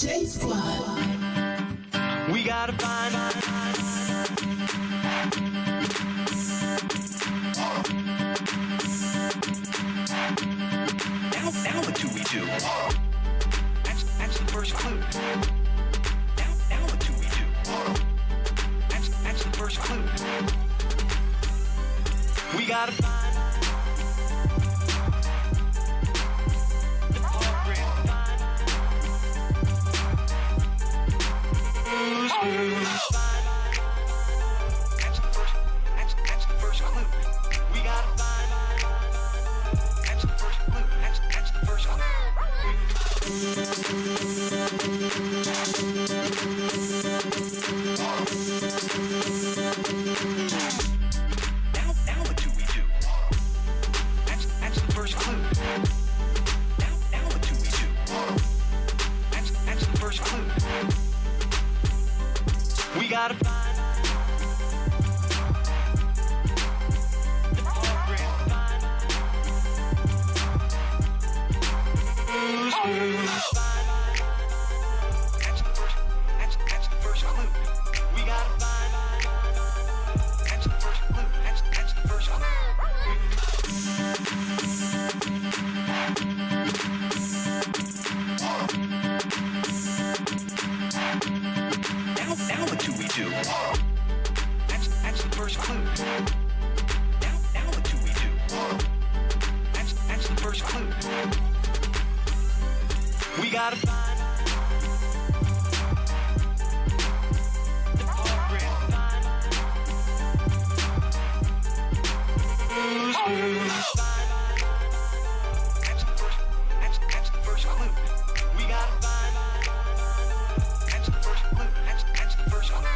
J Squad. We gotta find. Now what do we do? That's the first clue. Now what do we do? That's the first clue. We gotta find. That's the first clue. We gotta find. That's the first clue. That's the first clue. Now what do we do? That's the first clue. Now what do we do? That's the first clue. We gotta find. That's the first clue. We gotta find. That's the first clue. That's the first clue. Now what do we do? That's the first clue. Now what do we do? That's the first clue. We gotta find. That's the first clue. We gotta find. That's the first clue. That's the first clue.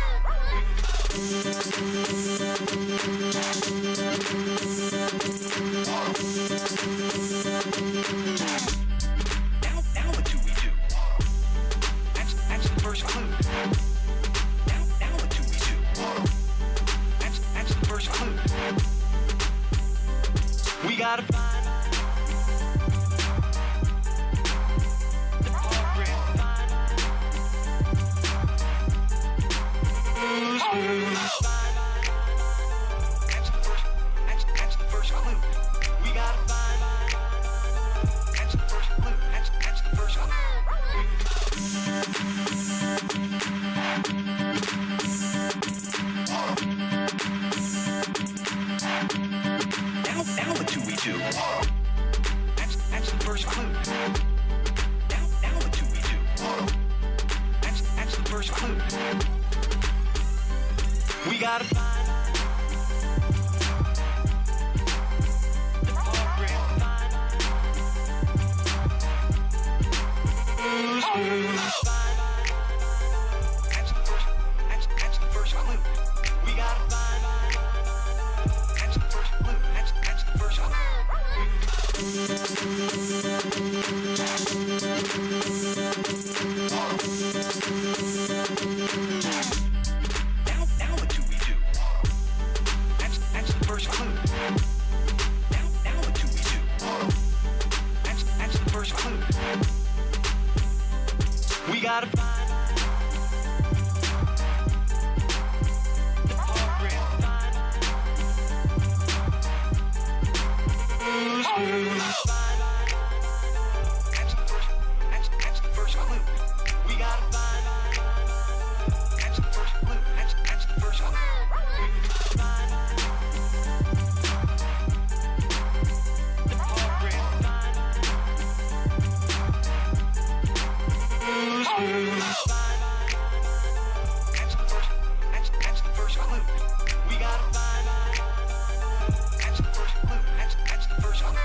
Now what do we do? That's the first clue. Now what do we do? That's the first clue. We gotta find. That's the first clue. We gotta find. That's the first clue. That's the first clue. Now what do we do? That's the first clue. Now what do we do? That's the first clue. We gotta find. That's the first clue. We gotta find. That's the first clue. That's the first clue. Now what do we do? That's the first clue. Now what do we do? That's the first clue. We gotta find. That's the first clue. We gotta find. That's the first clue. That's the first clue. That's the first clue. We gotta find. That's the first clue. That's the first clue.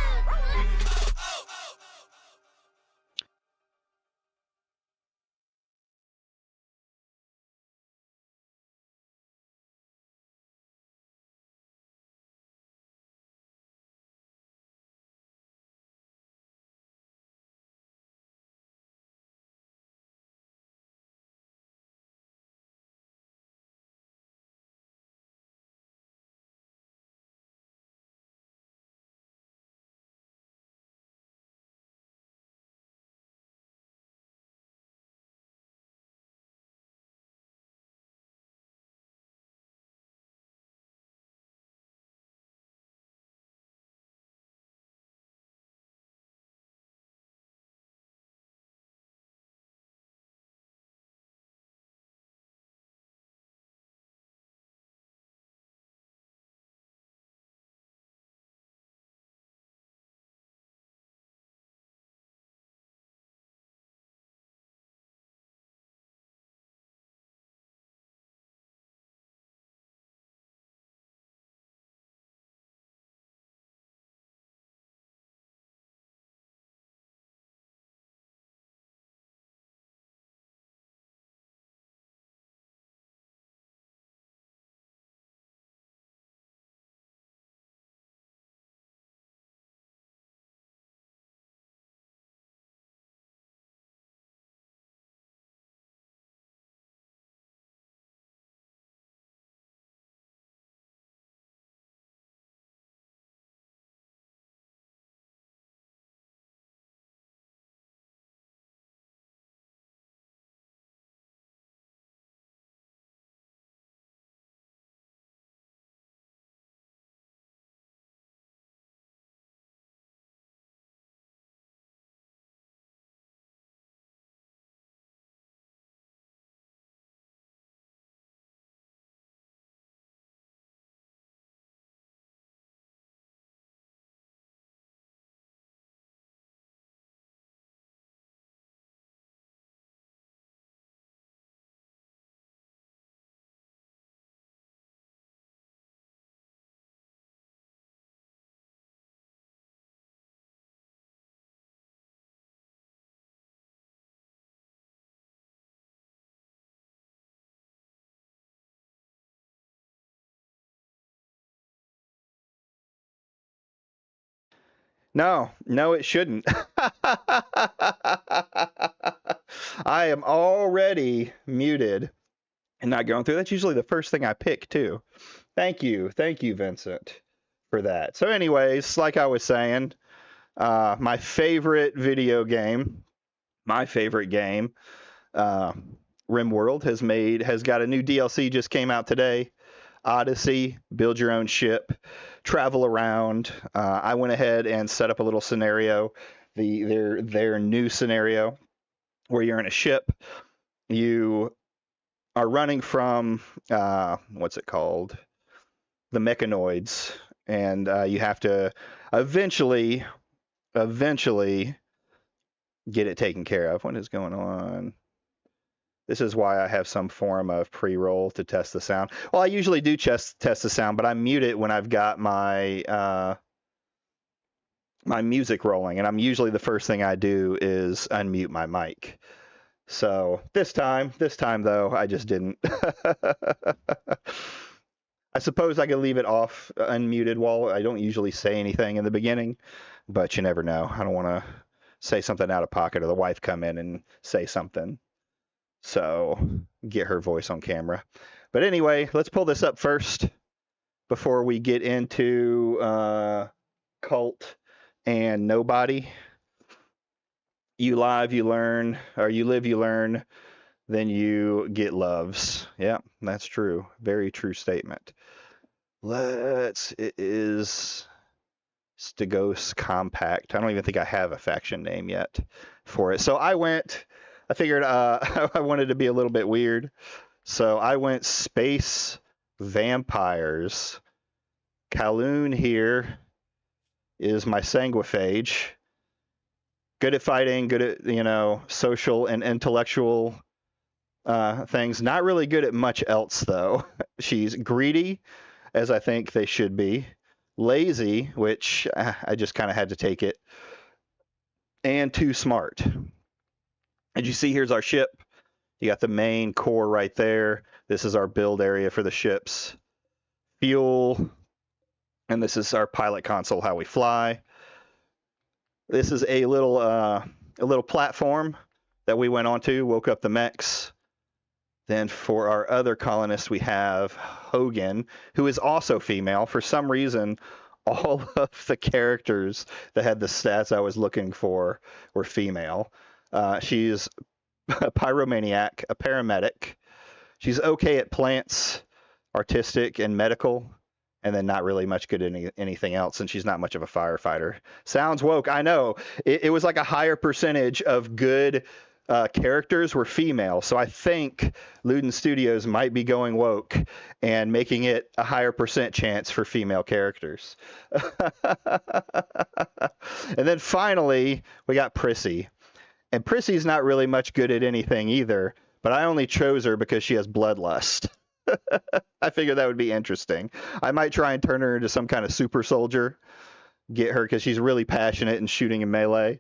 No, no, it shouldn't. I am already muted and not going through. That's usually the first thing I pick, too. Thank you, Vincent, for that. So, anyways, like I was saying, my favorite video game, my favorite game, uh, RimWorld has got a new DLC just came out today. Odyssey, build your own ship, travel around. I went ahead and set up a little scenario, their new scenario where you're in a ship. You are running from what's it called? The mechanoids, and you have to eventually get it taken care of. What is going on? This is why I have some form of pre-roll to test the sound. Well, I usually do test the sound, but I mute it when I've got my my music rolling, and I'm usually the first thing I do is unmute my mic. So this time though, I just didn't. I suppose I could leave it off unmuted while I don't usually say anything in the beginning, but you never know. I don't want to say something out of pocket or the wife come in and say something. So get her voice on camera. But anyway, let's pull this up first before we get into Cult and Nobody. You live, you learn, or you live, you learn, then you get loves. Yeah, that's true. Very true statement. It is Stegos Compact. I don't even think I have a faction name yet for it. So I figured I wanted to be a little bit weird. So I went Space Vampires. Kowloon here is my sanguiphage. Good at fighting, good at, social and intellectual things. Not really good at much else, though. She's greedy, as I think they should be. Lazy, which I just kind of had to take it. And too smart. As you see, here's our ship. You got the main core right there. This is our build area for the ships. Fuel. And this is our pilot console, how we fly. This is a little platform that we went onto, woke up the mechs. Then for our other colonists, we have Hogan, who is also female. For some reason, all of the characters that had the stats I was looking for were female. She's a pyromaniac, a paramedic. She's okay at plants, artistic, and medical, and then not really much good at anything else, and she's not much of a firefighter. Sounds woke, I know. It was like a higher percentage of good characters were female, so I think Luden Studios might be going woke and making it a higher percent chance for female characters. And then finally, we got Prissy. And Prissy's not really much good at anything either, but I only chose her because she has bloodlust. I figured that would be interesting. I might try and turn her into some kind of super soldier, get her because she's really passionate in shooting in melee.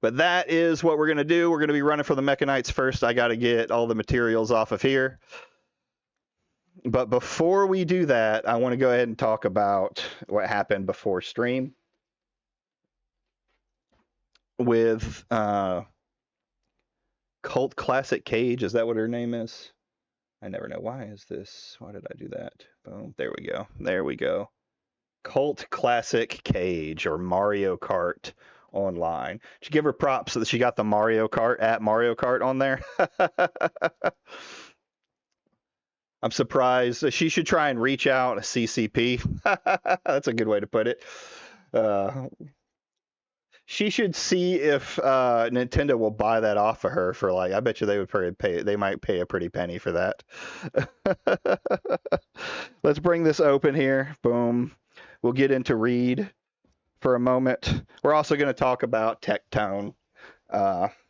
But that is what we're going to do. We're going to be running for the Mechanites first. I got to get all the materials off of here. But before we do that, I want to go ahead and talk about what happened before stream with Cult Classic Cage. Is that what her name is? I never know. Why is this? Why did I do that? Boom. There we go. There we go. Cult Classic Cage, or Mario Kart Online. Should give her props that she got the Mario Kart at Mario Kart on there. I'm surprised. She should try and reach out a CCP. That's a good way to put it. She should see if Nintendo will buy that off of her for I bet you they would probably pay. They might pay a pretty penny for that. Let's bring this open here. Boom. We'll get into Reed for a moment. We're also going to talk about Tectone.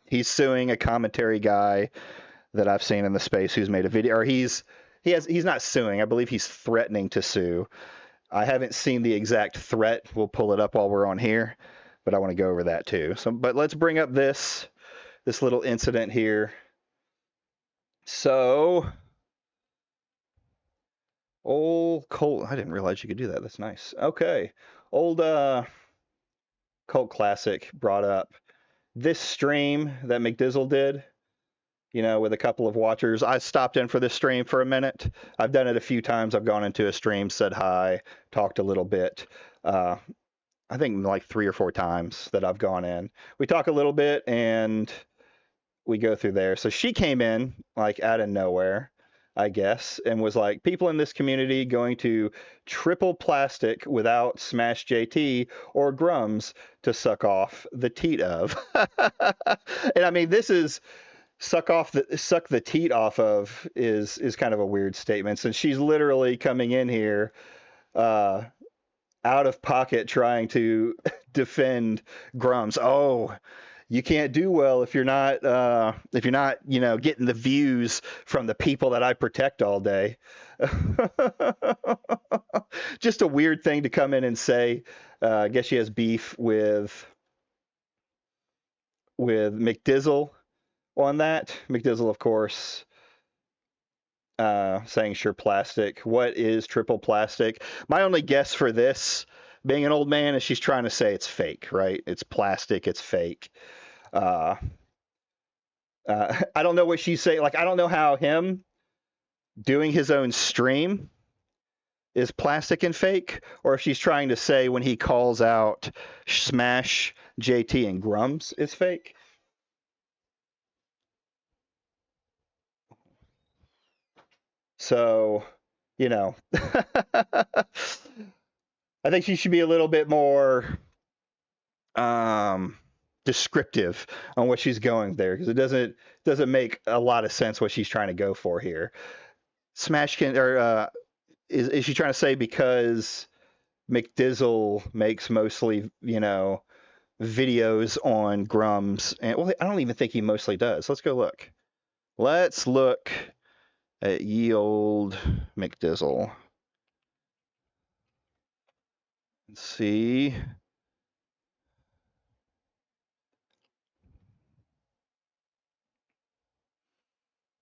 He's suing a commentary guy that I've seen in the space who's made a video, or he's not suing. I believe he's threatening to sue. I haven't seen the exact threat. We'll pull it up while we're on here, but I want to go over that too. But let's bring up this little incident here. So Old cult. I didn't realize you could do that. That's nice. Okay. Old cult classic brought up. This stream that McDizzle did, with a couple of watchers. I stopped in for this stream for a minute. I've done it a few times. I've gone into a stream, said hi, talked a little bit. I think like 3 or 4 times that I've gone in. We talk a little bit and we go through there. So she came in like out of nowhere, I guess, and was like, people in this community going to triple plastic without Smash JT or Grums to suck off the teat of. And I mean, this is suck the teat off of is kind of a weird statement, since she's literally coming in here out of pocket trying to defend Grums. Oh, you can't do well if you're not getting the views from the people that I protect all day. Just a weird thing to come in and say. I guess she has beef with McDizzle on that. McDizzle, of course, saying sure plastic. What is triple plastic? My only guess for this, being an old man, is she's trying to say it's fake, right? It's plastic, it's fake. I don't know what she's saying. Like, I don't know how him doing his own stream is plastic and fake, or if she's trying to say when he calls out Smash, JT, and Grums is fake. So, I think she should be a little bit more descriptive on what she's going there, because it doesn't make a lot of sense what she's trying to go for here. Smash can, or is she trying to say because McDizzle makes mostly videos on Grums, and well, I don't even think he mostly does. Let's go look. Let's look at ye old McDizzle. Let's see.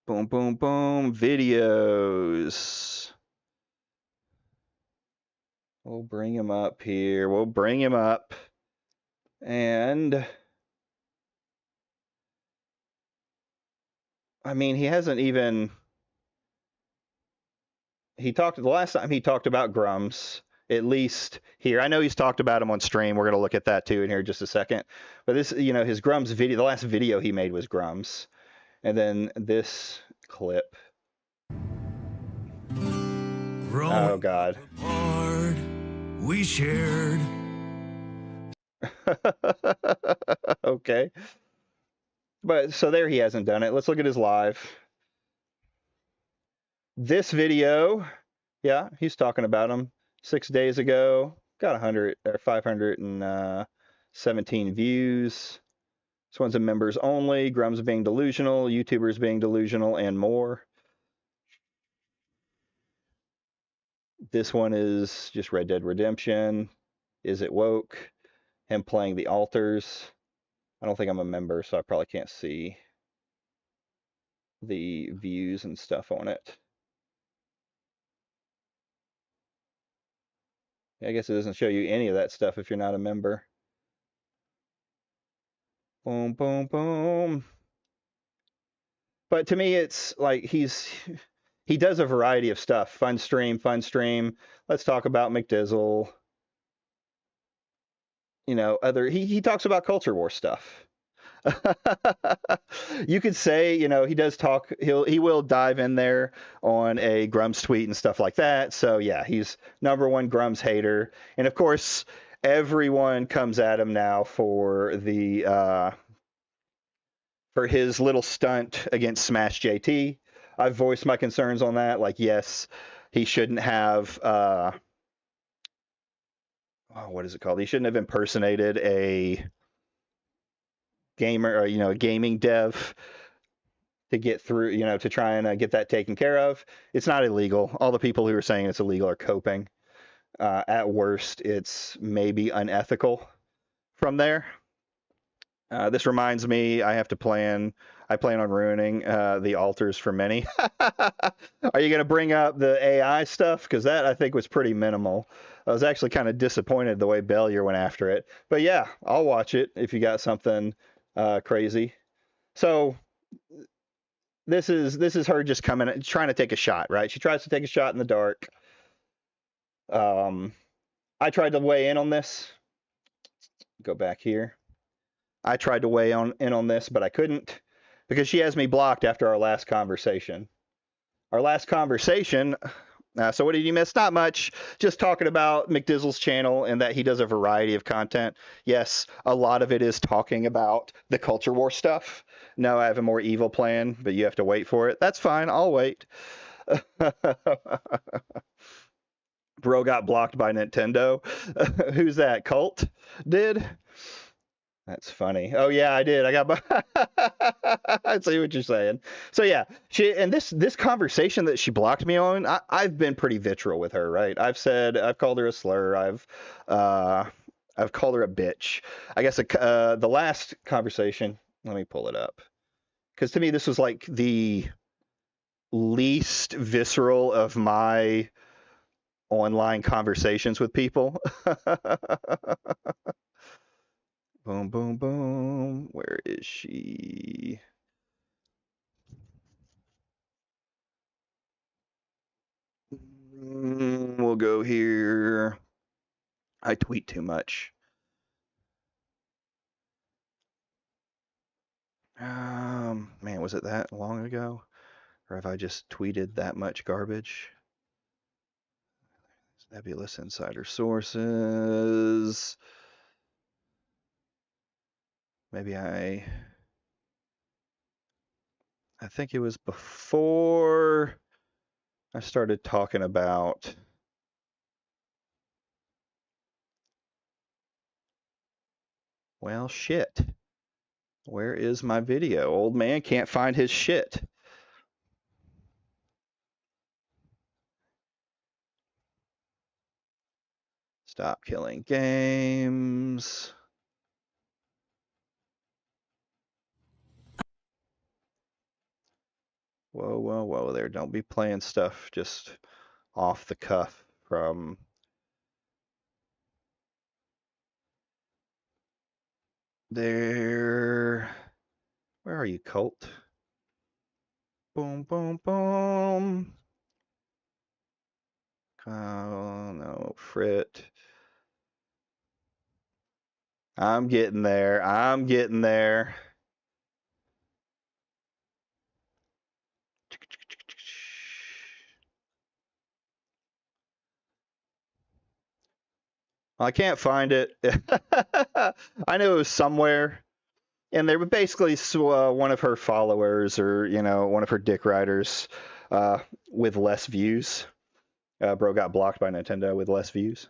Boom, boom, boom. Videos. We'll bring him up here. We'll bring him up. And I mean, he hasn't even. The last time he talked about Grums, at least here. I know he's talked about him on stream. We're going to look at that too in here in just a second. But this, his Grums video, the last video he made was Grums. And then this clip. Oh, God. Hard, we shared. Okay. But so there he hasn't done it. Let's look at his live. This video, yeah, he's talking about him 6 days ago. Got 100 or 517 views. This one's a members only. Grums being delusional, YouTubers being delusional, and more. This one is just Red Dead Redemption. Is it woke? Him playing the altars. I don't think I'm a member, so I probably can't see the views and stuff on it. I guess it doesn't show you any of that stuff if you're not a member. Boom, boom, boom. But to me, it's like he does a variety of stuff. Fun stream. Let's talk about McDizzle. He talks about culture war stuff. You could say, he does talk. He will dive in there on a Grums tweet and stuff like that. So yeah, he's #1 Grums hater, and of course, everyone comes at him now for his little stunt against Smash JT. I've voiced my concerns on that. Like, yes, he shouldn't have. What is it called? He shouldn't have impersonated a gamer, or a gaming dev to get through, to try and get that taken care of. It's not illegal. All the people who are saying it's illegal are coping. At worst, it's maybe unethical from there. This reminds me, I plan on ruining the altars for many. Are you going to bring up the AI stuff? Because that I think was pretty minimal. I was actually kind of disappointed the way Bellier went after it. But yeah, I'll watch it if you got something crazy. So this is her just coming, trying to take a shot, right? She tries to take a shot in the dark. I tried to weigh in on this. Go back here. I tried to weigh in on this, but I couldn't because she has me blocked after our last conversation. Our last conversation. So what did you miss? Not much. Just talking about McDizzle's channel and that he does a variety of content. Yes, a lot of it is talking about the culture war stuff. No, I have a more evil plan, but you have to wait for it. That's fine. I'll wait. Bro got blocked by Nintendo. Who's that? Cult did? That's funny. Oh yeah, I did. I got. I see what you're saying. So yeah, this conversation that she blocked me on, I've been pretty vitriol with her, right? I've called her a slur. I've called her a bitch. I guess the last conversation. Let me pull it up, because to me this was like the least visceral of my online conversations with people. Boom, boom, boom. Where is she? We'll go here. I tweet too much. Man, was it that long ago? Or have I just tweeted that much garbage? Nebulous insider sources. Maybe I think it was before I started talking about well, shit. Where is my video? Old man can't find his shit. Stop killing games. Whoa, whoa, whoa there. Don't be playing stuff just off the cuff from there. Where are you, Colt? Boom, boom, boom. Oh, no, Frit. I'm getting there. I'm getting there. I can't find it. I knew it was somewhere. And they were basically one of her followers or, one of her dick riders with less views. Bro got blocked by Nintendo with less views.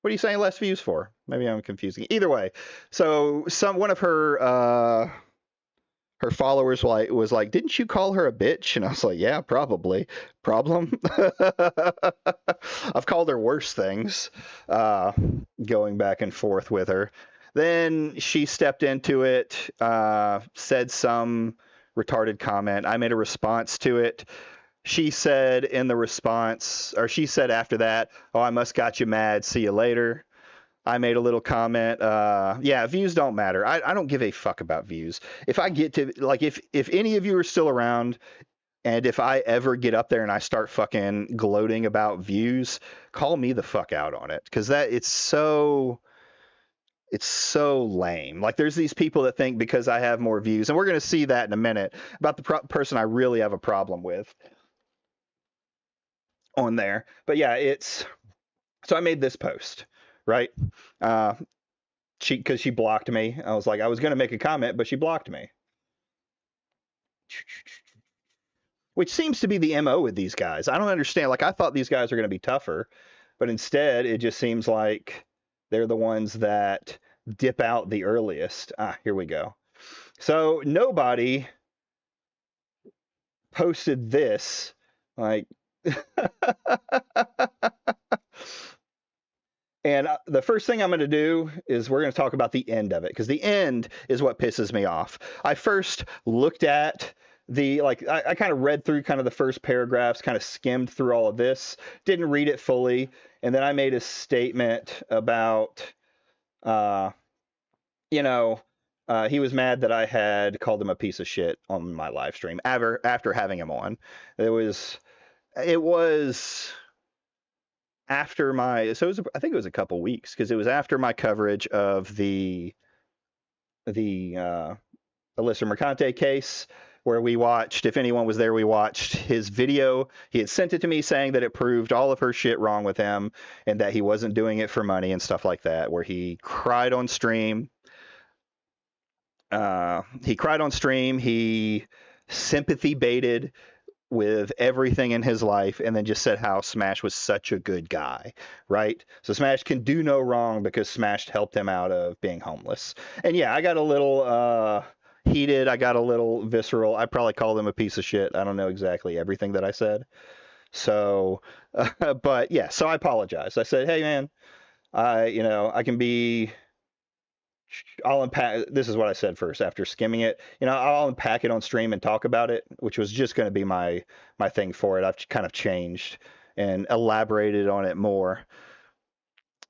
What are you saying less views for? Maybe I'm confusing. Either way, so one of her followers was like, didn't you call her a bitch? And I was like, yeah, probably. Problem? I've called her worse things, going back and forth with her. Then she stepped into it, said some retarded comment. I made a response to it. She said in the response, or she said after that, oh, I must got you mad. See you later. I made a little comment. Yeah, views don't matter. I don't give a fuck about views. If I get to, like, if any of you are still around, and if I ever get up there and I start fucking gloating about views, call me the fuck out on it. Because it's so lame. Like, there's these people that think because I have more views, and we're going to see that in a minute, about the person I really have a problem with on there. But yeah, so I made this post, right? Because she blocked me. I was like, I was going to make a comment, but she blocked me. Which seems to be the MO with these guys. I don't understand. Like, I thought these guys are going to be tougher, but instead it just seems like they're the ones that dip out the earliest. Here we go. So nobody posted this, like, And the first thing I'm going to do is we're going to talk about the end of it, because the end is what pisses me off. I first looked at I kind of read through kind of the first paragraphs, kind of skimmed through all of this, didn't read it fully, and then I made a statement about, you know, he was mad that I had called him a piece of shit on my live stream after having him on. It was after I think it was a couple weeks, because it was after my coverage of the Alyssa Mercante case, where we watched, if anyone was there, we watched his video. He had sent it to me saying that it proved all of her shit wrong with him and that he wasn't doing it for money and stuff like that, where he cried on stream. He sympathy baited with everything in his life, and then just said how Smash was such a good guy, right? So Smash can do no wrong because Smash helped him out of being homeless. And yeah, I got a little heated. I got a little visceral. I probably called him a piece of shit. I don't know exactly everything that I said. So, but yeah, so I apologized. I said, hey man, I can be, I'll unpack. This is what I said first after skimming it. I'll unpack it on stream and talk about it, which was just going to be my thing for it. I've kind of changed and elaborated on it more.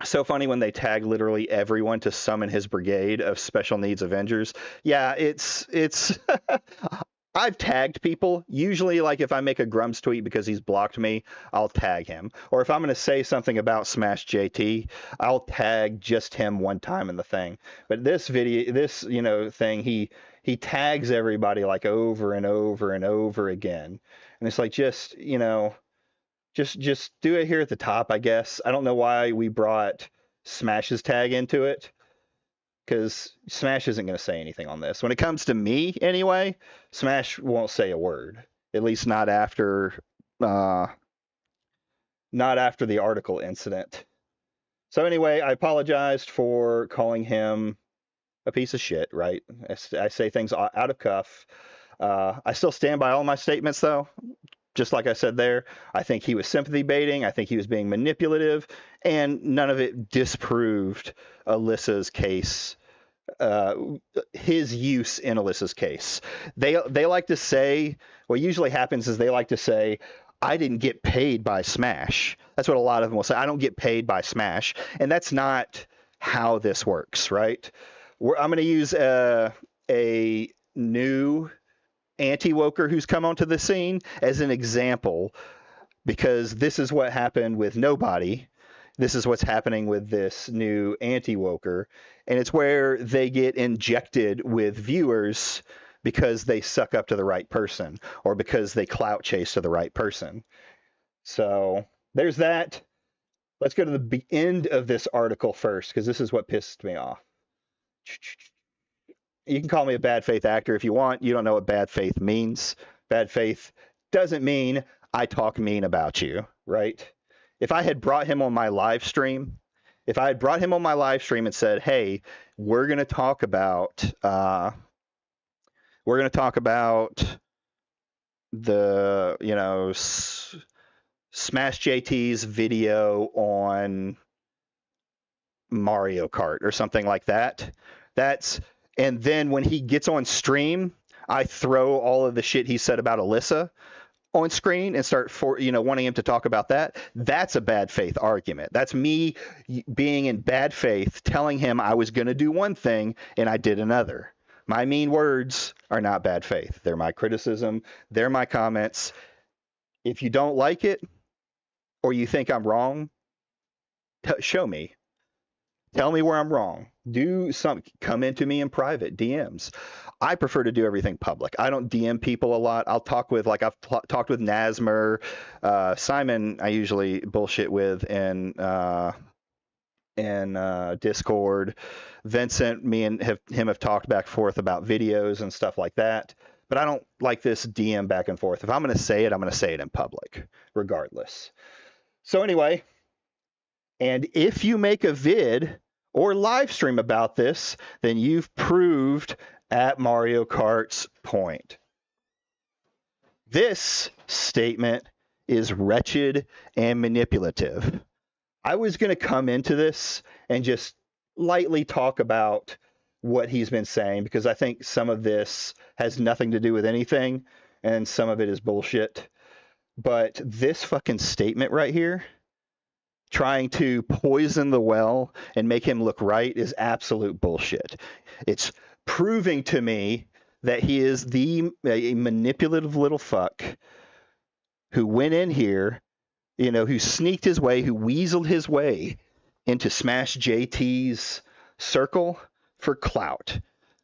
So funny when they tag literally everyone to summon his brigade of special needs Avengers. Yeah, it's I've tagged people. Usually, like if I make a Grumps tweet because he's blocked me, I'll tag him. Or if I'm going to say something about Smash JT, I'll tag just him one time in the thing. But this thing, he tags everybody like over and over and over again. And it's like, just do it here at the top, I guess. I don't know why we brought Smash's tag into it, because Smash isn't going to say anything on this. When it comes to me, anyway, Smash won't say a word. At least not after the article incident. So anyway, I apologized for calling him a piece of shit, right? I say things out of cuff. I still stand by all my statements, though. Just like I said there, I think he was sympathy baiting. I think he was being manipulative, and none of it disproved Alyssa's case, his use in Alyssa's case. They like to say, what usually happens is they like to say, I didn't get paid by Smash. That's what a lot of them will say. I don't get paid by Smash. And that's not how this works, right? I'm going to use a new Antiwoker who's come onto the scene as an example, because this is what happened with Nobody. This is what's happening with this new Antiwoker, and it's where they get injected with viewers because they suck up to the right person or because they clout chase to the right person. So there's that. Let's go to the end of this article first, because this is what pissed me off. You can call me a bad faith actor if you want. You don't know what bad faith means. Bad faith doesn't mean I talk mean about you, right? If I had brought him on my live stream, and said, "Hey, we're going to talk about the Smash JT's video on Mario Kart or something like that," and then when he gets on stream, I throw all of the shit he said about Alyssa on screen and start wanting him to talk about that. That's a bad faith argument. That's me being in bad faith, telling him I was going to do one thing and I did another. My mean words are not bad faith. They're my criticism. They're my comments. If you don't like it or you think I'm wrong, show me. Tell me where I'm wrong. Do something. Come into me in private DMs. I prefer to do everything public. I don't DM people a lot. I'll talk with, like, I've talked with Nasmer, Simon. I usually bullshit with in Discord. Vincent, me and him have talked back and forth about videos and stuff like that. But I don't like this DM back and forth. If I'm going to say it, I'm going to say it in public, regardless. So anyway, and if you make a vid or live stream about this, then you've proved at Mario Kart's point. This statement is wretched and manipulative. I was going to come into this and just lightly talk about what he's been saying because I think some of this has nothing to do with anything and some of it is bullshit. But this fucking statement right here, trying to poison the well and make him look right, is absolute bullshit. It's proving to me that he is a manipulative little fuck who went in here, who sneaked his way, who weaseled his way into Smash JT's circle for clout,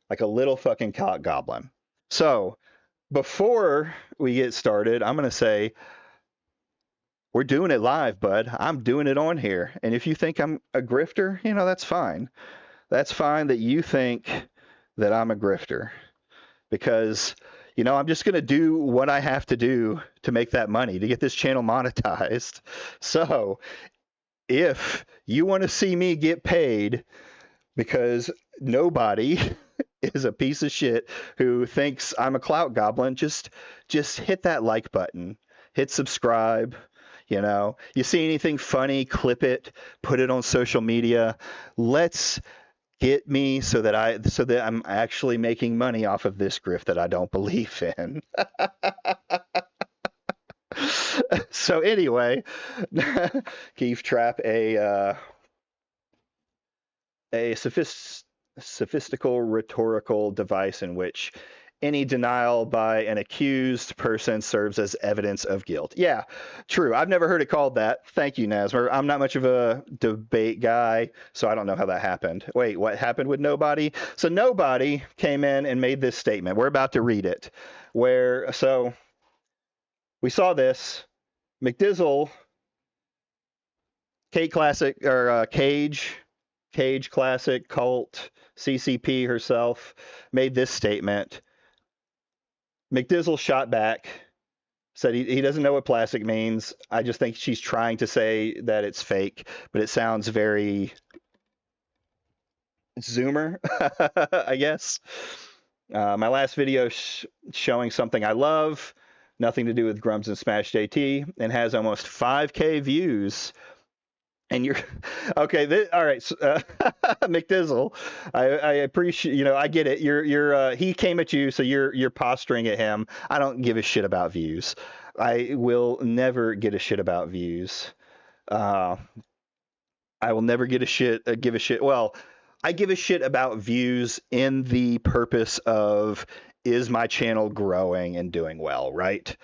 like a little fucking cock goblin. So before we get started, I'm going to say, we're doing it live, bud. I'm doing it on here. And if you think I'm a grifter, that's fine. That's fine that you think that I'm a grifter because, I'm just going to do what I have to do to make that money, to get this channel monetized. So if you want to see me get paid because nobody is a piece of shit who thinks I'm a clout goblin, just hit that like button, hit subscribe. You see anything funny, clip it, put it on social media. Let's get me so that I'm actually making money off of this grift that I don't believe in. So anyway, Keith Trap, a sophistical rhetorical device in which any denial by an accused person serves as evidence of guilt. Yeah, true. I've never heard it called that. Thank you, Nasmer. I'm not much of a debate guy, so I don't know how that happened. Wait, what happened with Nobody? So Nobody came in and made this statement. We're about to read it. So we saw this. McDizzle, Cage Classic, Cult, CCP herself, made this statement. McDizzle shot back, said he doesn't know what plastic means. I just think she's trying to say that it's fake, but it sounds very Zoomer, I guess. My last video showing something I love, nothing to do with Grums and Smash JT, and has almost 5K views. And you're okay. All right, so, McDizzle. I appreciate. I get it. He came at you, so you're posturing at him. I don't give a shit about views. I will never get a shit about views. I will never give a shit. Well, I give a shit about views in the purpose of, is my channel growing and doing well, right?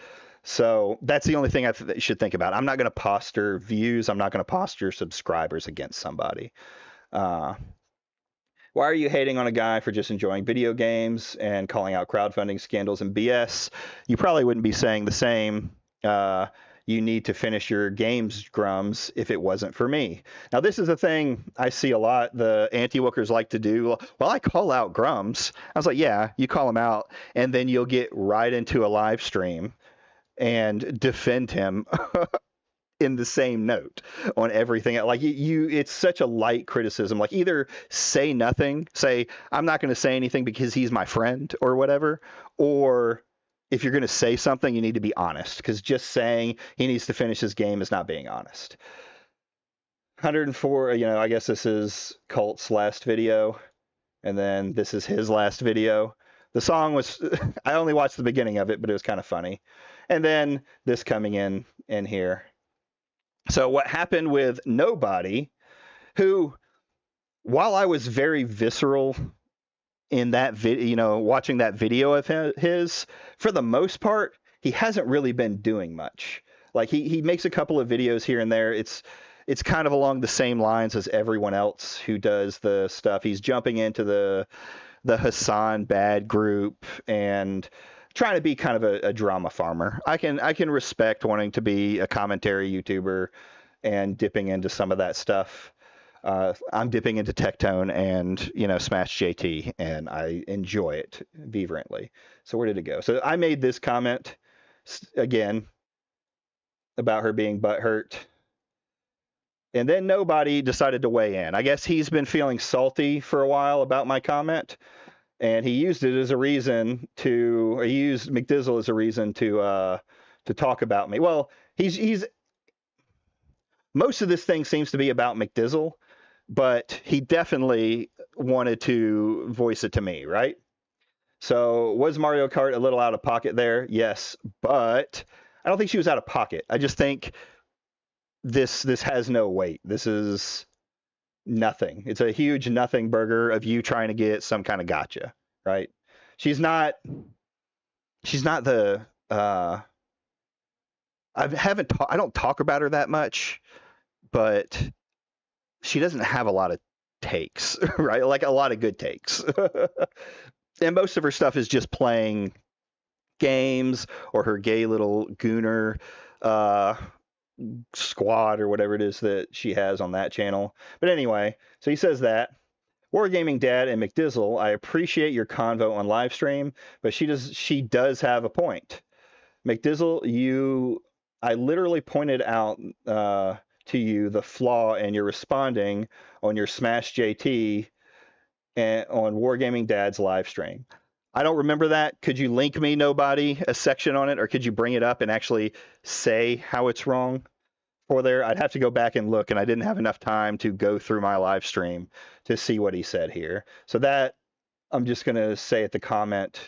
So that's the only thing I should think about. I'm not going to posture views. I'm not going to posture subscribers against somebody. Why are you hating on a guy for just enjoying video games and calling out crowdfunding scandals and BS? You probably wouldn't be saying the same. You need to finish your games, Grums, if it wasn't for me. Now, this is a thing I see a lot. The anti-wokers like to do. Well, I call out Grums. I was like, yeah, you call him out, and then you'll get right into a live stream and defend him in the same note on everything. Like it's such a light criticism. Like either say nothing, say I'm not going to say anything because he's my friend or whatever, or if you're going to say something, you need to be honest, because just saying he needs to finish his game is not being honest. 104, I guess this is Colt's last video, and then this is his last video. The song was, I only watched the beginning of it, but it was kind of funny. And then this coming in here. So what happened with Nobody, who, while I was very visceral in that video, watching that video of his, for the most part, he hasn't really been doing much. Like he makes a couple of videos here and there. It's kind of along the same lines as everyone else who does the stuff. He's jumping into the Hassan bad group and trying to be kind of a drama farmer. I can respect wanting to be a commentary YouTuber and dipping into some of that stuff. I'm dipping into Tectone and Smash JT, and I enjoy it vehemently. So where did it go? So I made this comment again about her being butthurt, and then Nobody decided to weigh in. I guess he's been feeling salty for a while about my comment. And he used it as a reason to, he used McDizzle as a reason to talk about me. Well, he's most of this thing seems to be about McDizzle, but he definitely wanted to voice it to me, right? So was Mario Kart a little out of pocket there? Yes, but I don't think she was out of pocket. I just think this has no weight. This is nothing. It's a huge nothing burger of you trying to get some kind of gotcha, right? She's not the I don't talk about her that much, but she doesn't have a lot of takes, right? Like a lot of good takes. And most of her stuff is just playing games or her gay little gooner squad or whatever it is that she has on that channel. But anyway, so he says that. Wargaming Dad and McDizzle, I appreciate your convo on live stream, but she does have a point. McDizzle, I literally pointed out to you the flaw in your responding on your Smash JT and on Wargaming Dad's live stream. I don't remember that. Could you link me, nobody, a section on it, or could you bring it up and actually say how it's wrong for there? I'd have to go back and look, and I didn't have enough time to go through my live stream to see what he said here. So that I'm just going to say at the comment,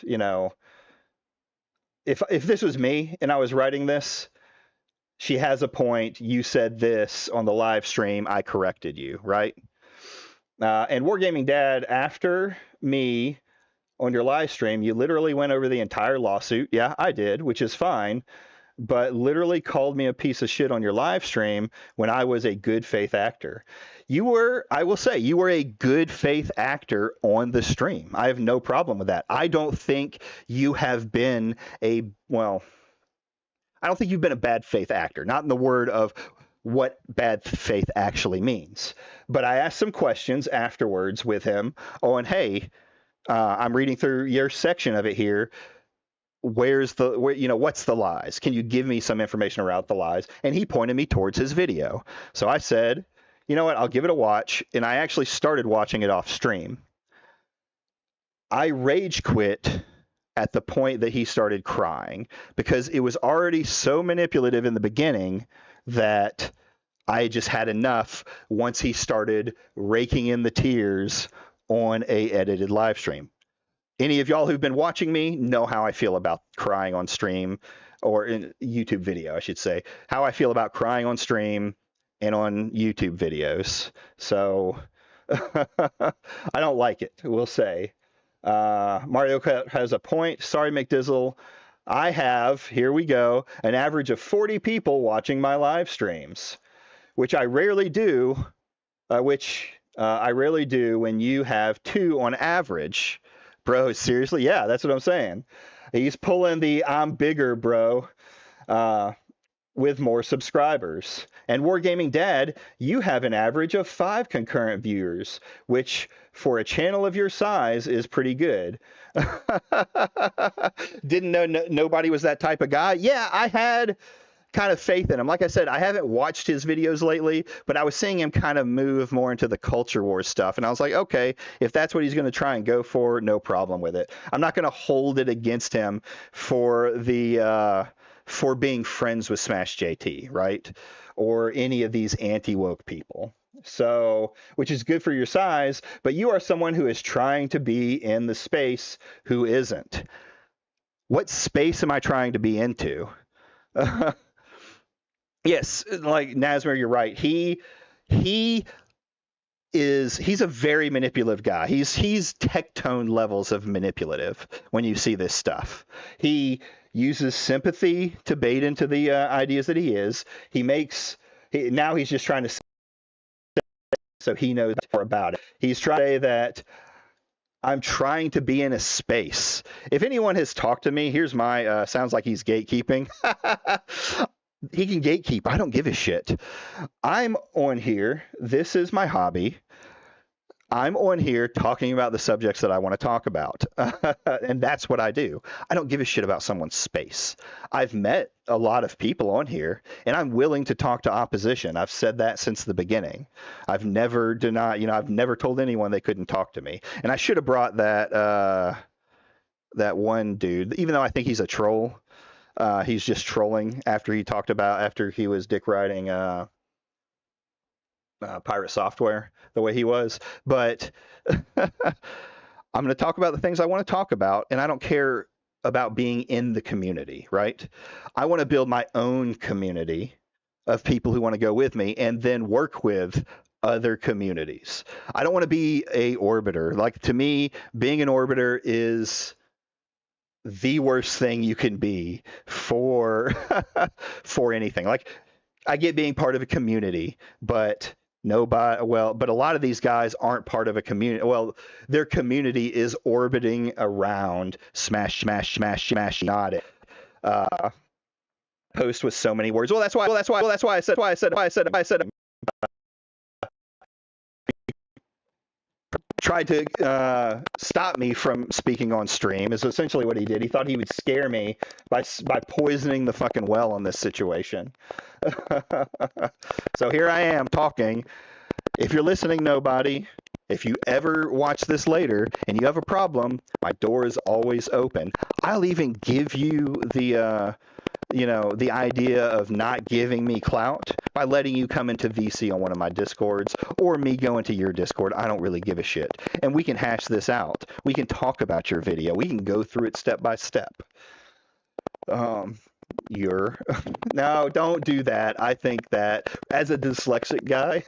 if this was me and I was writing this, she has a point. You said this on the live stream. I corrected you, right? And Wargaming Dad, after me on your live stream, you literally went over the entire lawsuit. Yeah, I did, which is fine, but literally called me a piece of shit on your live stream when I was a good faith actor. I will say, you were a good faith actor on the stream. I have no problem with that. I don't think you have been I don't think you've been a bad faith actor, not in the word of what bad faith actually means. But I asked some questions afterwards with him on, hey, I'm reading through your section of it here. What's the lies? Can you give me some information around the lies? And he pointed me towards his video. So I said, you know what, I'll give it a watch. And I actually started watching it off stream. I rage quit at the point that he started crying because it was already so manipulative in the beginning that I just had enough once he started raking in the tears on a edited live stream. Any of y'all who've been watching me know how I feel about crying on stream, or in YouTube video, I should say, how I feel about crying on stream and on YouTube videos. So I don't like it, we'll say. Mario Kart has a point. Sorry, McDizzle. I have, here we go, an average of 40 people watching my live streams, which I rarely do, when you have 2 on average. Bro, seriously? Yeah, that's what I'm saying. He's pulling the I'm bigger, bro, with more subscribers. And Wargaming Dad, you have an average of 5 concurrent viewers, which for a channel of your size is pretty good. Didn't know nobody was that type of guy. Yeah, I had kind of faith in him. Like I said, I haven't watched his videos lately, but I was seeing him kind of move more into the culture war stuff. And I was like, okay, if that's what he's going to try and go for, no problem with it. I'm not going to hold it against him for being friends with Smash JT, right? Or any of these anti-woke people. So, which is good for your size, but you are someone who is trying to be in the space who isn't. What space am I trying to be into? Yes, like Nazmir, you're right. He's a very manipulative guy. He's Tectone levels of manipulative when you see this stuff. He uses sympathy to bait into the ideas that he is. Now he's just trying to say, so he knows more about it. He's trying to say that I'm trying to be in a space. If anyone has talked to me, here's my sounds like he's gatekeeping. He can gatekeep. I don't give a shit. I'm on here. This is my hobby. I'm on here talking about the subjects that I want to talk about. And that's what I do. I don't give a shit about someone's space. I've met a lot of people on here, and I'm willing to talk to opposition. I've said that since the beginning. I've never denied, I've never told anyone they couldn't talk to me. And I should have brought that one dude, even though I think he's a troll. He's just trolling after he was dick riding pirate software the way he was. But I'm going to talk about the things I want to talk about, and I don't care about being in the community, right? I want to build my own community of people who want to go with me and then work with other communities. I don't want to be a orbiter. Like, to me, being an orbiter is the worst thing you can be for for anything. Like, I get being part of a community, but but a lot of these guys aren't part of a community. Well, their community is orbiting around smash, smash, smash, smash, not it. Post with so many words. Well, that's why I said tried to stop me from speaking on stream is essentially what he did. He thought he would scare me by poisoning the fucking well on this situation. So here I am talking. If you're listening, nobody, if you ever watch this later and you have a problem, my door is always open. I'll even give you the the idea of not giving me clout by letting you come into VC on one of my Discords or me go into your Discord. I don't really give a shit. And we can hash this out. We can talk about your video. We can go through it step by step. No, don't do that. I think that as a dyslexic guy,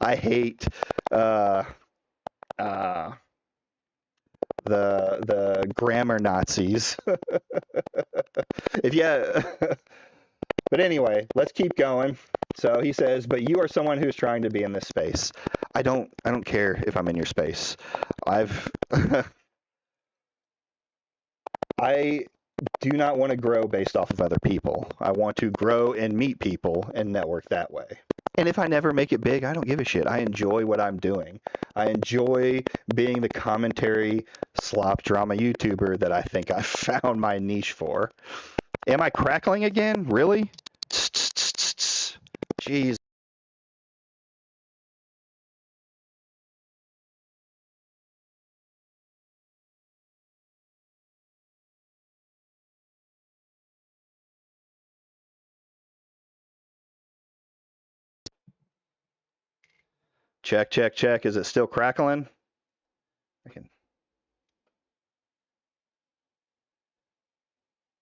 I hate the grammar Nazis. But anyway, let's keep going. So he says, but you are someone who's trying to be in this space. I don't care if I'm in your space. I do not want to grow based off of other people. I want to grow and meet people and network that way. And if I never make it big, I don't give a shit. I enjoy what I'm doing. I enjoy being the commentary slop drama YouTuber that I think I found my niche for. Am I crackling again? Really? Jeez. Check, check, check. Is it still crackling?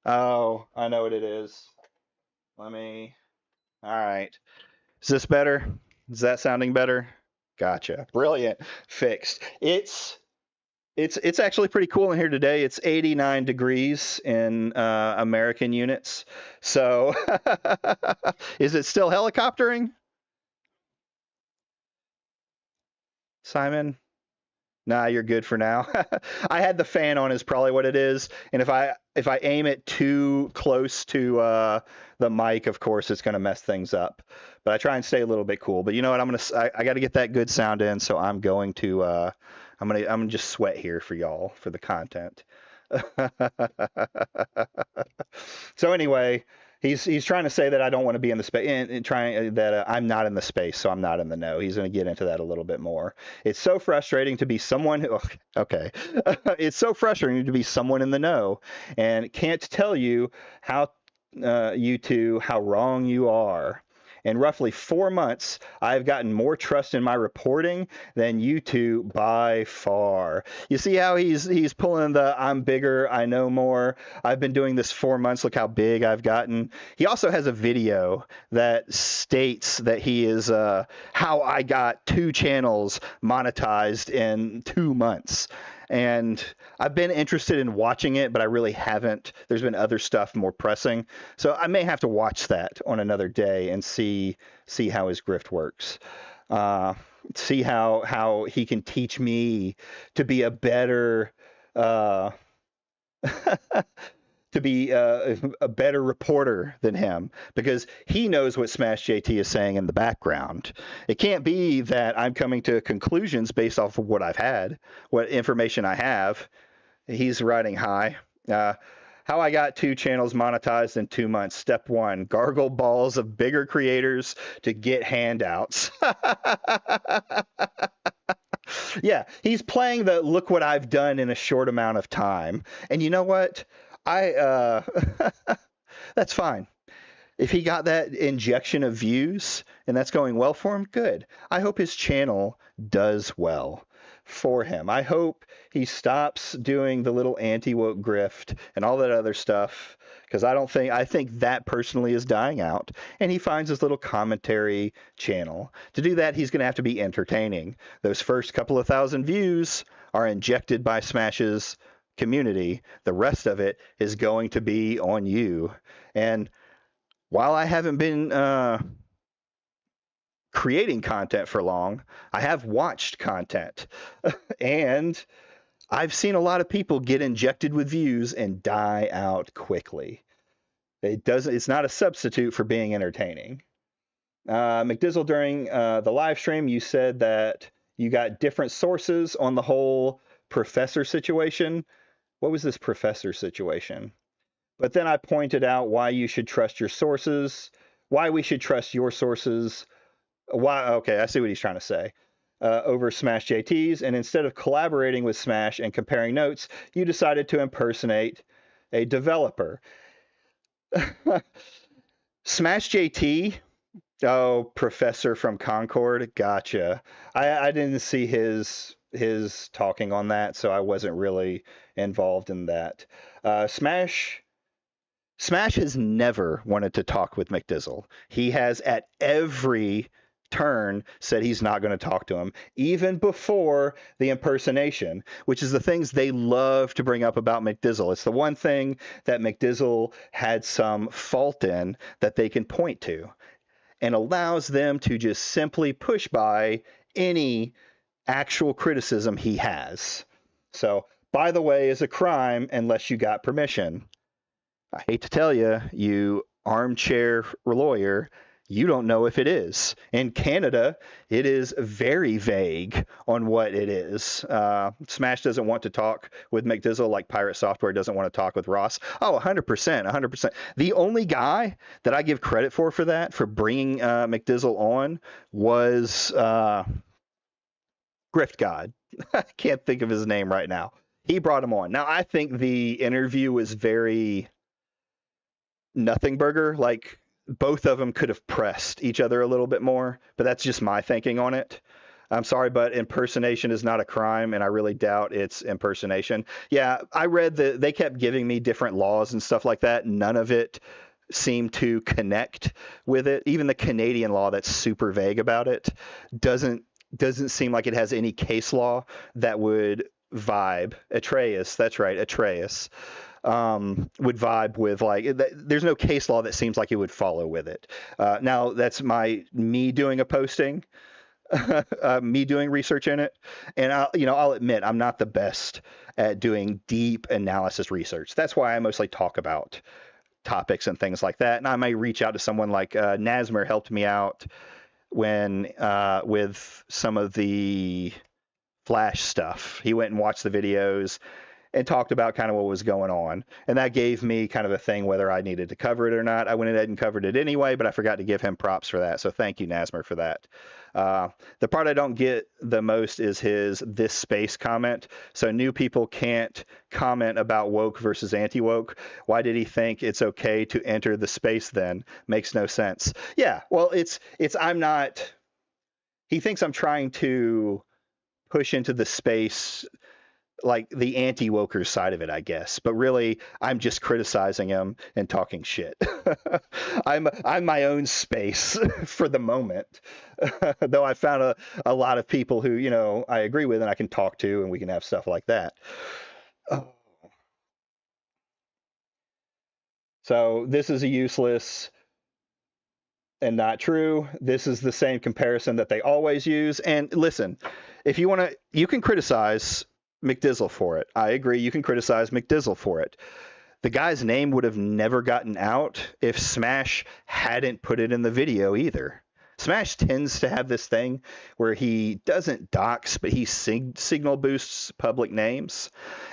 Oh, I know what it is. All right. Is this better? Is that sounding better? Gotcha. Brilliant. Fixed. It's actually pretty cool in here today. It's 89 degrees in American units. So is it still helicoptering? Simon? Nah, you're good for now. I had the fan on is probably what it is. And if I aim it too close to the mic, of course, it's going to mess things up. But I try and stay a little bit cool. But you know what? I got to get that good sound in, so I'm going to I'm gonna just sweat here for y'all for the content. So anyway, he's trying to say that I don't want to be in the space and trying that I'm not in the space, so I'm not in the know. He's going to get into that a little bit more. It's so frustrating to be someone who okay. It's so frustrating to be someone in the know and can't tell you how you two how wrong you are. In roughly 4 months, I've gotten more trust in my reporting than you two by far. You see how he's pulling the I'm bigger, I know more. I've been doing this 4 months. Look how big I've gotten. He also has a video that states that he is how I got 2 channels monetized in 2 months. And I've been interested in watching it, but I really haven't. There's been other stuff more pressing. So I may have to watch that on another day and see how his grift works. See how he can teach me to be a better to be a better reporter than him, because he knows what Smash JT is saying in the background. It can't be that I'm coming to conclusions based off of what I've had, what information I have. He's riding high. How I got 2 channels monetized in 2 months. Step 1, gargle balls of bigger creators to get handouts. Yeah, he's playing the look what I've done in a short amount of time. And you know what? That's fine. if he got that injection of views and that's going well for him, good. I hope his channel does well for him. I hope he stops doing the little anti-woke grift and all that other stuff, because I think that personally is dying out, and he finds his little commentary channel. To do that, he's going to have to be entertaining. Those first couple of thousand views are injected by Smash's community. The rest of it is going to be on you. And while I haven't been creating content for long, I have watched content. And I've seen a lot of people get injected with views and die out quickly. It's not a substitute for being entertaining. McDizzle, during the live stream, you said that you got different sources on the whole professor situation. What was this professor situation? But then I pointed out why you should trust your sources, why we should trust your sources. Okay, I see what he's trying to say. Over Smash JT's, and instead of collaborating with Smash and comparing notes, you decided to impersonate a developer. Smash JT, Professor from Concord, gotcha. I didn't see his talking on that, so I wasn't really involved in that. Smash has never wanted to talk with McDizzle. He has at every turn said he's not going to talk to him, even before the impersonation, which is the things they love to bring up about McDizzle. It's the one thing that McDizzle had some fault in that they can point to, and allows them to just simply push by any actual criticism he has. So, by the way, is a crime unless you got permission. I hate to tell you, you armchair lawyer, you don't know if it is. In Canada, it is very vague on what it is. Smash doesn't want to talk with McDizzle like Pirate Software doesn't want to talk with Ross. Oh, 100%, 100%. The only guy that I give credit for that, for bringing McDizzle on, was Grift God. I can't think of his name right now. He brought him on. Now, I think the interview was very nothing burger. Like, both of them could have pressed each other a little bit more, but that's just my thinking on it. I'm sorry, but impersonation is not a crime, and I really doubt it's impersonation. Yeah, I read that they kept giving me different laws and stuff like that. None of it seemed to connect with it. Even the Canadian law that's super vague about it doesn't seem like it has any case law that would vibe. Atreus, that's right, Atreus. Would vibe with, like, there's no case law that seems like it would follow with it. Now that's me doing a posting, me doing research in it, and I'll admit I'm not the best at doing deep analysis research. That's why I mostly talk about topics and things like that. And I may reach out to someone like Nasmer helped me out when with some of the Flash stuff. He went and watched the videos and talked about kind of what was going on. And that gave me kind of a thing whether I needed to cover it or not. I went ahead and covered it anyway, but I forgot to give him props for that. So thank you, Nasmer, for that. The part I don't get the most is this space comment. So new people can't comment about woke versus anti-woke. Why did he think it's okay to enter the space then? Makes no sense. Yeah, well, he thinks I'm trying to push into the space, like the anti-woker side of it, I guess. But really, I'm just criticizing him and talking shit. I'm my own space for the moment. Though I found a lot of people who, I agree with and I can talk to, and we can have stuff like that. So this is a useless and not true. This is the same comparison that they always use. And listen, if you want to, you can criticize McDizzle for it. I agree, you can criticize McDizzle for it. The guy's name would have never gotten out if Smash hadn't put it in the video either. Smash tends to have this thing where he doesn't dox, but he signal boosts public names.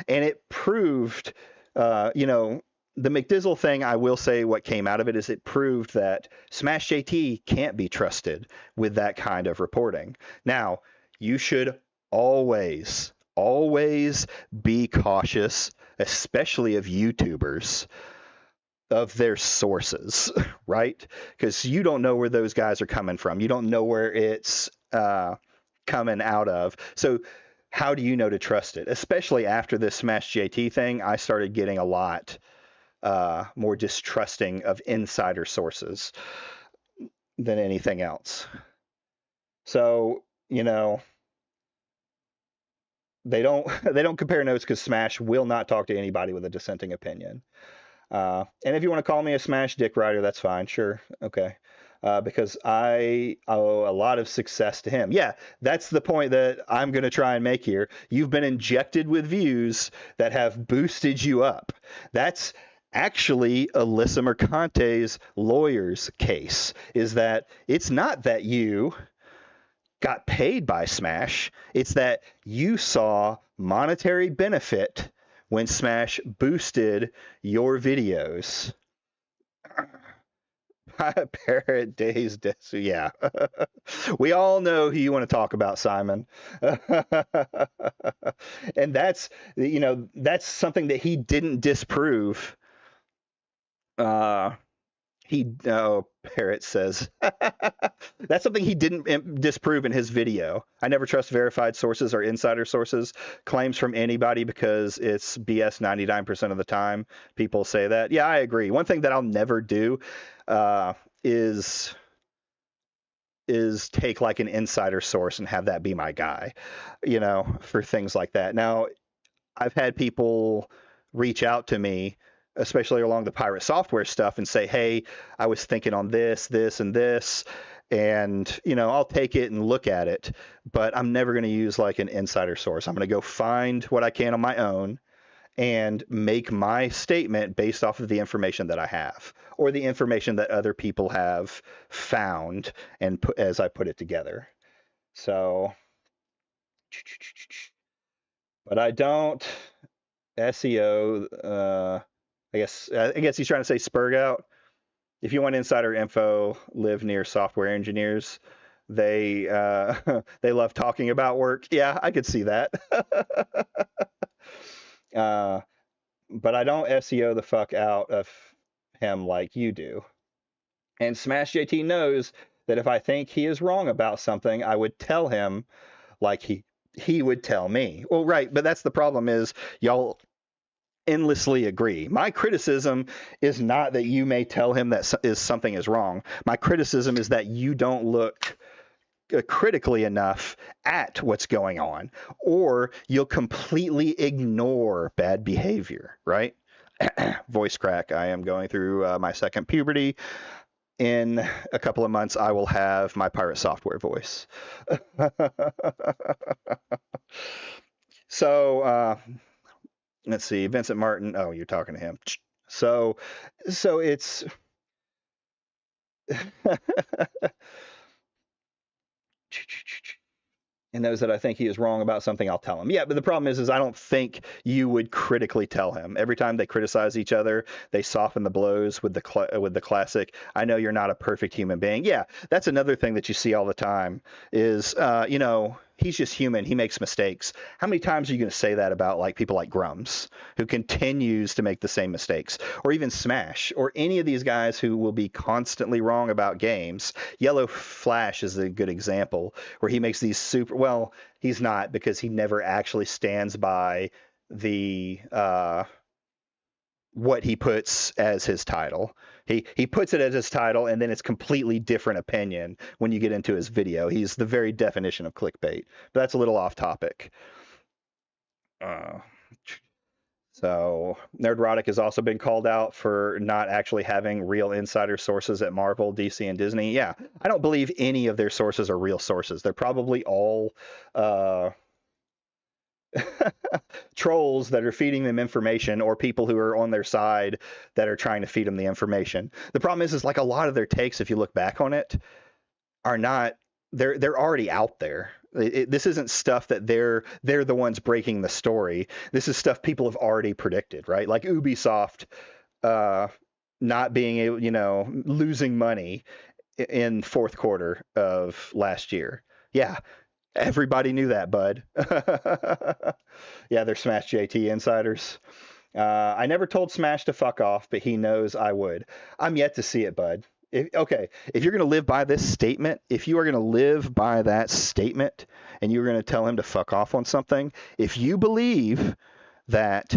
And it proved, the McDizzle thing, I will say what came out of it is it proved that Smash JT can't be trusted with that kind of reporting. Now, you should always be cautious, especially of YouTubers. of their sources, right? Because you don't know where those guys are coming from. You don't know where it's coming out of. So how do you know to trust it? Especially after this Smash JT thing, I started getting a lot more distrusting of insider sources than anything else. So, you know, they don't compare notes because Smash will not talk to anybody with a dissenting opinion. And if you want to call me a Smash dick rider, that's fine. Sure. Okay. Because I owe a lot of success to him. Yeah, that's the point that I'm going to try and make here. You've been injected with views that have boosted you up. That's actually Alyssa Mercante's lawyer's case, is that it's not that you got paid by Smash. It's that you saw monetary benefit when Smash boosted your videos. Parrot Days Desu, yeah. We all know who you want to talk about, Simon. And that's, you know, that's something that he didn't disprove. Parrot says that's something he didn't disprove in his video. I never trust verified sources or insider sources, claims from anybody, because it's BS 99% of the time. People say that. Yeah, I agree. One thing that I'll never do is take like an insider source and have that be my guy, you know, for things like that. Now, I've had people reach out to me, especially along the pirate software stuff, and say, hey, I was thinking on this, this, and this. And, you know, I'll take it and look at it, but I'm never going to use like an insider source. I'm going to go find what I can on my own and make my statement based off of the information that I have, or the information that other people have found and put as I put it together. So, but I don't SEO, I guess he's trying to say Spurg out. If you want insider info, live near software engineers. They they love talking about work. Yeah, I could see that. But I don't SEO the fuck out of him like you do. And Smash JT knows that if I think he is wrong about something, I would tell him like he would tell me. Well, right, but that's the problem, is y'all endlessly agree. My criticism is not that you may tell him that something is wrong. My criticism is that you don't look critically enough at what's going on, or you'll completely ignore bad behavior, right? Voice crack. I am going through my second puberty. In a couple of months, I will have my pirate software voice. So, let's see, Vincent Martin. Oh, you're talking to him. So it's and knows that I think he is wrong about something, I'll tell him. Yeah, but the problem is I don't think you would critically tell him. Every time they criticize each other, they soften the blows with the classic, I know you're not a perfect human being. Yeah, that's another thing that you see all the time is, you know, he's just human. He makes mistakes. How many times are you going to say that about like people like Grums, who continues to make the same mistakes, or even Smash, or any of these guys who will be constantly wrong about games? Yellow Flash is a good example, where he makes these super, well, he's not, because he never actually stands by the what he puts as his title. He puts it as his title, and then it's completely different opinion when you get into his video. He's the very definition of clickbait. But that's a little off topic. So Nerdrotic has also been called out for not actually having real insider sources at Marvel, DC, and Disney. Yeah, I don't believe any of their sources are real sources. They're probably all trolls that are feeding them information, or people who are on their side that are trying to feed them the information. The problem is like a lot of their takes, if you look back on it, are not, they're already out there. This isn't stuff that they're the ones breaking the story. This is stuff people have already predicted, right? Like Ubisoft not being able, you know, losing money in fourth quarter of last year. Yeah, everybody knew that, bud. Yeah, they're Smash JT insiders. I never told Smash to fuck off, but he knows I would. I'm yet to see it, bud. If you're going to live by this statement, if you are going to live by that statement and you're going to tell him to fuck off on something, if you believe that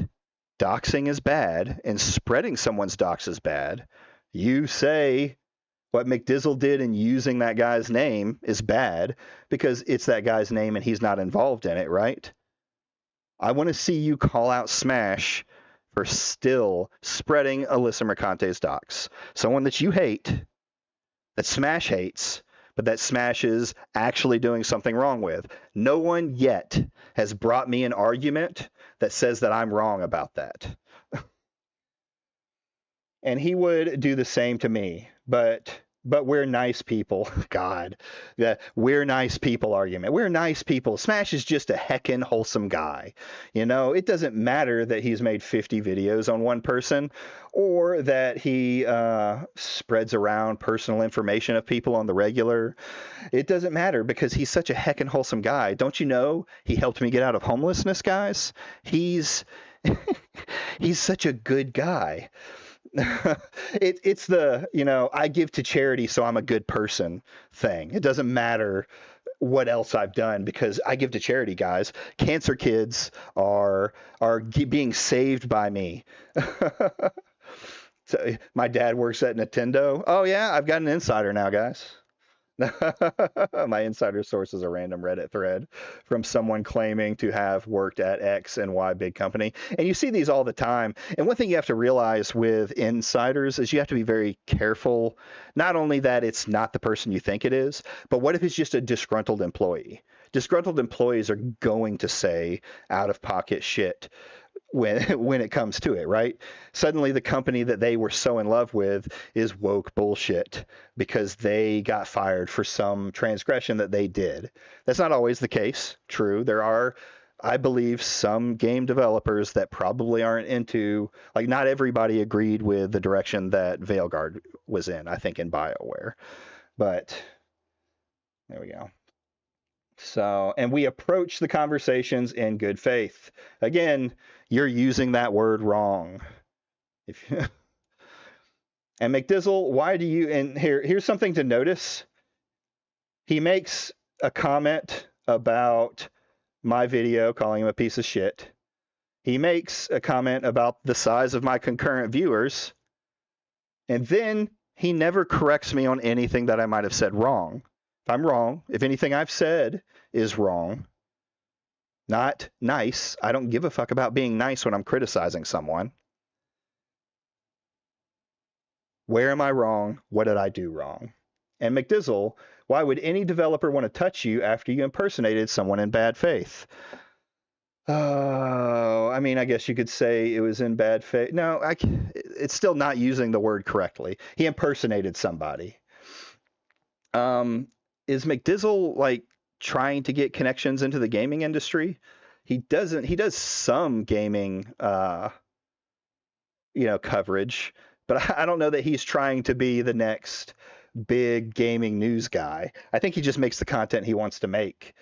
doxing is bad and spreading someone's dox is bad, you say what McDizzle did in using that guy's name is bad because it's that guy's name and he's not involved in it, right? I want to see you call out Smash for still spreading Alyssa Mercante's docs. Someone that you hate, that Smash hates, but that Smash is actually doing something wrong with. No one yet has brought me an argument that says that I'm wrong about that. And he would do the same to me, but we're nice people. God, the we're nice people argument. We're nice people. Smash is just a heckin' wholesome guy. You know, it doesn't matter that he's made 50 videos on one person or that he spreads around personal information of people on the regular. It doesn't matter because he's such a heckin' wholesome guy. Don't you know he helped me get out of homelessness, guys? He's he's such a good guy. It's the, you know, I give to charity, so I'm a good person thing. It doesn't matter what else I've done because I give to charity, guys. Cancer kids are being saved by me. So, my dad works at Nintendo. Oh yeah, I've got an insider now, guys. My insider source is a random Reddit thread from someone claiming to have worked at X and Y big company. And you see these all the time. And one thing you have to realize with insiders is you have to be very careful. Not only that it's not the person you think it is, but what if it's just a disgruntled employee? Disgruntled employees are going to say out of pocket shit when it comes to it, right? Suddenly the company that they were so in love with is woke bullshit because they got fired for some transgression that they did. That's not always the case. True. There are, I believe, some game developers that probably aren't into, like, not everybody agreed with the direction that Veilguard was in, I think, in BioWare. But there we go. So, and we approach the conversations in good faith. Again, you're using that word wrong. If and McDizzle, why do you? And here's something to notice. He makes a comment about my video, calling him a piece of shit. He makes a comment about the size of my concurrent viewers, and then he never corrects me on anything that I might have said wrong. If I'm wrong, if anything I've said is wrong, not nice, I don't give a fuck about being nice when I'm criticizing someone. Where am I wrong? What did I do wrong? And McDizzle, why would any developer want to touch you after you impersonated someone in bad faith? Oh, I mean, I guess you could say it was in bad faith. No, it's still not using the word correctly. He impersonated somebody. Is McDizzle like trying to get connections into the gaming industry? He doesn't. He does some gaming, coverage, but I don't know that he's trying to be the next big gaming news guy. I think he just makes the content he wants to make.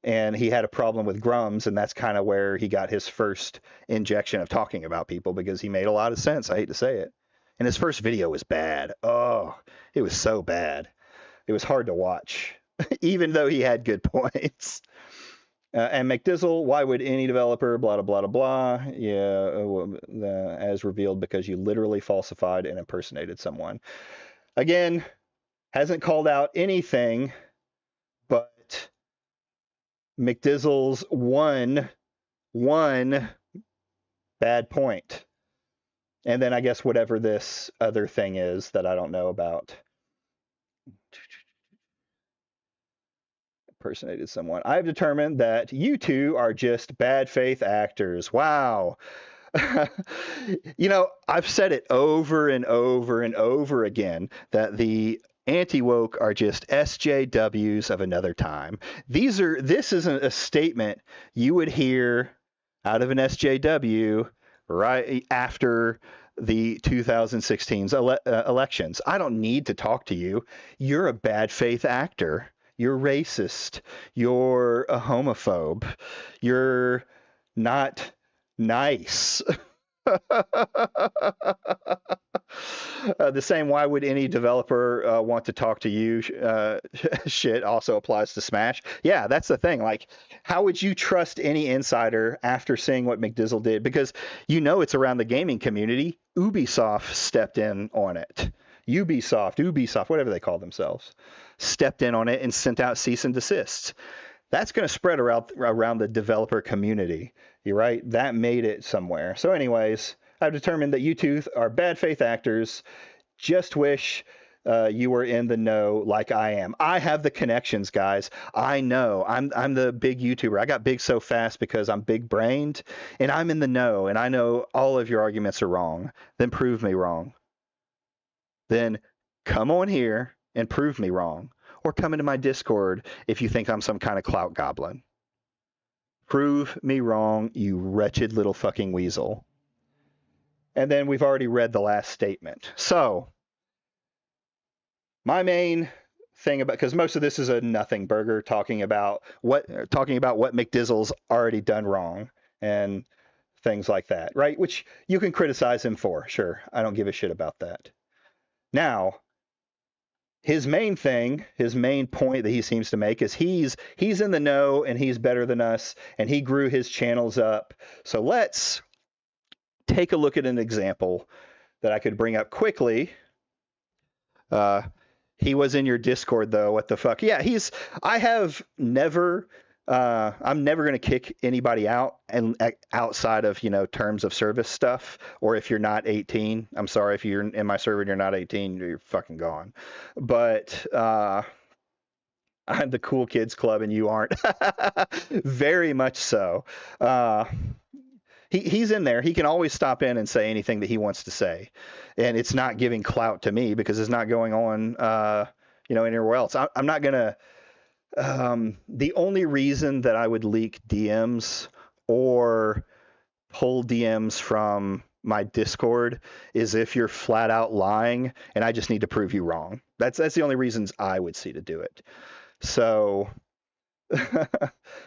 And he had a problem with Grums, and that's kind of where he got his first injection of talking about people because he made a lot of sense. I hate to say it. And his first video was bad. Oh, it was so bad. It was hard to watch, even though he had good points. And McDizzle, why would any developer, blah, blah, blah, blah, yeah, as revealed because you literally falsified and impersonated someone. Again, hasn't called out anything, but McDizzle's one bad point. And then I guess whatever this other thing is that I don't know about. Impersonated someone. I've determined that you two are just bad faith actors. Wow. I've said it over and over and over again that the anti-woke are just SJWs of another time. This isn't a statement you would hear out of an SJW right after the 2016 elections. I don't need to talk to you. You're a bad faith actor. You're racist. You're a homophobe. You're not nice. The same why would any developer want to talk to you shit also applies to Smash. Yeah, that's the thing. Like, how would you trust any insider after seeing what McDizzle did? Because you know it's around the gaming community. Ubisoft stepped in on it. Ubisoft, whatever they call themselves, stepped in on it and sent out cease and desists. That's going to spread around the developer community. You're right. That made it somewhere. So anyways, I've determined that you two are bad faith actors. Just wish you were in the know like I am. I have the connections, guys. I know. I'm the big YouTuber. I got big so fast because I'm big brained and I'm in the know and I know all of your arguments are wrong. Then prove me wrong. Then come on here and prove me wrong. Or come into my Discord if you think I'm some kind of clout goblin. Prove me wrong, you wretched little fucking weasel. And then we've already read the last statement. So, my main thing about, because most of this is a nothing burger talking about what McDizzle's already done wrong and things like that, right? Which you can criticize him for, sure. I don't give a shit about that. Now, his main thing, his main point that he seems to make is he's in the know and he's better than us and he grew his channels up. So let's take a look at an example that I could bring up quickly. He was in your Discord though. What the fuck? Yeah, I'm never going to kick anybody out and outside of, terms of service stuff. Or if you're not 18, I'm sorry, if you're in my server and you're not 18, you're fucking gone. But I'm the cool kids club and you aren't. Very much so. He's in there. He can always stop in and say anything that he wants to say. And it's not giving clout to me because it's not going on, anywhere else. I'm not going to. The only reason that I would leak DMs or pull DMs from my Discord is if you're flat out lying and I just need to prove you wrong. That's the only reasons I would see to do it. So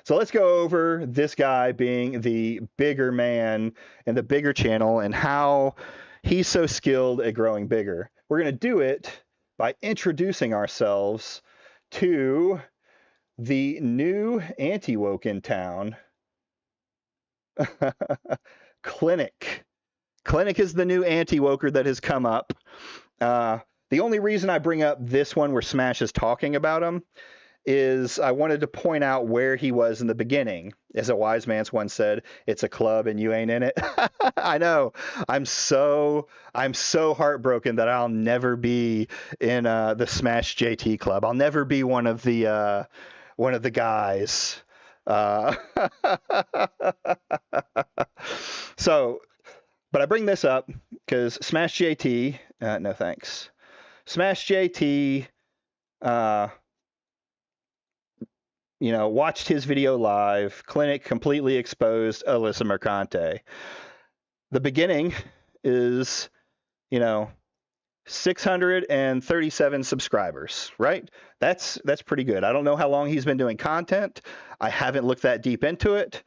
so let's go over this guy being the bigger man and the bigger channel and how he's so skilled at growing bigger. We're going to do it by introducing ourselves to the new Antiwoke in town, Clinic. Clinic is the new Antiwoker that has come up. The only reason I bring up this one where Smash is talking about him is I wanted to point out where he was in the beginning. As a wise man once said, it's a club and you ain't in it. I know. I'm so heartbroken that I'll never be in the Smash JT club. I'll never be one of the guys. So, but I bring this up because Smash JT, no thanks. Smash JT, watched his video live. Clinic completely exposed Alyssa Mercante. The beginning is, 637 subscribers, right? That's pretty good. I don't know how long he's been doing content. I haven't looked that deep into it.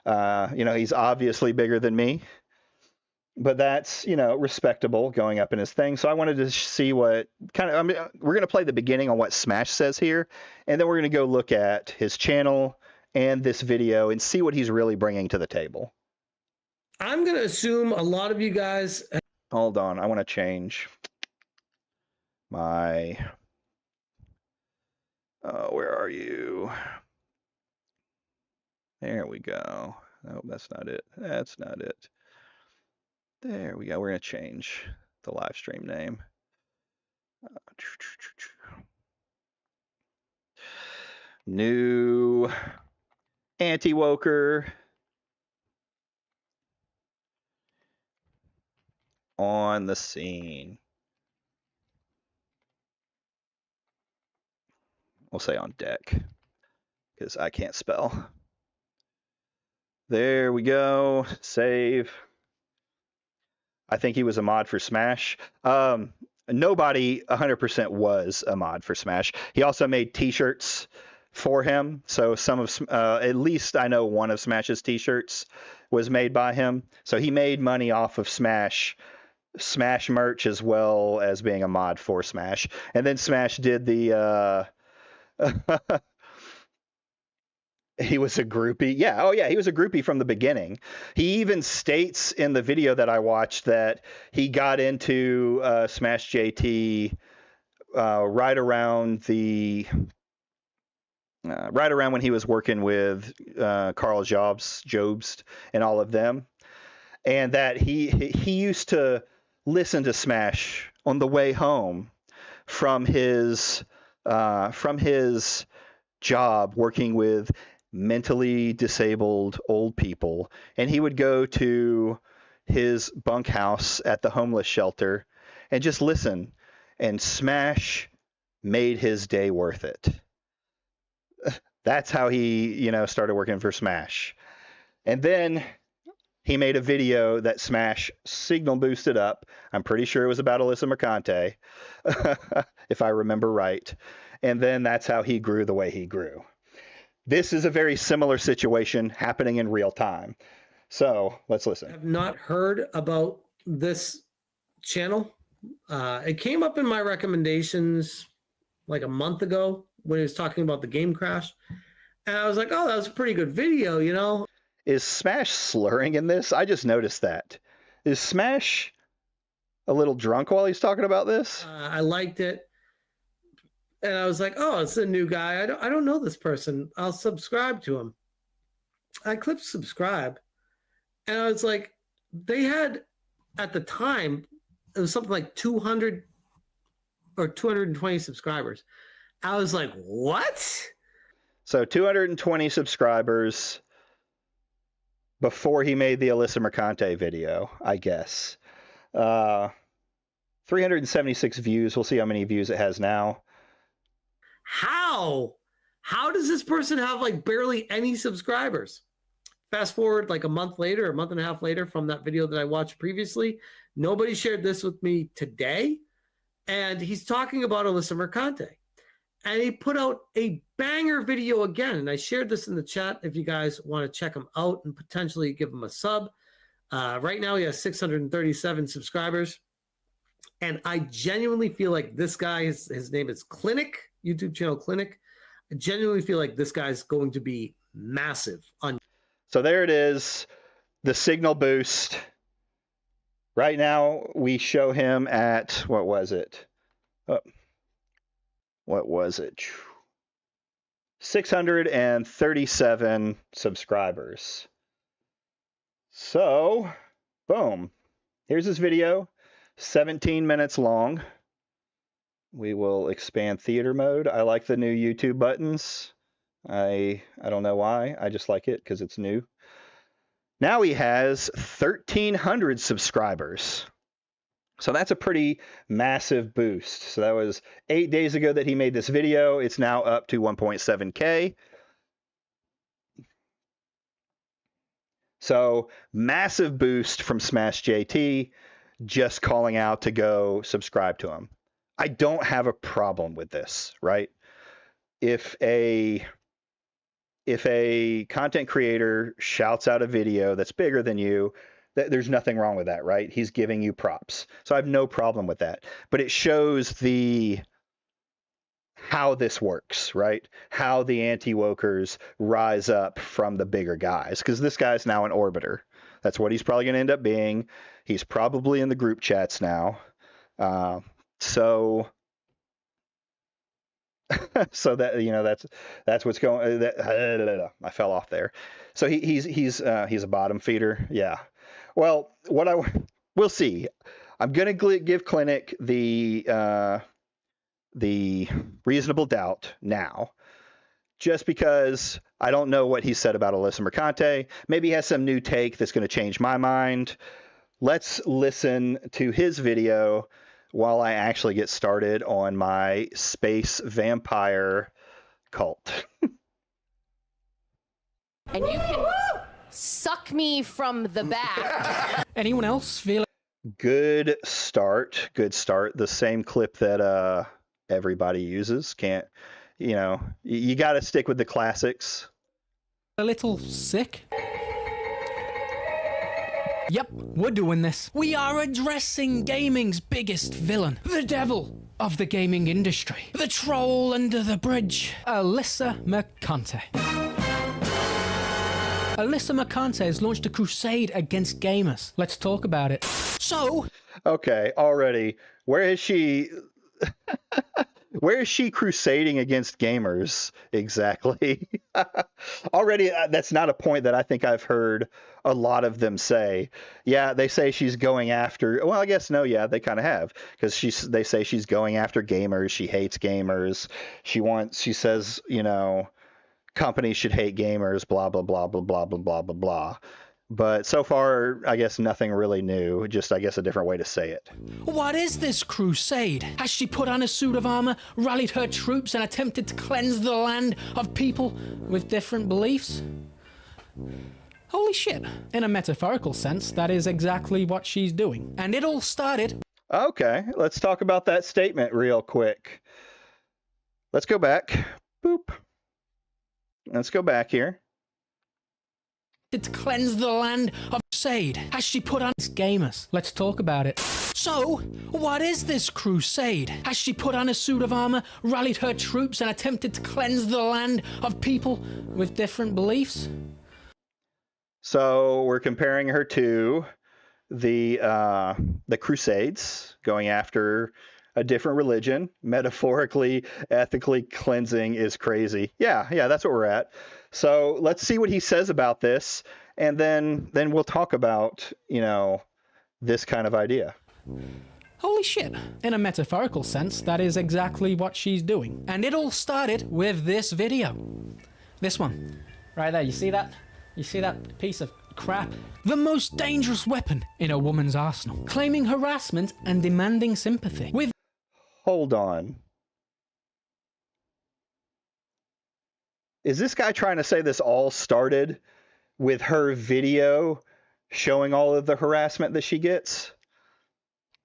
He's obviously bigger than me, but that's, respectable going up in his thing. So I wanted to see what we're going to play the beginning on what Smash says here, and then we're going to go look at his channel and this video and see what he's really bringing to the table. I'm going to assume a lot of you guys. Hold on. I want to change my, where are you? There we go. Oh, that's not it. That's not it. There we go. We're going to change the live stream name. New Antiwoker on the scene. We'll say on deck because I can't spell. There we go. Save. I think he was a mod for Smash. Nobody 100% was a mod for Smash. He also made t-shirts for him. So some of, at least I know one of Smash's t-shirts was made by him. So he made money off of Smash merch as well as being a mod for Smash. And then Smash did the he was a groupie. Yeah. Oh, yeah. He was a groupie from the beginning. He even states in the video that I watched that he got into Smash JT right around when he was working with Carl Jobst and all of them, and that he used to listen to Smash on the way home from his job working with mentally disabled old people, and he would go to his bunkhouse at the homeless shelter and just listen, and Smash made his day worth it. That's how he, started working for Smash. And then he made a video that Smash signal boosted up. I'm pretty sure it was about Alyssa Mercante, if I remember right. And then that's how he grew the way he grew. This is a very similar situation happening in real time. So let's listen. I've not heard about this channel. It came up in my recommendations like a month ago when he was talking about the game crash. And I was like, oh, that was a pretty good video, Is Smash slurring in this? I just noticed that. Is Smash a little drunk while he's talking about this? I liked it. And I was like, oh, it's a new guy. I don't know this person. I'll subscribe to him. I clicked subscribe. And I was like, they had, at the time, it was something like 200 or 220 subscribers. I was like, what? So 220 subscribers before he made the Alyssa Mercante video, I guess. 376 views. We'll see how many views it has now. How does this person have like barely any subscribers? Fast forward like a month later, a month and a half later from that video that I watched previously. Nobody shared this with me today. And he's talking about Alyssa Mercante. And he put out a banger video again. And I shared this in the chat if you guys want to check him out and potentially give him a sub. Right now he has 637 subscribers. And I genuinely feel like this guy, his name is Clinic, YouTube channel Clinic. I genuinely feel like this guy's going to be massive on. So there it is, the signal boost. Right now we show him at, what was it? 637 subscribers. So, boom. Here's his video, 17 minutes long. We will expand theater mode. I like the new YouTube buttons. I don't know why. I just like it because it's new. Now he has 1,300 subscribers. So that's a pretty massive boost. So that was 8 days ago that he made this video. It's now up to 1.7K. So massive boost from Smash JT, just calling out to go subscribe to him. I don't have a problem with this, right? If a content creator shouts out a video that's bigger than you, there's nothing wrong with that, right? He's giving you props. So I have no problem with that. But it shows how this works, right? How the anti-wokers rise up from the bigger guys. Because this guy's now an orbiter. That's what he's probably going to end up being. He's probably in the group chats now. So that that's what's going. I fell off there. So he's a bottom feeder. Yeah. Well, we'll see. I'm gonna give Clinic the reasonable doubt now, just because I don't know what he said about Alyssa Mercante. Maybe he has some new take that's going to change my mind. Let's listen to his video while I actually get started on my space vampire cult. And you can suck me from the back. Anyone else feel? Good start. The same clip that everybody uses. you got to stick with the classics. A little sick? Yep, we're doing this. We are addressing gaming's biggest villain, the devil of the gaming industry, the troll under the bridge, Alyssa McConaughey. Alyssa McConaughey has launched a crusade against gamers. Let's talk about it. So... Okay, already, where is she... Where is she crusading against gamers exactly? Already, that's not a point that I think I've heard a lot of them say. Yeah, they say she's going after. Well, I guess no. Yeah, they kind of have, because they say she's going after gamers. She hates gamers. She says, companies should hate gamers. Blah blah blah blah blah blah blah blah blah. But so far, I guess nothing really new, just I guess a different way to say it. What is this crusade? Has she put on a suit of armor, rallied her troops, and attempted to cleanse the land of people with different beliefs? Holy shit. In a metaphorical sense, that is exactly what she's doing. And it all started... Okay, let's talk about that statement real quick. Let's go back. Boop. Let's go back here. To cleanse the land of crusade. Has she put on gamers? Let's talk about it. So, what is this crusade? Has she put on a suit of armor, rallied her troops, and attempted to cleanse the land of people with different beliefs? So we're comparing her to the Crusades, going after a different religion. Metaphorically, ethically cleansing is crazy. Yeah, that's what we're at. So let's see what he says about this, and then we'll talk about, this kind of idea. Holy shit. In a metaphorical sense, that is exactly what she's doing. And it all started with this video. This one. Right there, you see that? You see that piece of crap? The most dangerous weapon in a woman's arsenal. Claiming harassment and demanding sympathy. With... Hold on. Is this guy trying to say this all started with her video showing all of the harassment that she gets?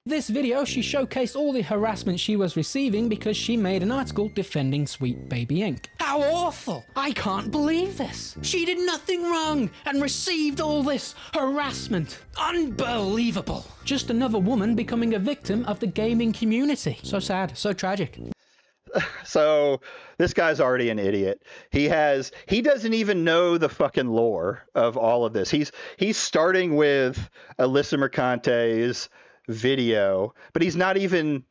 This video, she showcased all the harassment she was receiving because she made an article defending Sweet Baby Inc. How awful! I can't believe this! She did nothing wrong and received all this harassment. Unbelievable! Just another woman becoming a victim of the gaming community. So sad, so tragic. So this guy's already an idiot. He doesn't even know the fucking lore of all of this. He's starting with Alyssa McConaughey's video, but he's not even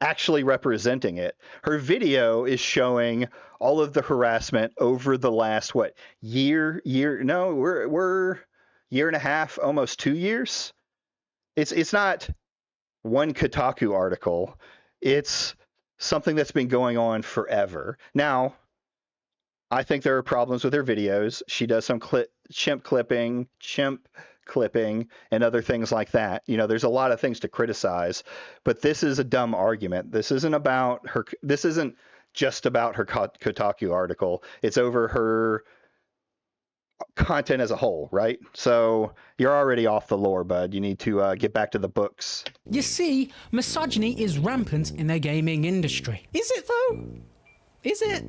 actually representing it. Her video is showing all of the harassment over the last year and a half, almost 2 years. It's not one Kotaku article. It's something that's been going on forever. Now, I think there are problems with her videos. She does some chimp clipping, and other things like that. There's a lot of things to criticize, but this is a dumb argument. This isn't just about her Kotaku article. It's over her content as a whole, right? So you're already off the lore, bud. You need to get back to the books. You see, misogyny is rampant in the gaming industry. Is it though? Is it?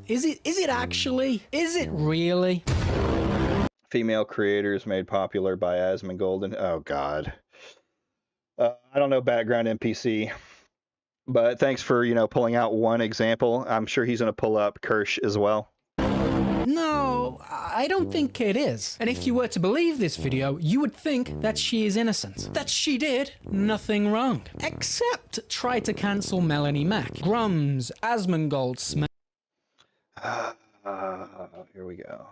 Is it actually? Is it really? Female creators made popular by Asmongold. Oh God. I don't know background NPC, but thanks for pulling out one example. I'm sure he's going to pull up Kirsch as well. No, I don't think it is. And if you were to believe this video, you would think that she is innocent. That she did nothing wrong. Except try to cancel Melanie Mac, Grums, Asmongold, Here we go.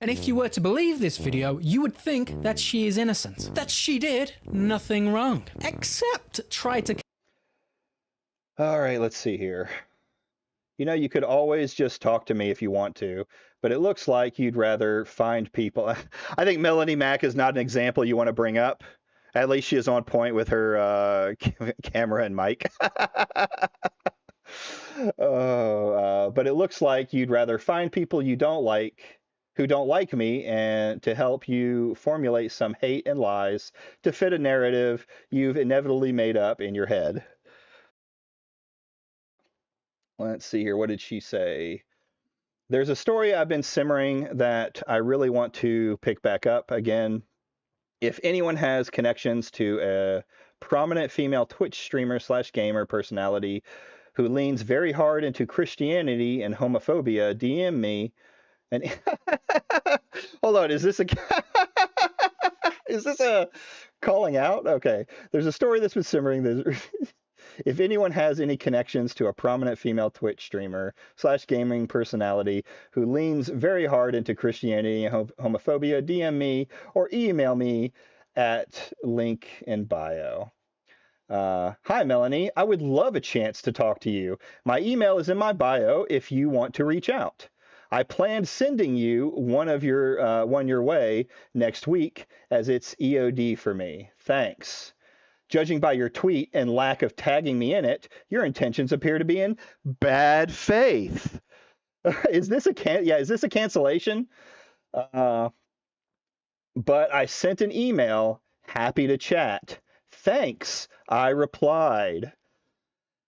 And if you were to believe this video, you would think that she is innocent. That she did nothing wrong. Except try to... All right, let's see here. You could always just talk to me if you want to, but it looks like you'd rather find people. I think Melanie Mac is not an example you want to bring up. At least she is on point with her camera and mic. But it looks like you'd rather find people you don't like, who don't like me, and to help you formulate some hate and lies to fit a narrative you've inevitably made up in your head. Let's see here. What did she say? There's a story I've been simmering that I really want to pick back up again. If anyone has connections to a prominent female Twitch streamer / gamer personality who leans very hard into Christianity and homophobia, DM me. And hold on, is this a is this a calling out? Okay, there's a story that's been simmering. If anyone has any connections to a prominent female Twitch streamer / gaming personality who leans very hard into Christianity and homophobia, DM me or email me at link in bio. Hi, Melanie. I would love a chance to talk to you. My email is in my bio if you want to reach out. I planned sending you one your way next week as it's EOD for me. Thanks. Judging by your tweet and lack of tagging me in it, your intentions appear to be in bad faith. Is this a cancellation? But I sent an email. Happy to chat. Thanks. I replied.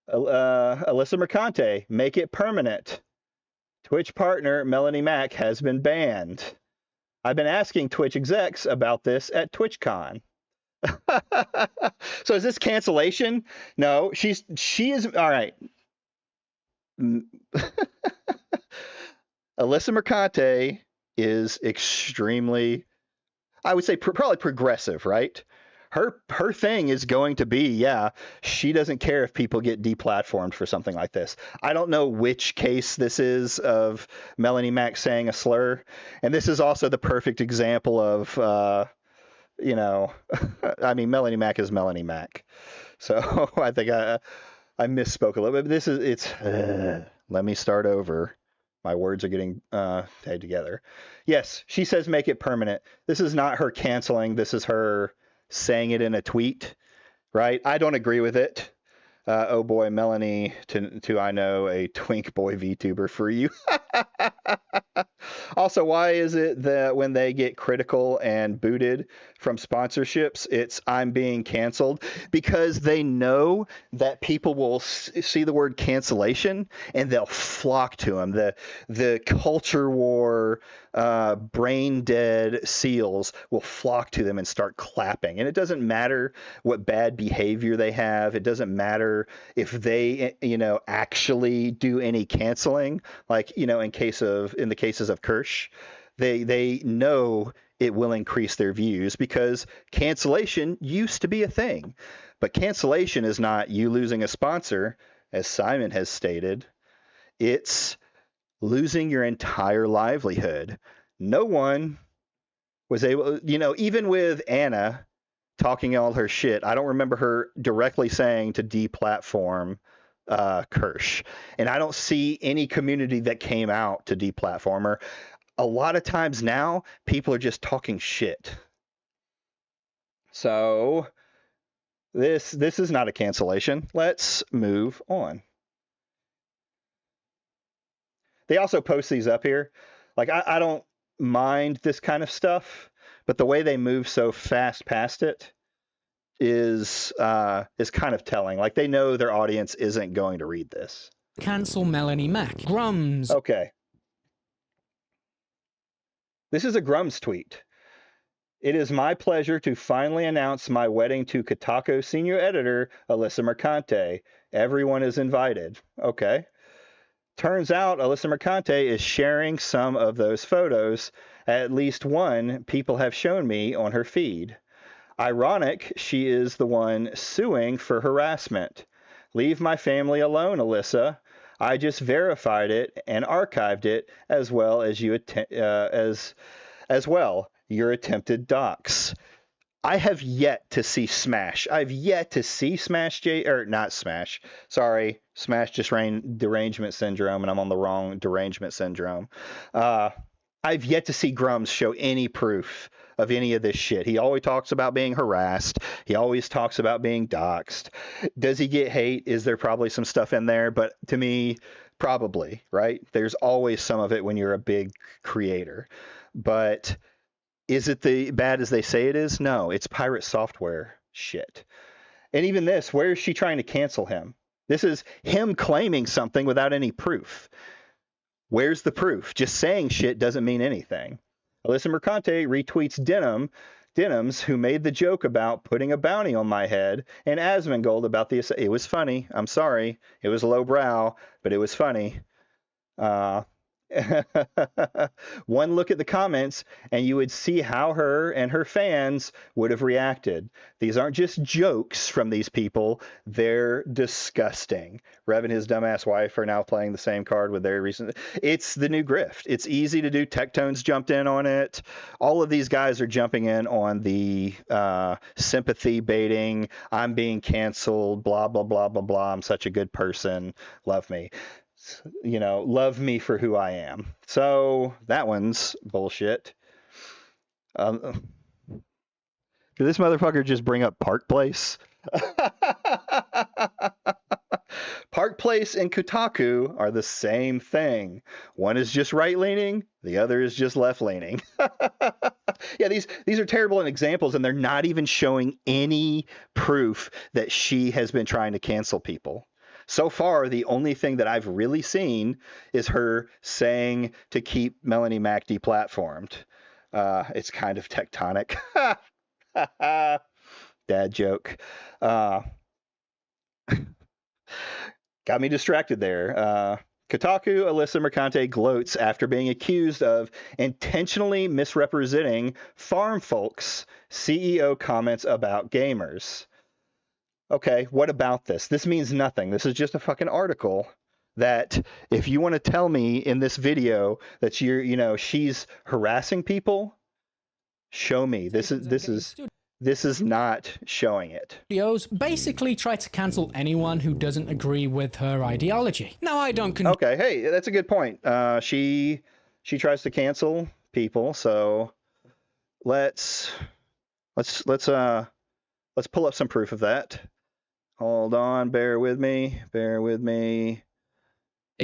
Alyssa Mercante, make it permanent. Twitch partner Melanie Mac has been banned. I've been asking Twitch execs about this at TwitchCon. So is this cancellation? No, she is all right. Alyssa Mercante is extremely, I would say, probably progressive, right? Her thing is going to be, yeah, she doesn't care if people get deplatformed for something like this. I don't know which case this is of Melanie Mac saying a slur, and this is also the perfect example of, I mean, Melanie Mac is Melanie Mac. So I think I misspoke a little bit. Let me start over. My words are getting tied together. Yes, she says make it permanent. This is not her canceling. This is her saying it in a tweet, right? I don't agree with it. Oh boy, Melanie, to I know a twink boy VTuber for you. Also, why is it that when they get critical and booted from sponsorships, it's I'm being canceled? Because they know that people will see the word cancellation and they'll flock to them. The culture war, brain dead seals will flock to them and start clapping. And it doesn't matter what bad behavior they have. It doesn't matter if they, actually do any canceling, like, in the cases of Kirsch, they know it will increase their views because cancellation used to be a thing. But cancellation is not you losing a sponsor, as Simon has stated. It's losing your entire livelihood. No one was able, even with Anna talking all her shit, I don't remember her directly saying to deplatform Kirsch. And I don't see any community that came out to deplatform her. A lot of times now, people are just talking shit. So this is not a cancellation. Let's move on. They also post these up here. Like, I don't mind this kind of stuff, but the way they move so fast past it is kind of telling. Like, they know their audience isn't going to read this. Cancel Melanie Mac. Grums. Okay. This is a Grums tweet. It is my pleasure to finally announce my wedding to Kotaku senior editor, Alyssa Mercante. Everyone is invited. Okay. Turns out Alyssa Mercante is sharing some of those photos. At least one people have shown me on her feed. Ironic, she is the one suing for harassment. Leave my family alone, Alyssa. I just verified it and archived it as well as your attempted dox. I have yet to see Smash. I've yet to see Smash derangement syndrome, and I'm on the wrong derangement syndrome. I've yet to see Grums show any proof of any of this shit. He always talks about being harassed. He always talks about being doxxed. Does he get hate? Is there probably some stuff in there? But to me, probably, right? There's always some of it when you're a big creator. But is it the bad as they say it is? No, it's pirate software shit. And even this, where is she trying to cancel him? This is him claiming something without any proof. Where's the proof? Just saying shit doesn't mean anything. Alyssa Mercante retweets Denims, who made the joke about putting a bounty on my head, and Asmongold about the... It was funny. I'm sorry. It was lowbrow, but it was funny. One look at the comments and you would see how her and her fans would have reacted. These aren't just jokes from these people. They're disgusting. Rev and his dumbass wife are now playing the same card with their recent... It's the new grift. It's easy to do. Tectones jumped in on it. All of these guys are jumping in on the sympathy baiting. I'm being canceled. Blah, blah, blah, blah, blah. I'm such a good person. Love me. You know, love me for who I am. So that one's bullshit. Did this motherfucker just bring up Park Place? Park Place and Kotaku are the same thing. One is just right-leaning, the other is just left-leaning. Yeah, these are terrible examples, and they're not even showing any proof that she has been trying to cancel people. So far, the only thing that I've really seen is her saying to keep Melanie Mack deplatformed. It's kind of tectonic. Dad joke. Got me distracted there. Kotaku Alyssa Mercante gloats after being accused of intentionally misrepresenting farm folks' CEO comments about gamers. Okay, what about this? This means nothing. This is just a fucking article that if you want to tell me in this video that she's harassing people, show me. This is not showing it. Videos basically try to cancel anyone who doesn't agree with her ideology. Now, I don't Okay, hey, that's a good point. She tries to cancel people, so let's pull up some proof of that. Hold on, bear with me. Hey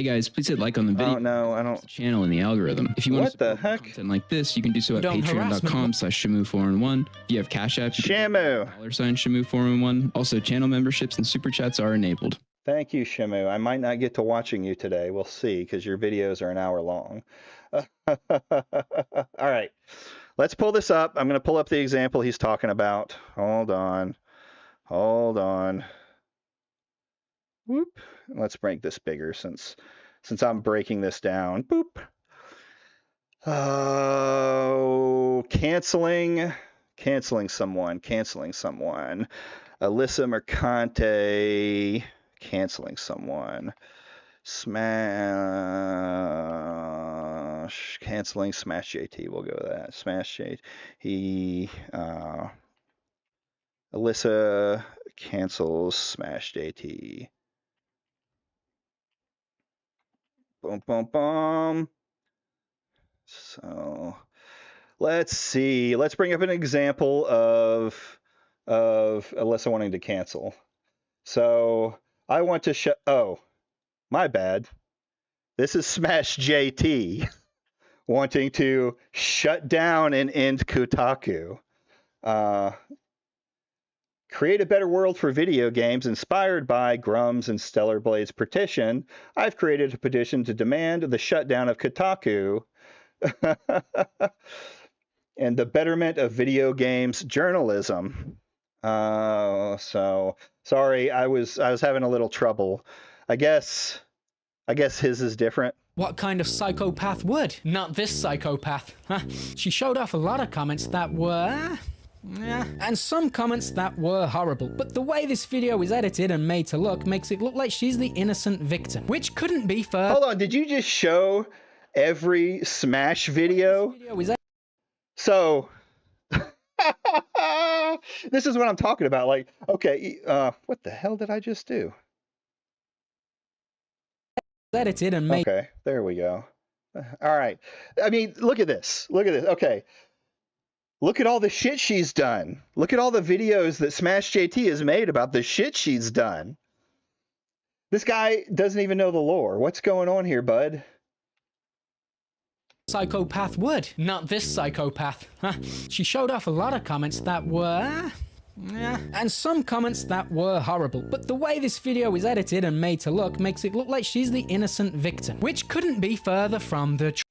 guys, please hit like on the video. Oh no, I don't. The channel and the algorithm. If you want What to the support heck? content like this, you can do so at Don't harass me. patreon.com/Shamu411. If you have Cash App, you can Shamu. $Shamu411. Also, channel memberships and super chats are enabled. Thank you, Shamu. I might not get to watching you today. We'll see, because your videos are an hour long. All right, let's pull this up. I'm going to pull up the example he's talking about. Hold on. Whoop. Let's make this bigger since I'm breaking this down. Boop. Oh, canceling someone. Alyssa Mercante canceling someone. Canceling Smash JT. We'll go with that. Smash JT. Alyssa cancels Smash JT. Boom, boom, boom. So let's see. Let's bring up an example of Alyssa wanting to cancel. So I want to oh, my bad. This is Smash JT wanting to shut down and end Kotaku. Create a better world for video games inspired by Grum's and Stellar Blade's petition. I've created a petition to demand the shutdown of Kotaku and the betterment of video games journalism. So sorry, I was having a little trouble. I guess his is different. What kind of psychopath would? Not this psychopath. She showed off a lot of comments that were... yeah, and some comments that were horrible, but the way this video is edited and made to look makes it look like she's the innocent victim, which couldn't be further. Hold on, did you just show every Smash video? So, this is what I'm talking about. Like, okay, what the hell did I just do? Edited and made. Okay, there we go. All right. I mean, look at this. Okay. Look at all the shit she's done. Look at all the videos that Smash JT has made about the shit she's done. This guy doesn't even know the lore. What's going on here, bud? Psychopath would. Not this psychopath. She showed off a lot of comments that were... and some comments that were horrible. But the way this video is edited and made to look makes it look like she's the innocent victim, which couldn't be further from the truth.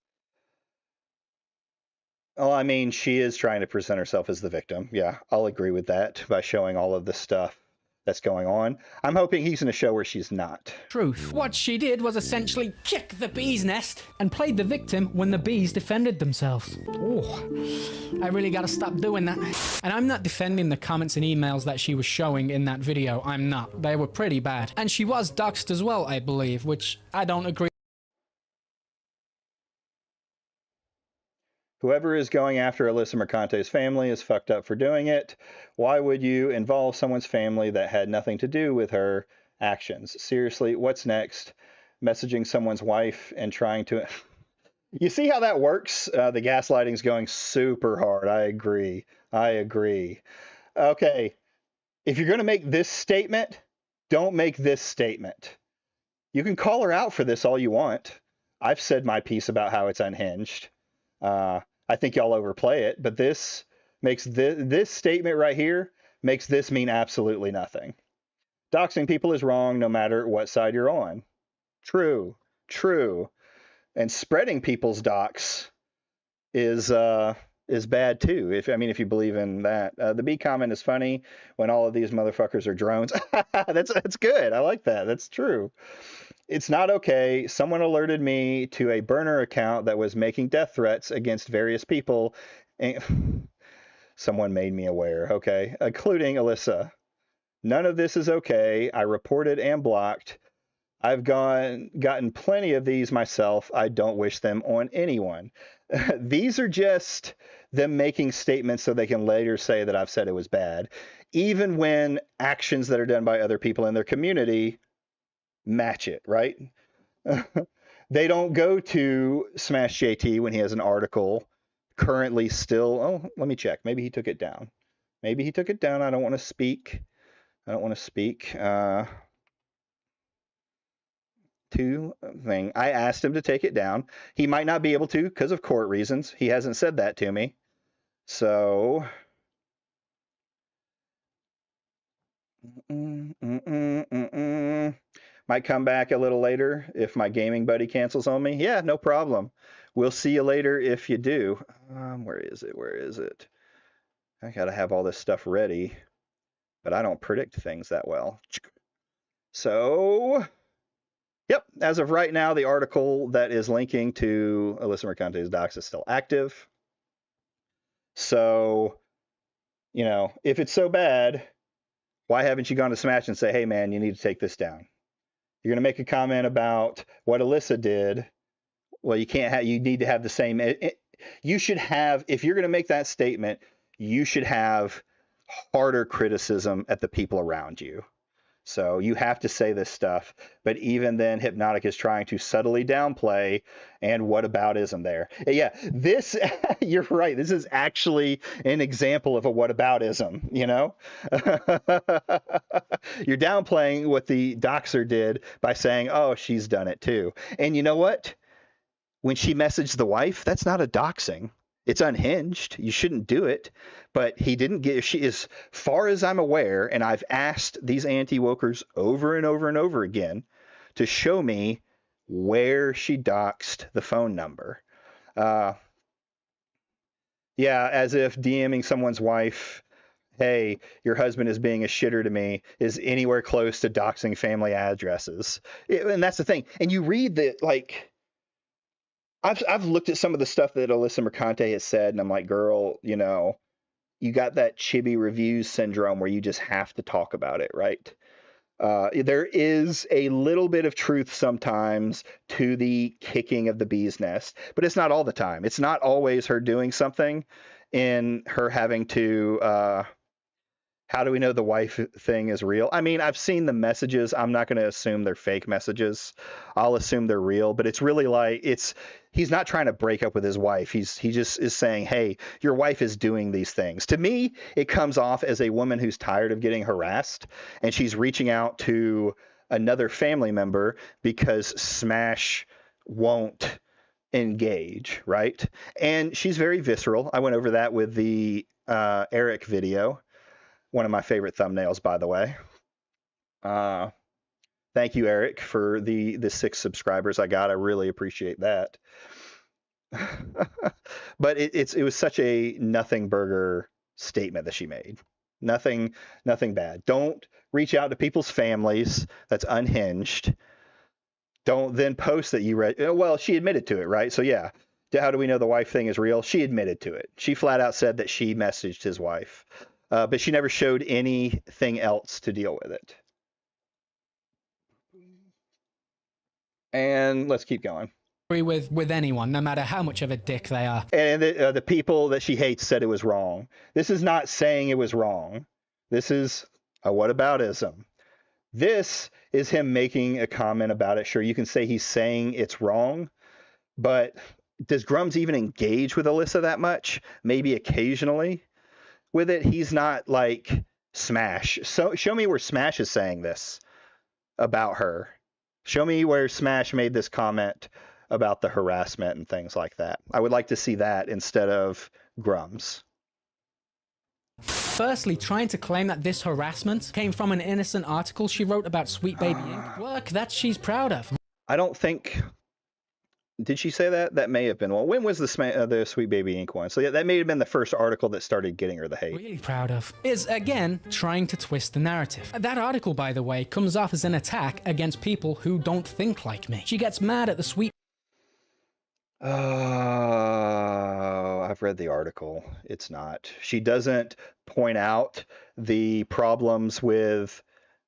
Well, I mean, she is trying to present herself as the victim. Yeah, I'll agree with that by showing all of the stuff that's going on. I'm hoping he's going to show where she's not. Truth. What she did was essentially kick the bee's nest and played the victim when the bees defended themselves. Oh, I really gotta stop doing that. And I'm not defending the comments and emails that she was showing in that video. I'm not. They were pretty bad. And she was doxxed as well, I believe, which I don't agree. Whoever is going after Alyssa Mercante's family is fucked up for doing it. Why would you involve someone's family that had nothing to do with her actions? Seriously, what's next? Messaging someone's wife and trying to... You see how that works? The gaslighting's going super hard. I agree. Okay, if you're going to make this statement, don't make this statement. You can call her out for this all you want. I've said my piece about how it's unhinged. I think y'all overplay it, but this makes this statement right here makes this mean absolutely nothing. Doxing people is wrong no matter what side you're on. True. And spreading people's dox is bad too. If you believe in that. The B comment is funny when all of these motherfuckers are drones. That's good. I like that. That's true. It's not okay. Someone alerted me to a burner account that was making death threats against various people. And someone made me aware, okay, including Alyssa. None of this is okay. I reported and blocked. I've gotten plenty of these myself. I don't wish them on anyone. These are just them making statements so they can later say that I've said it was bad, even when actions that are done by other people in their community match it, right? They don't go to Smash JT when he has an article currently still. Oh, let me check. Maybe he took it down. I don't want to speak. I asked him to take it down. He might not be able to because of court reasons. He hasn't said that to me. So might come back a little later if my gaming buddy cancels on me. Yeah, no problem. We'll see you later if you do. Where is it? I gotta have all this stuff ready, but I don't predict things that well. So, yep, as of right now, the article that is linking to Alyssa Mercante's docs is still active. So, if it's so bad, why haven't you gone to Smash and say, hey man, you need to take this down? You're going to make a comment about what Alyssa did. Well, you need to have the same. You should have, if you're going to make that statement, you should have harder criticism at the people around you. So you have to say this stuff. But even then, Hypnotic is trying to subtly downplay and whataboutism there. Yeah, you're right. This is actually an example of a whataboutism, You're downplaying what the doxer did by saying, oh, she's done it too. And you know what? When she messaged the wife, that's not a doxing. It's unhinged. You shouldn't do it. But he didn't get, she, as far as I'm aware, and I've asked these anti-wokers over and over and over again to show me where she doxed the phone number. Yeah, as if DMing someone's wife, hey, your husband is being a shitter to me, is anywhere close to doxing family addresses. And that's the thing. And you read that, like, I've looked at some of the stuff that Alyssa Mercante has said, and I'm like, girl, you got that chibi reviews syndrome where you just have to talk about it, right? There is a little bit of truth sometimes to the kicking of the bee's nest, but it's not all the time. It's not always her doing something in her having to, how do we know the wife thing is real? I mean, I've seen the messages. I'm not going to assume they're fake messages. I'll assume they're real, but it's really like, he's not trying to break up with his wife. He just is saying, hey, your wife is doing these things. To me, it comes off as a woman who's tired of getting harassed, and she's reaching out to another family member because Smash won't engage, right? And she's very visceral. I went over that with the Eric video. One of my favorite thumbnails, by the way. Thank you, Eric, for the 6 subscribers I got. I really appreciate that. But it was such a nothing burger statement that she made. Nothing bad. Don't reach out to people's families. That's unhinged. Don't then post that you read. Well, she admitted to it, right? So yeah. How do we know the wife thing is real? She admitted to it. She flat out said that she messaged his wife, but she never showed anything else to deal with it. And let's keep going. With anyone, no matter how much of a dick they are. And the people that she hates said it was wrong. This is not saying it was wrong. This is a whataboutism. This is him making a comment about it. Sure, you can say he's saying it's wrong, but does Grums even engage with Alyssa that much? Maybe occasionally with it. He's not like Smash. So show me where Smash is saying this about her. Show me where Smash made this comment about the harassment and things like that. I would like to see that instead of Grums. Firstly, trying to claim that this harassment came from an innocent article she wrote about Sweet Baby Inc. Work that she's proud of. I don't think... Did she say that? That may have been. Well, when was the Sweet Baby Inc. one? So yeah, that may have been the first article that started getting her the hate. Really proud of. Is, again, trying to twist the narrative. That article, by the way, comes off as an attack against people who don't think like me. She gets mad at the Sweet... Oh, I've read the article. It's not. She doesn't point out the problems with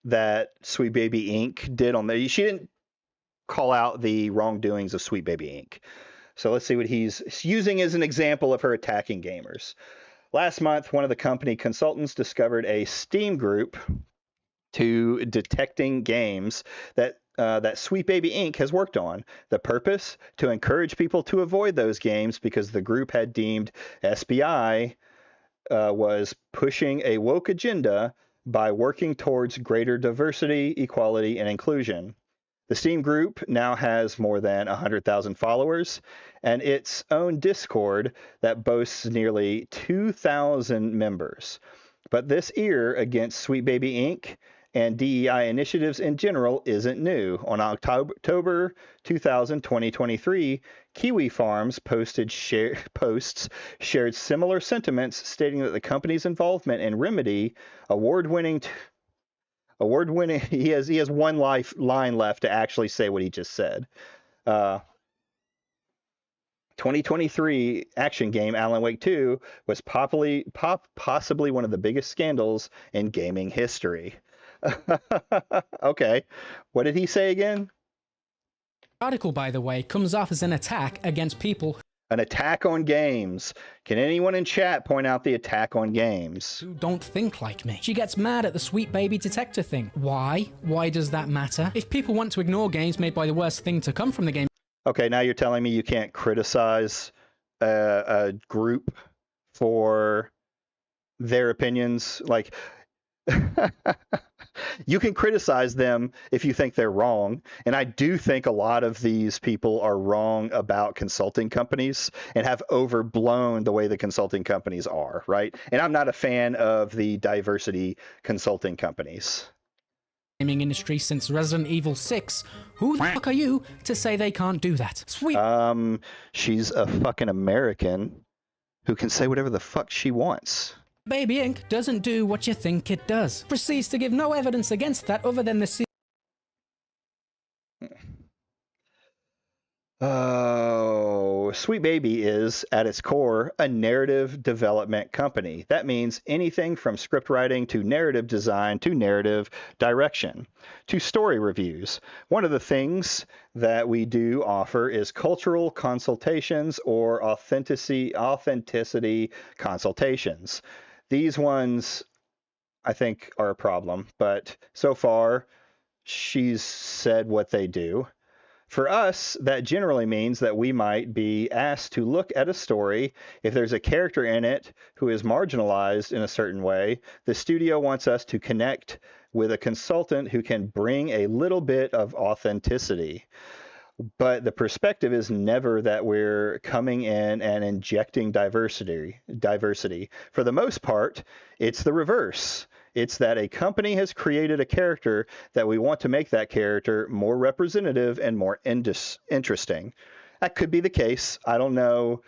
that Sweet Baby Inc. did on there. She didn't call out the wrongdoings of Sweet Baby Inc. So let's see what he's using as an example of her attacking gamers. Last month, one of the company consultants discovered a Steam group to detecting games that Sweet Baby Inc. has worked on. The purpose? To encourage people to avoid those games because the group had deemed SBI was pushing a woke agenda by working towards greater diversity, equality, and inclusion. The Steam group now has more than 100,000 followers and its own Discord that boasts nearly 2,000 members. But this ire against Sweet Baby Inc. and DEI initiatives in general isn't new. On October 2023, Kiwi Farms posts shared similar sentiments, stating that the company's involvement in Remedy, award-winning. He has one line left to actually say what he just said. 2023 action game Alan Wake 2 was possibly one of the biggest scandals in gaming history. Okay, what did he say again? Article, by the way, comes off as an attack against people. An attack on games. Can anyone in chat point out the attack on games? Who don't think like me. She gets mad at the Sweet Baby Detector thing. Why? Why does that matter? If people want to ignore games made by the worst thing to come from the game... Okay, now you're telling me you can't criticize a group for their opinions? Like... You can criticize them if you think they're wrong. And I do think a lot of these people are wrong about consulting companies and have overblown the way the consulting companies are, right? And I'm not a fan of the diversity consulting companies. Gaming industry since Resident Evil 6. Who the fuck are you to say they can't do that? Sweet. She's a fucking American who can say whatever the fuck she wants. Baby Inc. doesn't do what you think it does. Proceeds to give no evidence against that other than the... Oh, Sweet Baby is, at its core, a narrative development company. That means anything from script writing to narrative design to narrative direction to story reviews. One of the things that we do offer is cultural consultations or authenticity consultations. These ones, I think, are a problem, but so far, she's said what they do. For us, that generally means that we might be asked to look at a story. If there's a character in it who is marginalized in a certain way, the studio wants us to connect with a consultant who can bring a little bit of authenticity. But the perspective is never that we're coming in and injecting diversity. For the most part, it's the reverse. It's that a company has created a character that we want to make that character more representative and more interesting. That could be the case. I don't know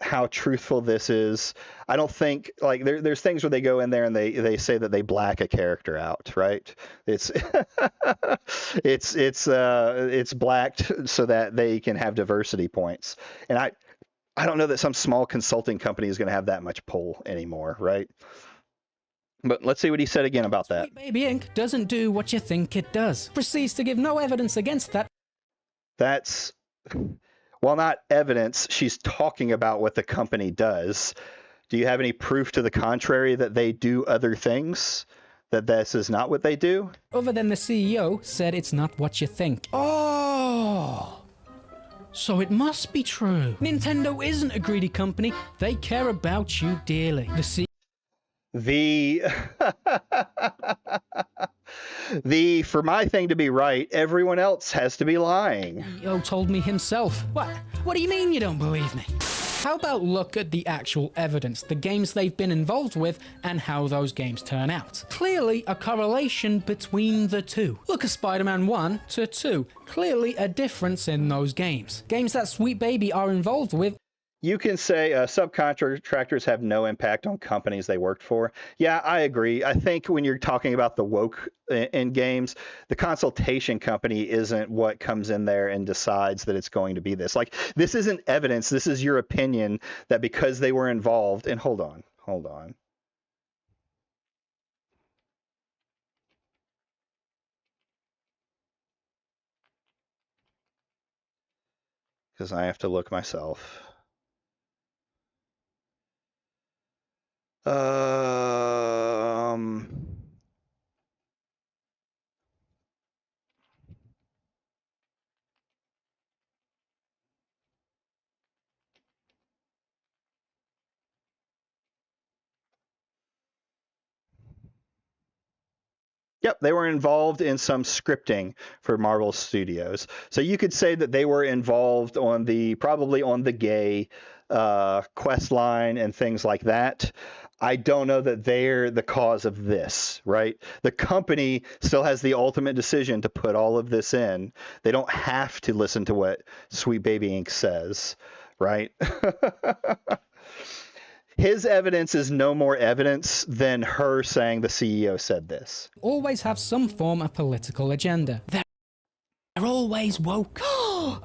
how truthful this is. I don't think, like, there's things where they go in there and they say that they black a character out, right? It's it's blacked so that they can have diversity points. And I don't know that some small consulting company is going to have that much pull anymore, right? But let's see what he said again about that. Sweet Baby Inc. doesn't do what you think it does. Proceeds to give no evidence against that. That's, well, not evidence. She's talking about what the company does. Do you have any proof to the contrary that they do other things? That this is not what they do? Other than the CEO said it's not what you think. Oh! So it must be true. Nintendo isn't a greedy company. They care about you dearly. For my thing to be right, everyone else has to be lying. CEO told me himself. What? What do you mean you don't believe me? How about look at the actual evidence, the games they've been involved with, and how those games turn out? Clearly a correlation between the two. Look at Spider-Man 1 to 2. Clearly a difference in those games. Games that Sweet Baby are involved with. You can say subcontractors have no impact on companies they worked for. Yeah, I agree. I think when you're talking about the woke in games, the consultation company isn't what comes in there and decides that it's going to be this. Like, this isn't evidence. This is your opinion that because they were involved. And hold on. Because I have to look myself. Yep, they were involved in some scripting for Marvel Studios. So you could say that they were involved on probably on the gay quest line and things like that. I don't know that they're the cause of this, right? The company still has the ultimate decision to put all of this in. They don't have to listen to what Sweet Baby Inc. says, right? His evidence is no more evidence than her saying the CEO said this. Always have some form of political agenda. They're always woke.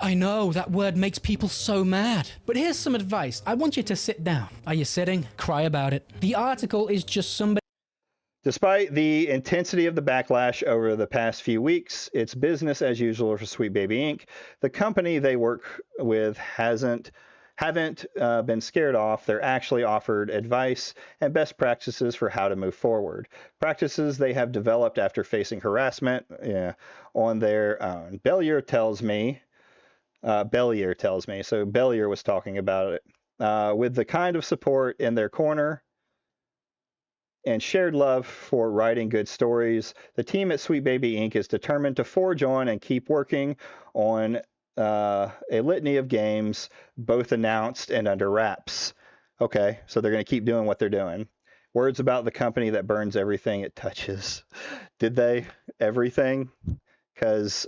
I know, that word makes people so mad. But here's some advice. I want you to sit down. Are you sitting? Cry about it. The article is just somebody... Despite the intensity of the backlash over the past few weeks, it's business as usual for Sweet Baby Inc. The company they work with haven't been scared off. They're actually offered advice and best practices for how to move forward. Practices they have developed after facing harassment on their own. Bellier tells me, so Bellier was talking about it, with the kind of support in their corner and shared love for writing good stories, the team at Sweet Baby Inc. is determined to forge on and keep working on a litany of games, both announced and under wraps. Okay, so they're going to keep doing what they're doing. Words about the company that burns everything it touches. Did they? Everything? Because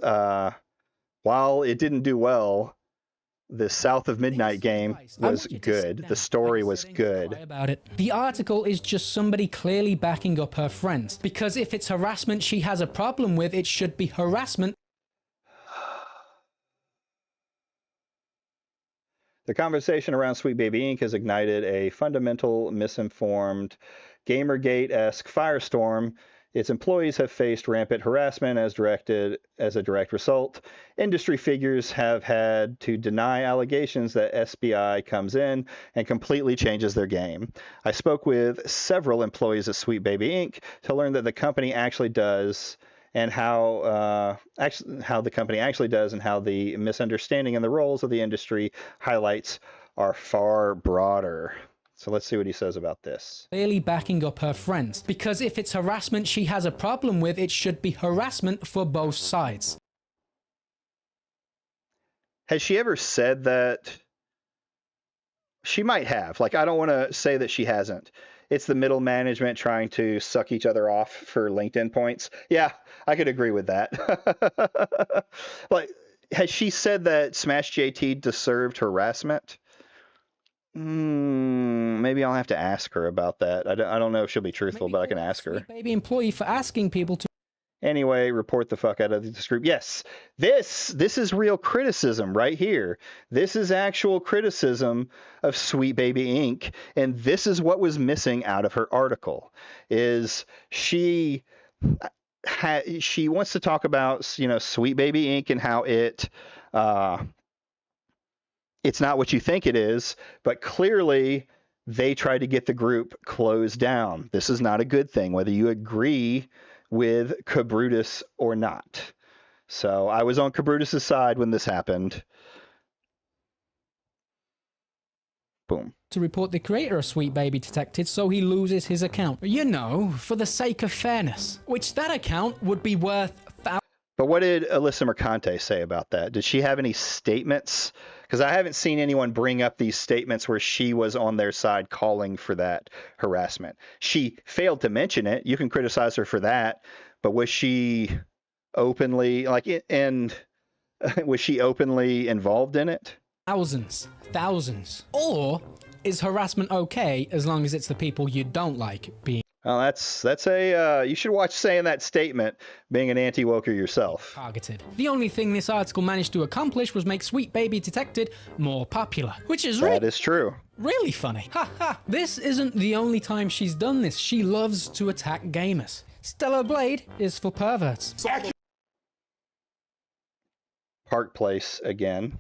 while it didn't do well, the South of Midnight game was good. The story was good. About it. The article is just somebody clearly backing up her friends. Because if it's harassment she has a problem with, it should be harassment. The conversation around Sweet Baby Inc. has ignited a fundamental, misinformed, Gamergate-esque firestorm. Its employees have faced rampant harassment as a direct result. Industry figures have had to deny allegations that SBI comes in and completely changes their game. I spoke with several employees at Sweet Baby Inc. to learn that the company actually does and how the company actually does and how the misunderstanding and the roles of the industry highlights are far broader. So let's see what he says about this. Clearly backing up her friends. Because if it's harassment she has a problem with, it should be harassment for both sides. Has she ever said that? She might have. Like, I don't want to say that she hasn't. It's the middle management trying to suck each other off for LinkedIn points. Yeah, I could agree with that. Like, has she said that Smash JT deserved harassment? Maybe I'll have to ask her about that. I don't know if she'll be truthful, Maybe but I can call out ask her. Sweet Baby employee for asking people to. Anyway, report the fuck out of this group. Yes, this is real criticism right here. This is actual criticism of Sweet Baby Inc. And this is what was missing out of her article. Is she wants to talk about, Sweet Baby Inc. and how it's not what you think it is, but clearly they tried to get the group closed down. This is not a good thing, whether you agree with Cabrutus or not. So I was on Cabrutus's side when this happened. Boom. To report the creator of Sweet Baby detected, so he loses his account. For the sake of fairness, which that account would be worth thousands. But what did Alyssa Mercante say about that? Did she have any statements? Because I haven't seen anyone bring up these statements where she was on their side calling for that harassment. She failed to mention it. You can criticize her for that, but was she openly was she openly involved in it? Thousands. Or is harassment okay as long as it's the people you don't like being Well, that's a you should watch saying that statement, being an anti-woker yourself. targeted? The only thing this article managed to accomplish was make Sweet Baby Detected more popular, which is That is true. really funny. Ha ha. This isn't the only time she's done this. She loves to attack gamers. Stellar Blade is for perverts. Park Place again.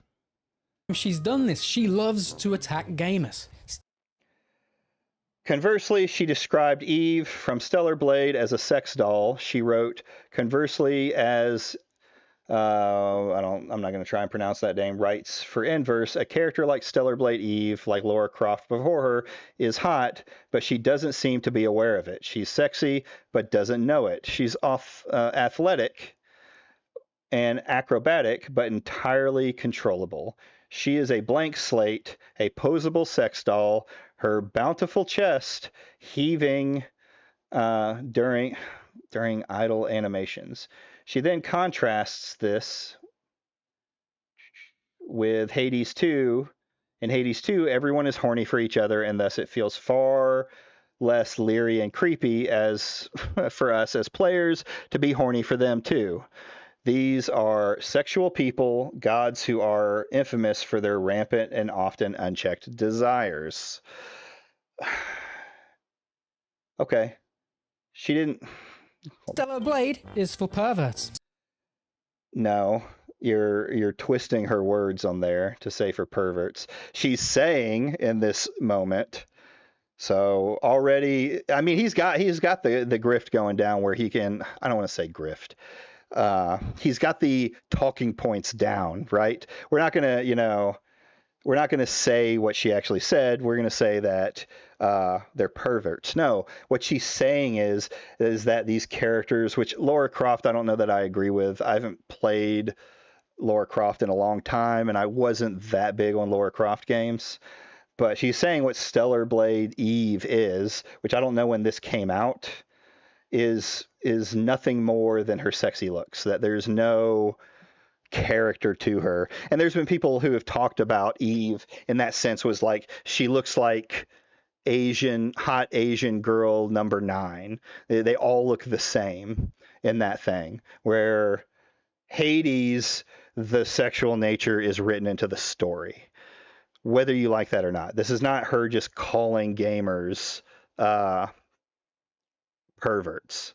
She's done this. She loves to attack gamers. Conversely, she described Eve from Stellar Blade as a sex doll. She wrote conversely as I'm not going to try and pronounce that name. Writes for inverse, a character like Stellar Blade Eve, like Lara Croft before her, is hot, but she doesn't seem to be aware of it. She's sexy, but doesn't know it. She's athletic and acrobatic, but entirely controllable. She is a blank slate, a posable sex doll, her bountiful chest heaving during idle animations. She then contrasts this with Hades 2. In Hades 2, everyone is horny for each other, and thus it feels far less leery and creepy as for us as players to be horny for them too. These are sexual people, gods who are infamous for their rampant and often unchecked desires. Okay. She didn't... Stellar Blade is for perverts. No, you're twisting her words on there to say for perverts. She's saying in this moment... So already, I mean, he's got the grift going down where he can... I don't want to say grift. He's got the talking points down, right? We're not gonna say what she actually said. We're gonna say that they're perverts. No, what she's saying is that these characters, which Lara Croft, I don't know that I agree with. I haven't played Lara Croft in a long time, and I wasn't that big on Lara Croft games. But she's saying what Stellar Blade Eve is, which I don't know when this came out, is nothing more than her sexy looks, that there's no character to her. And there's been people who have talked about Eve in that sense, was like, she looks like hot Asian girl number 9. They all look the same in that thing, where Hades, the sexual nature is written into the story, whether you like that or not. This is not her just calling gamers perverts.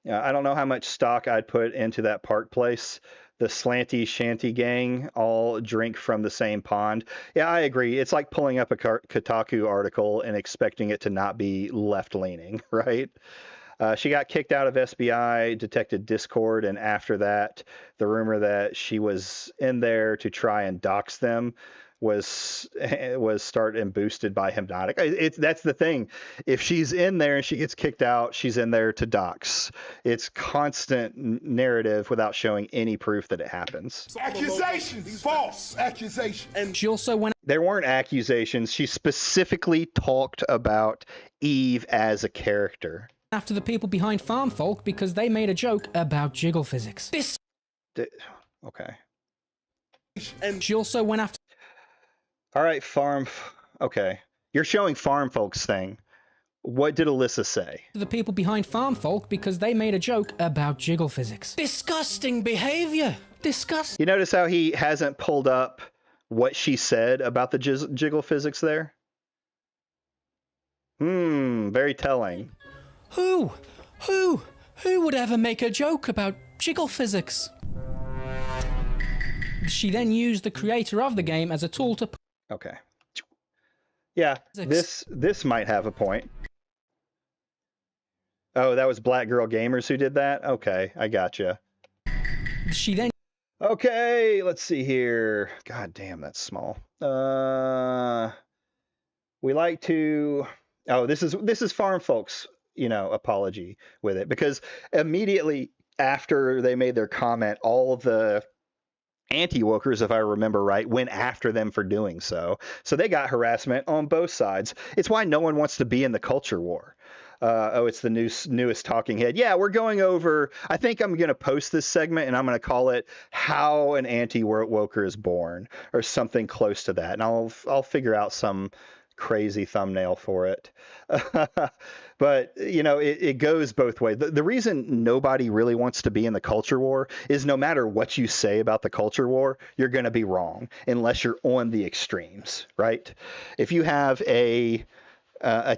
I don't know how much stock I'd put into that Park Place. The slanty shanty gang all drink from the same pond. Yeah, I agree. It's like pulling up a Kotaku article and expecting it to not be left-leaning, right? She got kicked out of SBI, detected Discord, and after that, the rumor that she was in there to try and dox them was start and boosted by Hypnotic. That's the thing. If she's in there and she gets kicked out, she's in there to dox. It's constant narrative without showing any proof that it happens. Accusations, false accusations. And she also went There weren't accusations. She specifically talked about Eve as a character. after the people behind Farm Folk because they made a joke about jiggle physics. Okay. And she also went after All right, okay. You're showing Farm Folks thing. What did Alyssa say? the people behind Farm Folk because they made a joke about jiggle physics. Disgusting behavior. Disgusting. You notice how he hasn't pulled up what she said about the jiggle physics there? Very telling. Who would ever make a joke about jiggle physics? She then used the creator of the game as a tool to... Okay. Yeah, this might have a point. Oh, that was Black Girl Gamers who did that? Okay, I gotcha. She then... Okay, let's see here. God damn, that's small. We like to... Oh, this is Farm Folks, apology with it. Because immediately after they made their comment, all the Antiwokers, if I remember right, went after them for doing so. So they got harassment on both sides. It's why no one wants to be in the culture war. It's the newest talking head. Yeah, we're going over, I think I'm going to post this segment and I'm going to call it How an Anti-Woker is Born or something close to that. And I'll figure out some crazy thumbnail for it. But, it goes both ways. The reason nobody really wants to be in the culture war is no matter what you say about the culture war, you're going to be wrong unless you're on the extremes, right? If you have a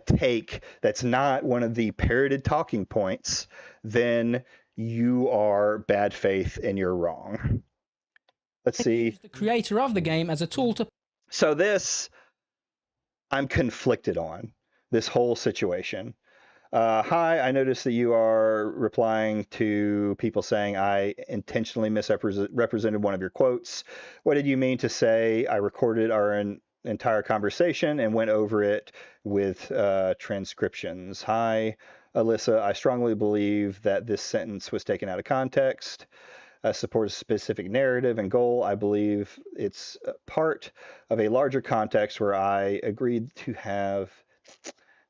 take that's not one of the parroted talking points, then you are bad faith and you're wrong. Let's see. The creator of the game as a tool to... So this, I'm conflicted on this whole situation. Hi, I noticed that you are replying to people saying I intentionally misrepresented one of your quotes. What did you mean to say? I recorded our entire conversation and went over it with transcriptions. Hi, Alyssa. I strongly believe that this sentence was taken out of context. Supports a specific narrative and goal. I believe it's part of a larger context where I agreed to have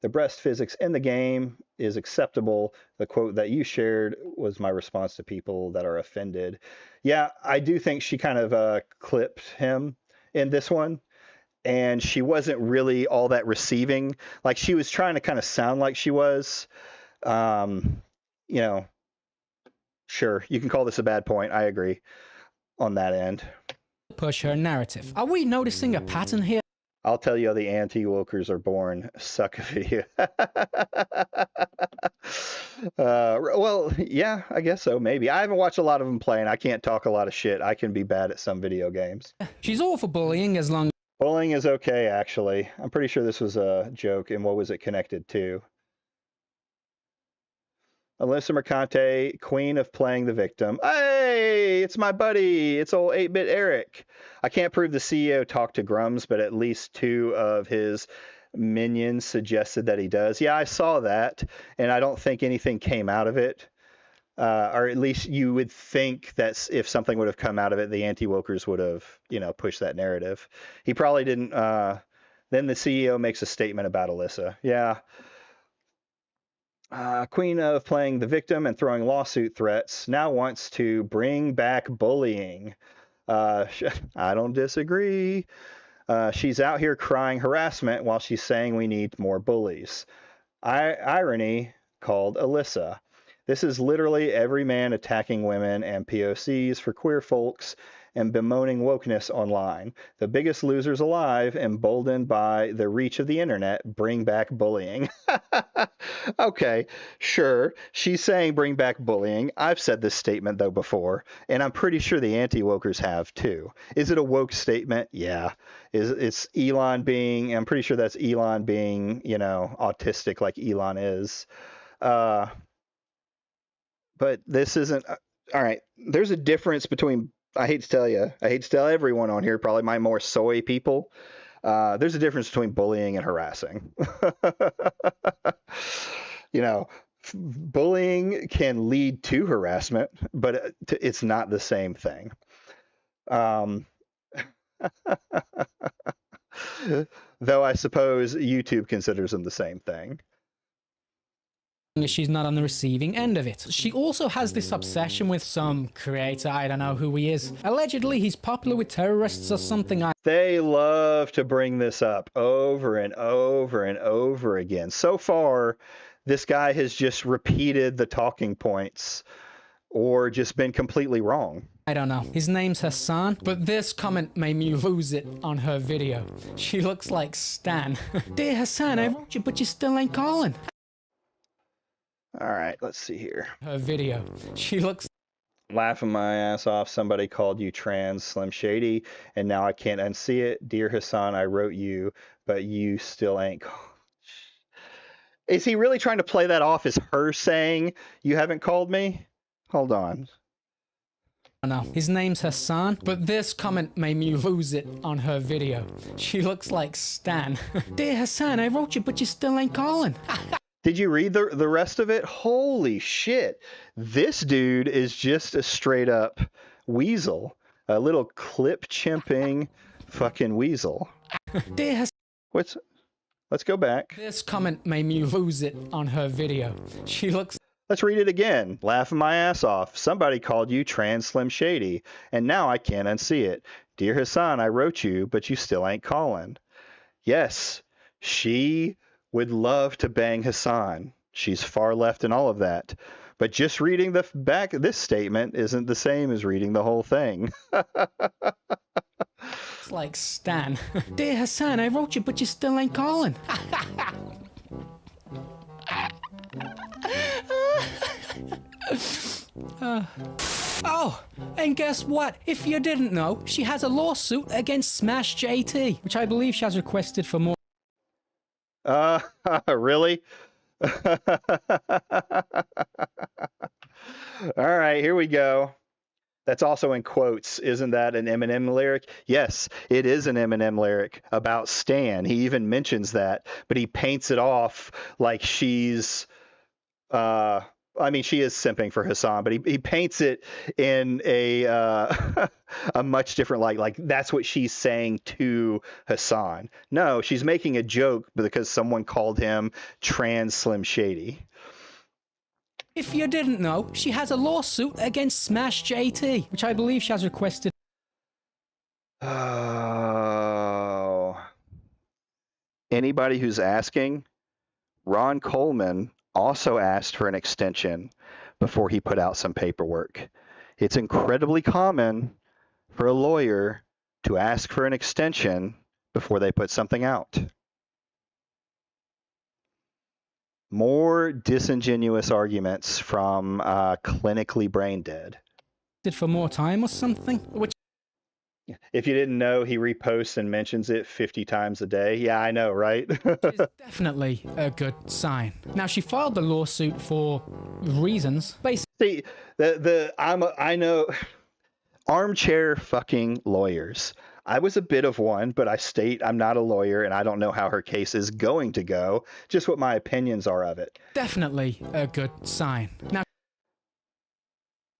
the breast physics in the game is acceptable. The quote that you shared was my response to people that are offended. Yeah, I do think she kind of clipped him in this one. And she wasn't really all that receiving. Like she was trying to kind of sound like she was. Sure, you can call this a bad point. I agree on that end. Push her narrative. Are we noticing a pattern here? I'll tell you how the anti-wokers are born. Suck video. Well, yeah, I guess so. Maybe. I haven't watched a lot of them playing. I can't talk a lot of shit. I can be bad at some video games. She's all for bullying as long... Bullying is okay, actually. I'm pretty sure this was a joke. And what was it connected to? Alyssa Mercante, queen of playing the victim. Hey, it's my buddy. It's old 8-Bit Eric. I can't prove the CEO talked to Grums, but at least 2 of his minions suggested that he does. Yeah, I saw that, and I don't think anything came out of it. Or at least you would think that if something would have come out of it, the anti-wokers would have, pushed that narrative. He probably didn't. Then the CEO makes a statement about Alyssa. Yeah. Queen of playing the victim and throwing lawsuit threats now wants to bring back bullying. I don't disagree. She's out here crying harassment while she's saying we need more bullies. Irony called Alyssa. This is literally every man attacking women and POCs for queer folks and bemoaning wokeness online. The biggest losers alive, emboldened by the reach of the internet, bring back bullying. Okay, sure. She's saying bring back bullying. I've said this statement, though, before, and I'm pretty sure the anti-wokers have, too. Is it a woke statement? Yeah. It's Elon being, I'm pretty sure that's Elon being, autistic like Elon is. But this isn't, all right, there's a difference between I hate to tell you, I hate to tell everyone on here, probably my more soy people, there's a difference between bullying and harassing. You know, bullying can lead to harassment, but it's not the same thing. Um, though I suppose YouTube considers them the same thing. She's not on the receiving end of it. She also has this obsession with some creator, I don't know who he is. Allegedly, he's popular with terrorists or something. They love to bring this up over and over and over again. So far, this guy has just repeated the talking points or just been completely wrong. I don't know. His name's Hassan, but this comment made me lose it on her video. She looks like Stan. Dear Hassan, I wrote you, but you still ain't calling. All right, let's see here. Her video. She looks laughing my ass off. Somebody called you trans, Slim Shady, and now I can't unsee it. Dear Hassan, I wrote you, but you still ain't called. Is he really trying to play that off as her saying, you haven't called me? Hold on. No, his name's Hassan, but this comment made me lose it on her video. She looks like Stan. Dear Hassan, I wrote you, but you still ain't calling. Did you read the rest of it? Holy shit. This dude is just a straight up weasel. A little clip chimping fucking weasel. Dear Hassan. Let's go back. This comment made me lose it on her video. She looks. Let's read it again. Laughing my ass off. Somebody called you trans Slim Shady, and now I can't unsee it. Dear Hassan, I wrote you, but you still ain't calling. Yes, she would love to bang Hassan. She's far left and all of that. But just reading the back of this statement isn't the same as reading the whole thing. It's like Stan. Dear Hassan, I wrote you, but you still ain't calling. Oh, and guess what? If you didn't know, she has a lawsuit against Smash JT, which I believe she has requested for more. Really? All right, here we go. That's also in quotes. Isn't that an Eminem lyric? Yes, it is an Eminem lyric about Stan. He even mentions that, but he paints it off like she's I mean, she is simping for Hassan, but he paints it in a a much different light. Like that's what she's saying to Hassan. No, she's making a joke because someone called him trans Slim Shady. If you didn't know, she has a lawsuit against Smash JT, which I believe she has requested. Oh. Anybody who's asking, Ron Coleman also asked for an extension before he put out some paperwork. It's incredibly common for a lawyer to ask for an extension before they put something out. More disingenuous arguments from clinically brain dead. Did for more time or something? Which if you didn't know, he reposts and mentions it 50 times a day. Yeah, I know, right? is definitely a good sign. Now, she filed the lawsuit for reasons. See, I know armchair fucking lawyers. I was a bit of one, but I state I'm not a lawyer and I don't know how her case is going to go, just what my opinions are of it. Definitely a good sign. Now,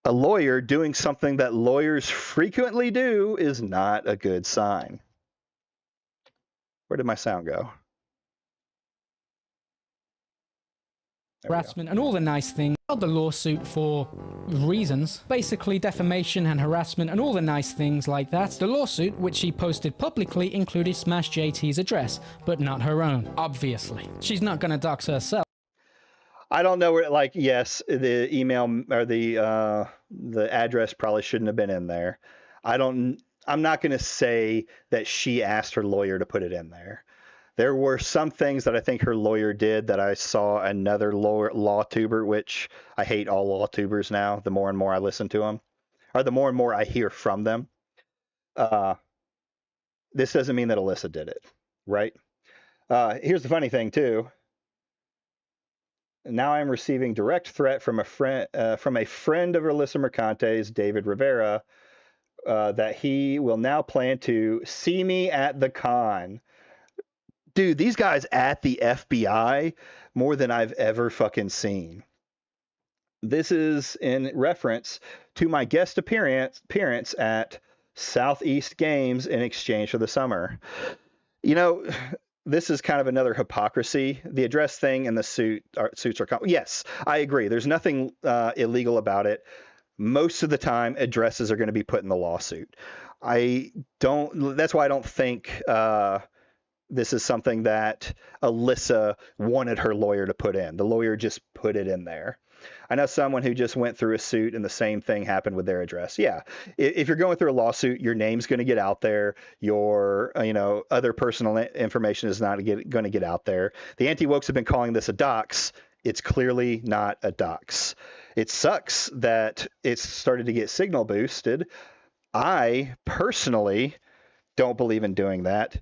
a lawyer doing something that lawyers frequently do is not a good sign. Where did my sound go? harassment and all the nice things. Filed the lawsuit for reasons, basically defamation and harassment and all the nice things like that. The lawsuit, which she posted publicly, included Smash JT's address, but not her own, obviously. She's not gonna dox herself. I don't know where, like, yes, the email or the address probably shouldn't have been in there. I'm not going to say that she asked her lawyer to put it in there. There were some things that I think her lawyer did that I saw another law tuber, which I hate all law tubers now, the more and more I listen to them, or the more and more I hear from them. This doesn't mean that Alyssa did it, right? Here's the funny thing, too. Now I'm receiving direct threat from a friend of Alyssa Mercante's, David Rivera, that he will now plan to see me at the con. Dude, these guys at the FBI more than I've ever fucking seen. This is in reference to my guest appearance at Southeast Games in exchange for the summer. You know, this is kind of another hypocrisy. The address thing and the suits are yes, I agree. There's nothing illegal about it. Most of the time, addresses are going to be put in the lawsuit. That's why I don't think this is something that Alyssa wanted her lawyer to put in. The lawyer just put it in there. I know someone who just went through a suit and the same thing happened with their address. Yeah, if you're going through a lawsuit, your name's going to get out there. Your other personal information is not going to get out there. The anti-wokes have been calling this a dox. It's clearly not a dox. It sucks that it's started to get signal boosted. I personally don't believe in doing that.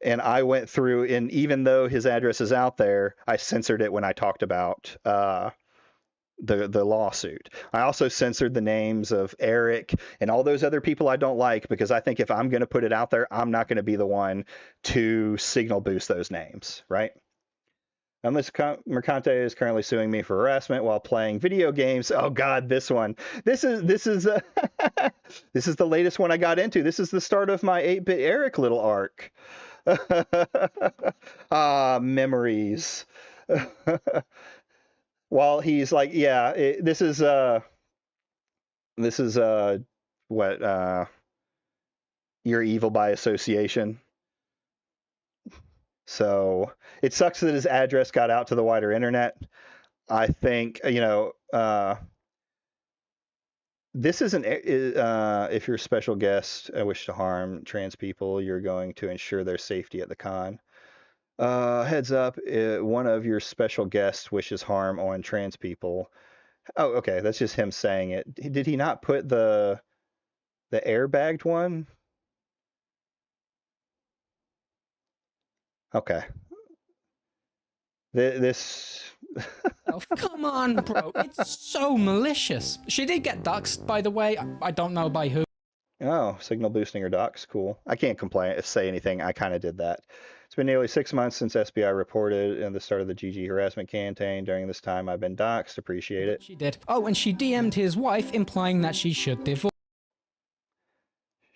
And I went through, and even though his address is out there, I censored it when I talked about the lawsuit. I also censored the names of Eric and all those other people I don't like, because I think if I'm going to put it out there, I'm not going to be the one to signal boost those names, right? Unless Mercante is currently suing me for harassment while playing video games. Oh God, this one. This is this is the latest one I got into. This is the start of my 8-bit Eric little arc. Memories. While he's like, yeah, this is what you're evil by association. So it sucks that his address got out to the wider internet. I think, this isn't, if you're a special guest, wish to harm trans people, you're going to ensure their safety at the con. Heads up, one of your special guests wishes harm on trans people. Oh, okay, that's just him saying it. Did he not put the airbagged one? Okay. This. Oh, come on, bro. It's so malicious. She did get doxxed, by the way. I don't know by who. Oh, signal boosting or dox. Cool. I can't complain, say anything. I kind of did that. It's been nearly 6 months since SBI reported in the start of the GG harassment campaign. During this time, I've been doxxed. Appreciate it. She did. Oh, and she DM'd his wife, implying that she should divorce.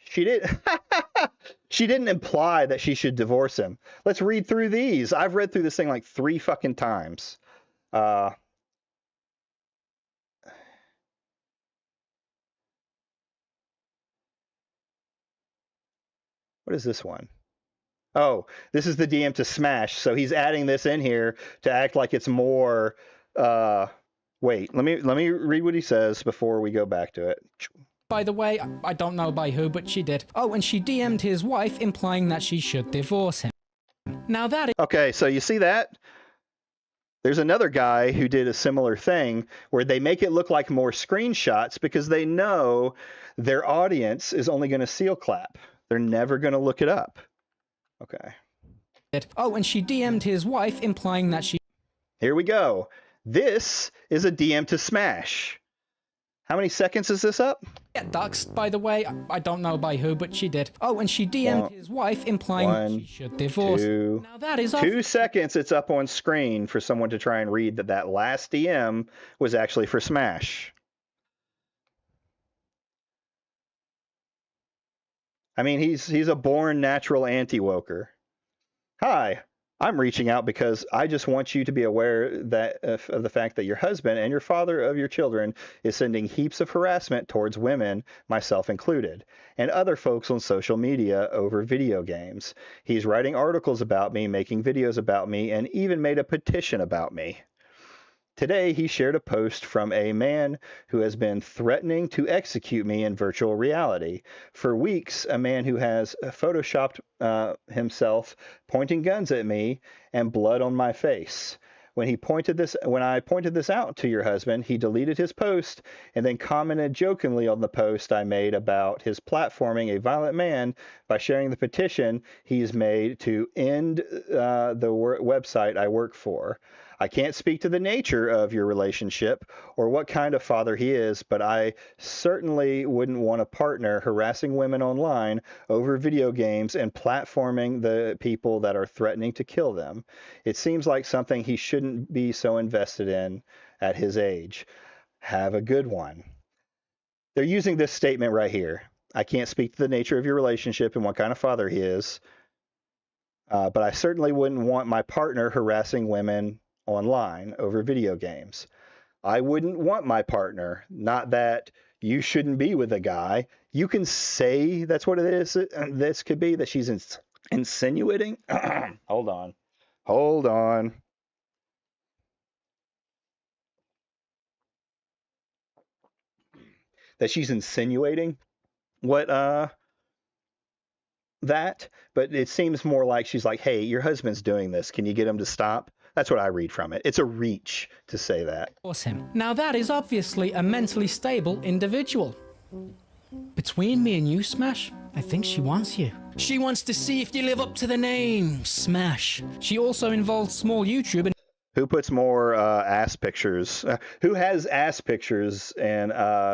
She did. She didn't imply that she should divorce him. Let's read through these. I've read through this thing like 3 fucking times. What is this one? Oh, this is the DM to Smash. So he's adding this in here to act like it's more. Wait, let me read what he says before we go back to it. By the way, I don't know by who, but she did. Oh, and she DM'd his wife, implying that she should divorce him. Now that is... Okay, so you see that? There's another guy who did a similar thing where they make it look like more screenshots because they know their audience is only going to seal clap. They're never going to look it up. Okay. Oh, and she DM'd his wife, implying that she... Here we go. This is a DM to Smash. How many seconds is this up? Get doxxed, by the way. I don't know by who, but she did. Oh, and she DM'd his wife, implying that she should divorce. Now that is 2 seconds. It's up on screen for someone to try and read that last DM was actually for Smash. I mean, he's a born natural anti-woker. Hi. I'm reaching out because I just want you to be aware that of the fact that your husband and your father of your children is sending heaps of harassment towards women, myself included, and other folks on social media over video games. He's writing articles about me, making videos about me, and even made a petition about me. Today, he shared a post from a man who has been threatening to execute me in virtual reality. For weeks, a man who has photoshopped himself pointing guns at me and blood on my face. When I pointed this out to your husband, he deleted his post and then commented jokingly on the post I made about his platforming a violent man by sharing the petition he's made to end the website I work for. I can't speak to the nature of your relationship or what kind of father he is, but I certainly wouldn't want a partner harassing women online over video games and platforming the people that are threatening to kill them. It seems like something he shouldn't be so invested in at his age. Have a good one. They're using this statement right here. I can't speak to the nature of your relationship and what kind of father he is, but I certainly wouldn't want my partner harassing women online over video games. I wouldn't want my partner, not that you shouldn't be with a guy. You can say that's what it is. This could be that she's insinuating. Hold on. That she's insinuating what that, but it seems more like she's like, hey, your husband's doing this. Can you get him to stop? That's what I read from it. It's a reach to say that. Force him. Now that is obviously a mentally stable individual. Between me and you, Smash, I think she wants you. She wants to see if you live up to the name, Smash. She also involved small YouTube and Who puts more ass pictures? Who has ass pictures and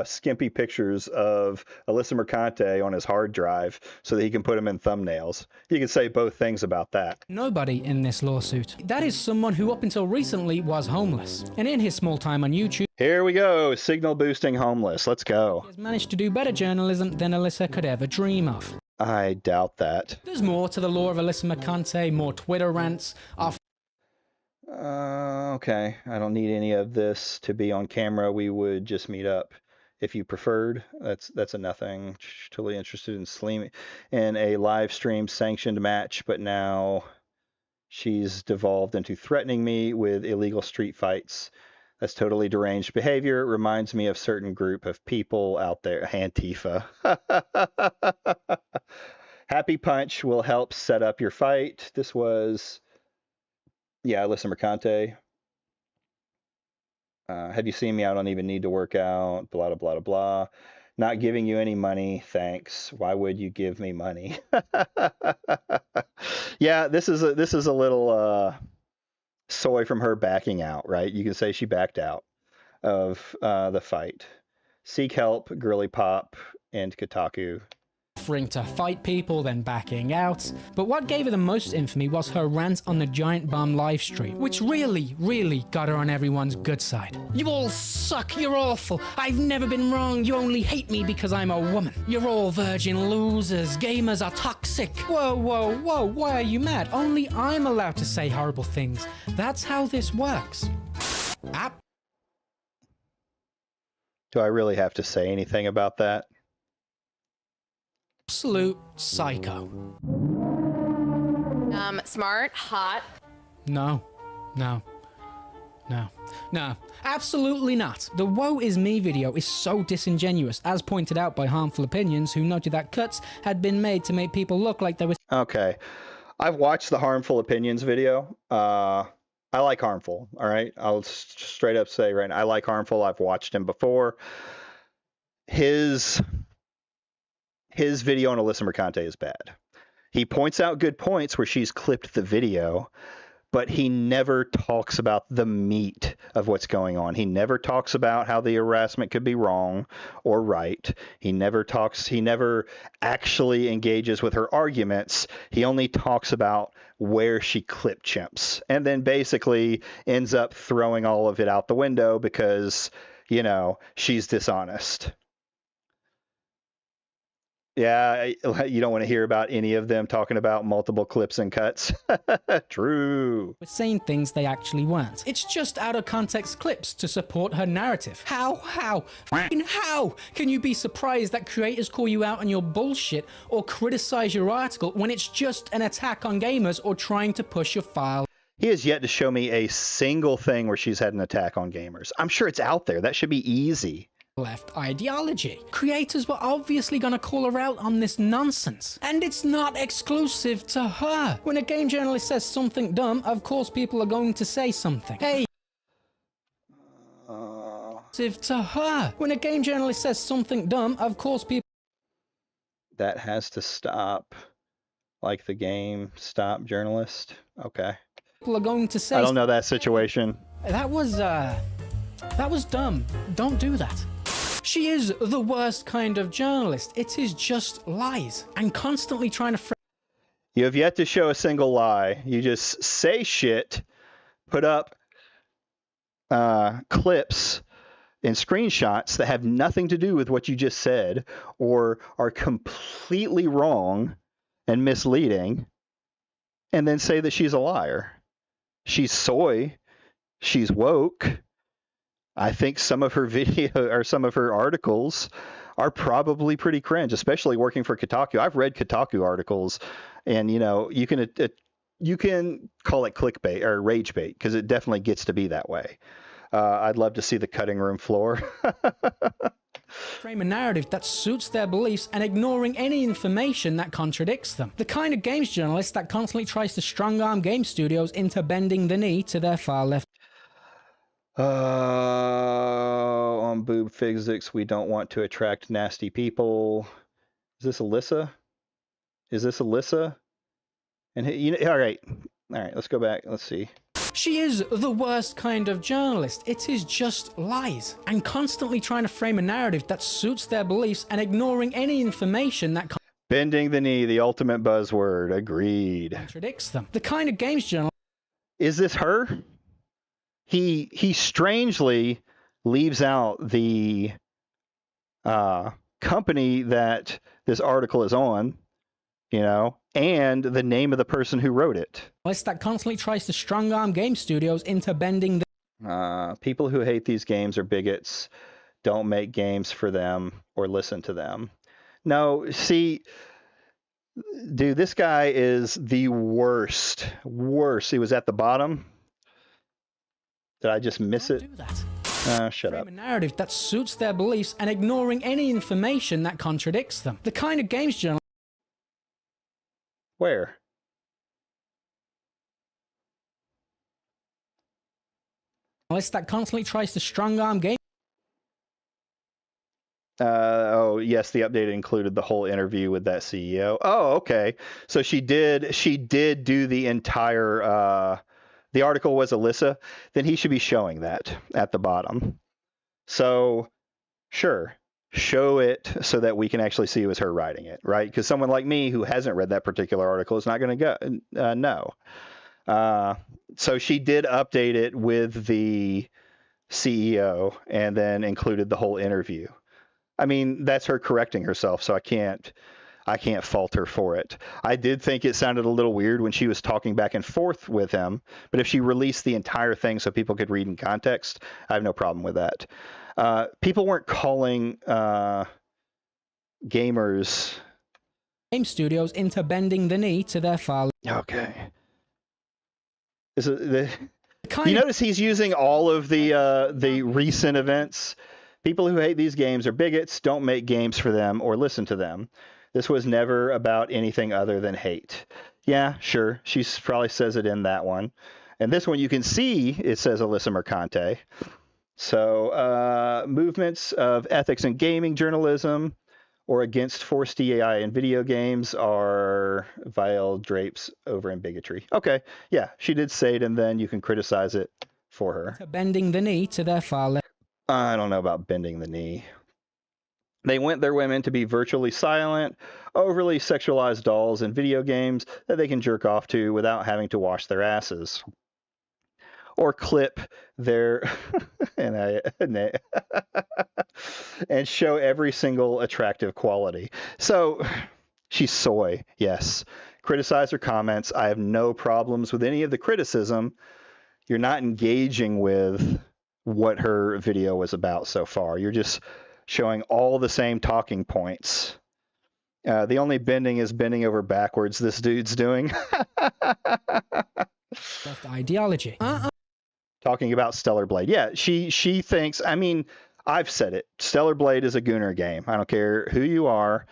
skimpy pictures of Alyssa Mercante on his hard drive so that he can put them in thumbnails? You can say both things about that. nobody in this lawsuit. That is someone who up until recently was homeless. And in his small time on YouTube, Here we go. Signal boosting homeless. Let's go. he has managed to do better journalism than Alyssa could ever dream of. I doubt that. There's more to the law of Alyssa Mercante, more Twitter rants, our Okay. I don't need any of this to be on camera. We would just meet up if you preferred. That's a nothing. Totally interested in a live stream sanctioned match, but now she's devolved into threatening me with illegal street fights. That's totally deranged behavior. It reminds me of certain group of people out there. Antifa. Happy Punch will help set up your fight. This was, yeah, Alyssa Mercante. Have you seen me? I don't even need to work out. Blah, blah, blah, blah. Not giving you any money. Thanks. Why would you give me money? Yeah, this is a little soy from her backing out, right? You can say she backed out of the fight. Seek help, Girly Pop, and Kotaku. offering to fight people, then backing out. But what gave her the most infamy was her rant on the Giant Bomb livestream, which really got her on everyone's good side. You all suck, you're awful, I've never been wrong, you only hate me because I'm a woman. You're all virgin losers, gamers are toxic. Whoa, why are you mad? Only I'm allowed to say horrible things. That's how this works. Do I really have to say anything about that? Absolute psycho. Smart, hot. No, absolutely not. The Woe Is Me video is so disingenuous, as pointed out by Harmful Opinions, who noted that cuts had been made to make people look like they were... Okay. I've watched the Harmful Opinions video. I like Harmful, all right? I'll straight up say right now, I like Harmful. I've watched him before. His video on Alyssa Mercante is bad. He points out good points where she's clipped the video, but he never talks about the meat of what's going on. He never talks about how the harassment could be wrong or right. He never actually engages with her arguments. He only talks about where she clipped chimps and then basically ends up throwing all of it out the window because, you know, she's dishonest. Yeah, you don't want to hear about any of them talking about multiple clips and cuts. True. were saying things they actually weren't. It's just out of context clips to support her narrative. How can you be surprised that creators call you out on your bullshit or criticize your article when it's just an attack on gamers or trying to push your file? He has yet to show me a single thing where she's had an attack on gamers. I'm sure it's out there. That should be easy. Left ideology. Creators were obviously gonna call her out on this nonsense. And it's not exclusive to her. When a game journalist says something dumb, of course people are going to say something. Hey, to her. When a game journalist says something dumb, of course people... That has to stop. Like the game, stop journalist. Okay. people are going to say, I don't know that situation. that was dumb. Don't do that. She is the worst kind of journalist. It is just lies and constantly trying to You have yet to show a single lie. You just say shit, put up clips and screenshots that have nothing to do with what you just said or are completely wrong and misleading, and then say that she's a liar. She's soy. She's woke. I think some of her video or some of her articles are probably pretty cringe, especially working for Kotaku. I've read Kotaku articles, and you know, you can call it clickbait or rage bait because it definitely gets to be that way. I'd love to see the cutting room floor. frame a narrative that suits their beliefs and ignoring any information that contradicts them. The kind of games journalist that constantly tries to strong-arm game studios into bending the knee to their far left. On boob physics, we don't want to attract nasty people. Is this Alyssa? And you know, all right, let's go back. Let's see. She is the worst kind of journalist. It is just lies and constantly trying to frame a narrative that suits their beliefs and ignoring any information that Bending the knee, the ultimate buzzword. Agreed. Contradicts them. The kind of games journalist. Is this her? He strangely leaves out the company that this article is on, you know, and the name of the person who wrote it. That constantly tries to strong-arm game studios into bending the... People who hate these games are bigots. Don't make games for them or listen to them. No, see, dude, this guy is the worst. He was at the bottom. Did I just miss it? Do that. Shut up. A narrative that suits their beliefs and ignoring any information that contradicts them. The kind of games journalist. Where? That constantly tries to strong-arm game. Oh yes, the update included the whole interview with that CEO. Oh, okay. So she did do the entire. The article was Alyssa. Then he should be showing that at the bottom. So, sure, show it so that we can actually see it was her writing it, right? Because someone like me who hasn't read that particular article is not going to know. So she did update it with the CEO and then included the whole interview. I mean, that's her correcting herself, so I can't fault her for it. I did think it sounded a little weird when she was talking back and forth with him, but if she released the entire thing so people could read in context, I have no problem with that. People weren't calling gamers game studios into bending the knee to their far. Okay. You notice he's using all of the recent events. People who hate these games are bigots. Don't make games for them or listen to them. This was never about anything other than hate. Yeah, sure. She probably says it in that one. And this one you can see it says Alyssa Mercante. So movements of ethics in gaming journalism or against forced AI in video games are vile drapes over in bigotry. Okay, yeah, she did say it, and then you can criticize it for her. Bending the knee to their far left. I don't know about bending the knee. They want their women to be virtually silent, overly sexualized dolls in video games that they can jerk off to without having to wash their asses. Or clip their and show every single attractive quality. So she's soy, yes. Criticize her comments. I have no problems with any of the criticism. You're not engaging with what her video was about so far. You're just showing all the same talking points. The only bending is bending over backwards this dude's doing. Left ideology. Talking about Stellar Blade. Yeah, she thinks, I mean, I've said it. Stellar Blade is a Gooner game. I don't care who you are.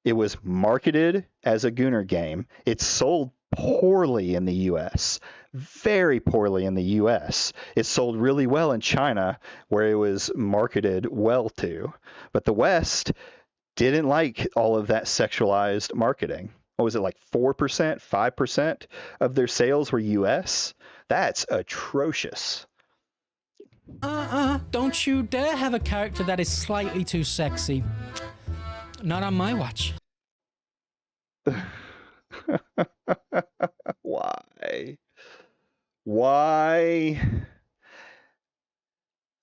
It was marketed as a Gooner game. It sold poorly in the US. Very poorly in the US. It sold really well in China, where it was marketed well to. But the West didn't like all of that sexualized marketing. what was it, like 4%, 5% of their sales were US? That's atrocious. Don't you dare have a character that is slightly too sexy. Not on my watch. Why? Why?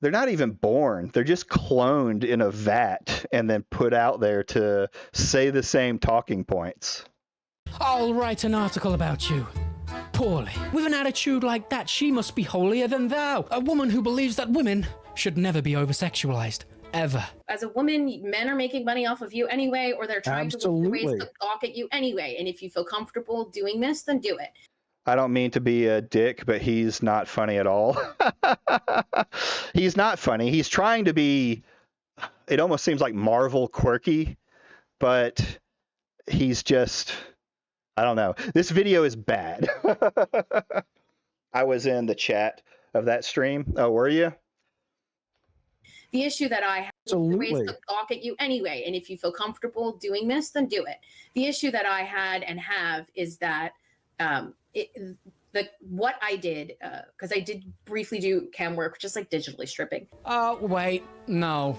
They're not even born. They're just cloned in a vat and then put out there to say the same talking points. I'll write an article about you. Poorly. With an attitude like that, she must be holier than thou. A woman who believes that women should never be over-sexualized. Ever. As a woman, men are making money off of you anyway, or they're trying to raise the gawk at you anyway. And if you feel comfortable doing this, then do it. I don't mean to be a dick, but he's not funny at all. He's not funny. He's trying to be, it almost seems like Marvel quirky, but he's just, I don't know. This video is bad. I was in the chat of that stream. Oh, were you? The issue that I have is to raise the gawk at you anyway. And if you feel comfortable doing this, then do it. The issue that I had and have is that what I did, because I did briefly do cam work, just like digitally stripping. Oh, wait. No.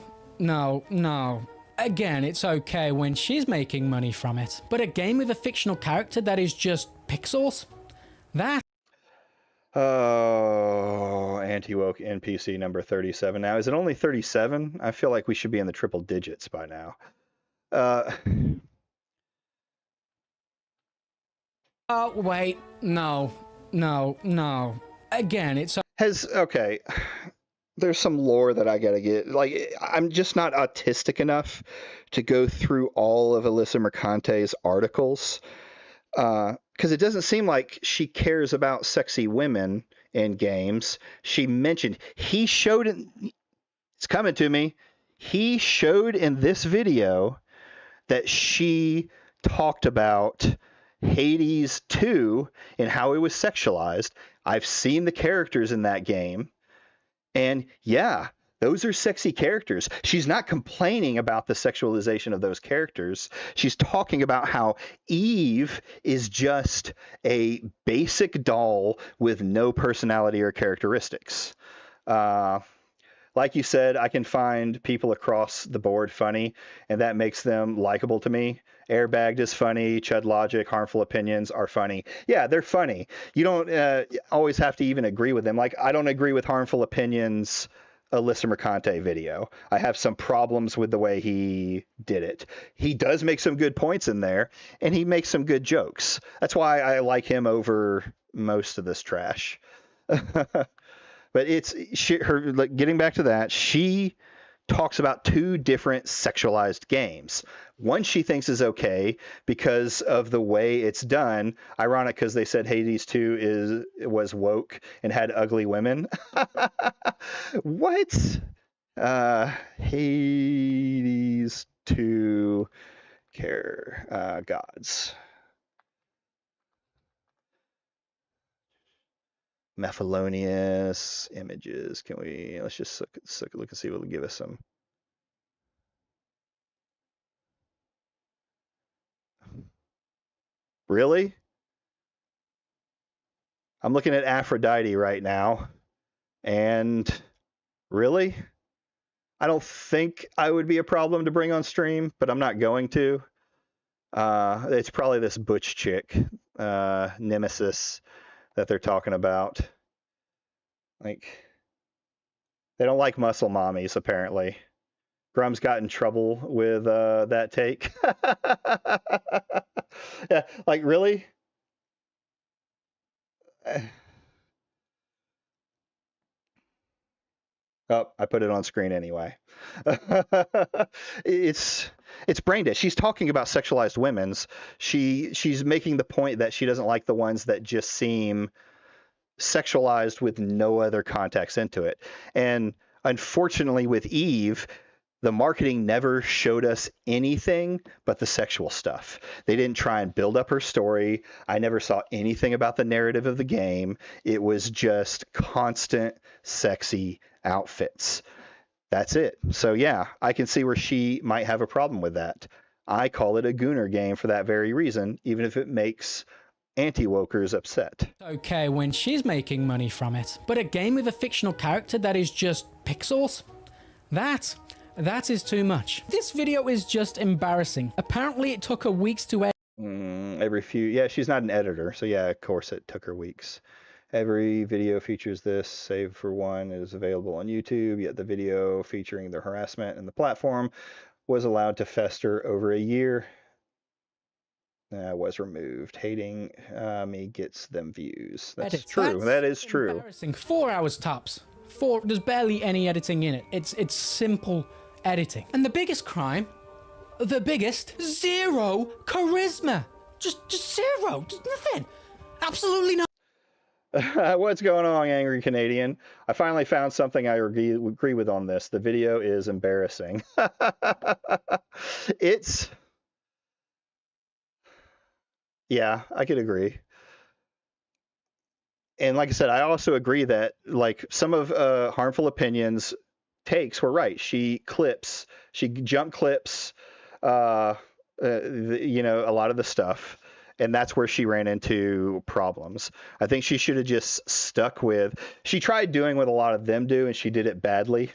Again, it's okay when she's making money from it. But a game with a fictional character that is just pixels? That... Oh, Antiwoke NPC number 37. Now, is it only 37? I feel like we should be in the triple digits by now. Oh, wait. No. Again, it's... Okay. There's some lore that I gotta get. Like, I'm just not autistic enough to go through all of Alyssa Mercante's articles. Because it doesn't seem like she cares about sexy women in games. She mentioned, it's coming to me. He showed in this video that she talked about Hades 2 and how it was sexualized. I've seen the characters in that game. And yeah, those are sexy characters. She's not complaining about the sexualization of those characters. She's talking about how Eve is just a basic doll with no personality or characteristics. Like you said, I can find people across the board funny, and that makes them likable to me. Airbagged is funny. Chud Logic, Harmful Opinions are funny. Yeah, they're funny. You don't always have to even agree with them. Like, I don't agree with Harmful Opinions' Alyssa Mercante video. I have some problems with the way he did it. He does make some good points in there, and he makes some good jokes. That's why I like him over most of this trash. But it's getting back to that, she talks about two different sexualized games. One she thinks is okay because of the way it's done. Ironic because they said Hades 2 was woke and had ugly women. What? Hades 2 gods. Mephalonius images. Let's just look and see what will give us some. Really? I'm looking at Aphrodite right now. And really? I don't think I would be a problem to bring on stream, but I'm not going to. It's probably this butch chick, Nemesis, that they're talking about. Like, they don't like muscle mommies, apparently. Grum's got in trouble with that take. Yeah, like, really? Oh, I put it on screen anyway. It's brain dead. She's talking about sexualized women's. She's making the point that she doesn't like the ones that just seem sexualized with no other context into it. And unfortunately with Eve, the marketing never showed us anything but the sexual stuff. They didn't try and build up her story. I never saw anything about the narrative of the game. It was just constant sexy outfits. That's it. So yeah, I can see where she might have a problem with that. I call it a gooner game for that very reason, even if it makes anti-wokers upset. Okay when she's making money from it, but a game with a fictional character that is just pixels? That is too much. This video is just embarrassing. Apparently it took her weeks to edit. Yeah, she's not an editor, so yeah, of course it took her weeks. Every video features this, save for one, is available on YouTube, yet the video featuring the harassment and the platform was allowed to fester over a year. Was removed. Hating me gets them views. That's true. That is true. Embarrassing. 4 hours tops. There's barely any editing in it. It's simple editing. And the biggest crime, zero charisma. Just zero. Just nothing. Absolutely nothing. What's going on, Angry Canadian? I finally found something I agree with on this. The video is embarrassing. Yeah, I could agree. And like I said, I also agree that like some of Harmful Opinions takes were right. She jump clips, a lot of the stuff. And that's where she ran into problems. I think she should have just stuck with, she tried doing what a lot of them do, and she did it badly.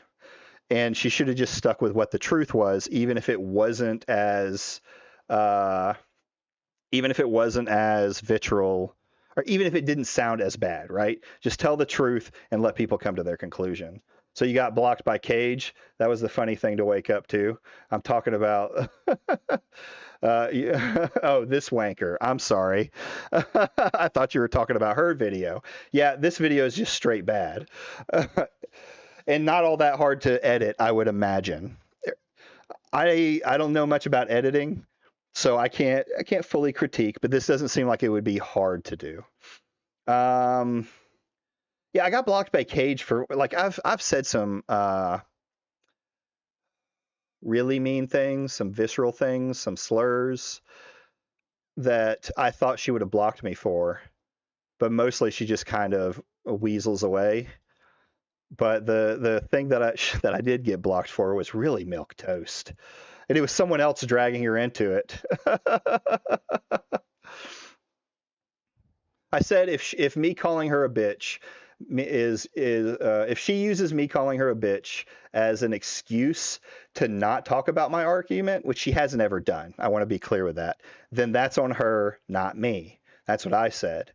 And she should have just stuck with what the truth was, even if it wasn't as vitriol, or even if it didn't sound as bad, right? Just tell the truth and let people come to their conclusion. So you got blocked by Cage. That was the funny thing to wake up to. I'm talking about... oh, this wanker. I'm sorry. I thought you were talking about her video. Yeah, this video is just straight bad. And not all that hard to edit, I would imagine. I don't know much about editing, so I can't fully critique, but this doesn't seem like it would be hard to do. Yeah, I got blocked by Cage for like I've said some really mean things, some visceral things, some slurs that I thought she would have blocked me for, but mostly she just kind of weasels away. But the thing that I did get blocked for was really milquetoast, and it was someone else dragging her into it. I said if me calling her a bitch if she uses me calling her a bitch as an excuse to not talk about my argument, which she hasn't ever done, I want to be clear with that, then that's on her, not me. That's what I said.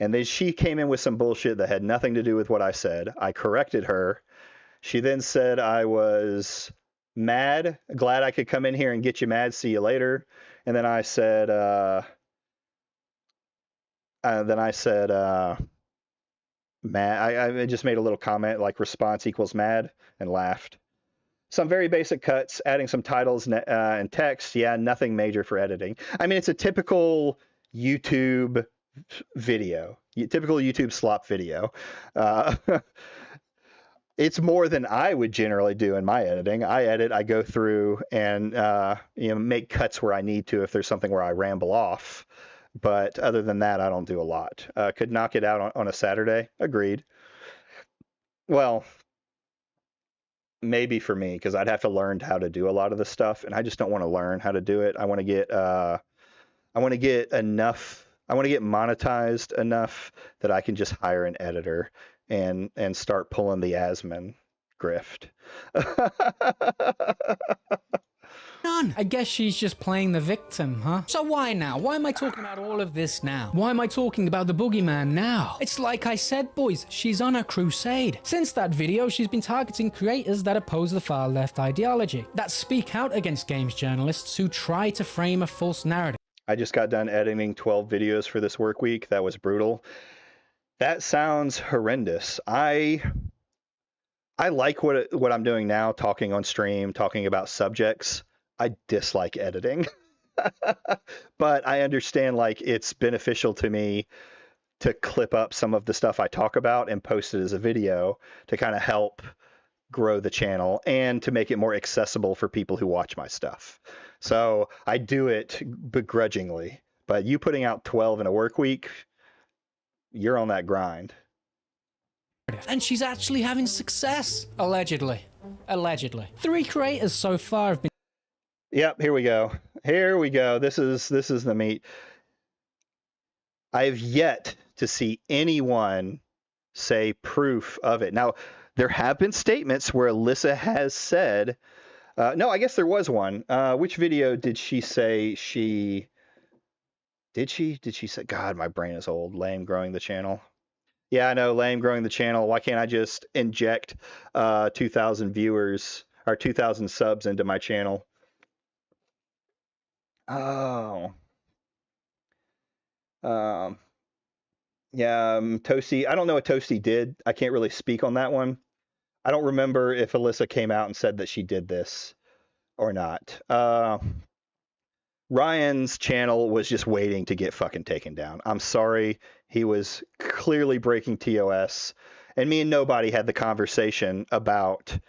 And then she came in with some bullshit that had nothing to do with what I said. I corrected her. She then said I was mad, glad I could come in here and get you mad, see you later. And then I said mad. I just made a little comment like response equals mad and laughed. Some very basic cuts, adding some titles and text. Yeah, nothing major for editing. I mean, it's a typical YouTube video, typical YouTube slop video. It's more than I would generally do in my editing. I edit, I go through and make cuts where I need to if there's something where I ramble off. But other than that, I don't do a lot. Could knock it out on a Saturday. Agreed. Well, maybe for me, because I'd have to learn how to do a lot of the stuff, and I just don't want to learn how to do it. I want to get monetized enough that I can just hire an editor and start pulling the Asman grift. None. I guess she's just playing the victim, huh? So why now? Why am I talking about all of this now? Why am I talking about the boogeyman now? It's like I said, boys, she's on a crusade. Since that video, she's been targeting creators that oppose the far left ideology, that speak out against games journalists who try to frame a false narrative. I just got done editing 12 videos for this work week. That was brutal. That sounds horrendous. I like what I'm doing now, talking on stream, talking about subjects. I dislike editing, but I understand like it's beneficial to me to clip up some of the stuff I talk about and post it as a video to kind of help grow the channel and to make it more accessible for people who watch my stuff. So I do it begrudgingly, but you putting out 12 in a work week, you're on that grind. And she's actually having success. Allegedly. 3 creators so far have been... Yep, here we go. Here we go. This is the meat. I have yet to see anyone say proof of it. Now, there have been statements where Alyssa has said, no, I guess there was one. Which video did she say she... Did she say, God, my brain is old. Lame growing the channel. Yeah, I know, lame growing the channel. Why can't I just inject 2,000 viewers or 2,000 subs into my channel? Oh. Yeah, Toasty. I don't know what Toasty did. I can't really speak on that one. I don't remember if Alyssa came out and said that she did this or not. Ryan's channel was just waiting to get fucking taken down. I'm sorry. He was clearly breaking TOS. And me and Nobody had the conversation about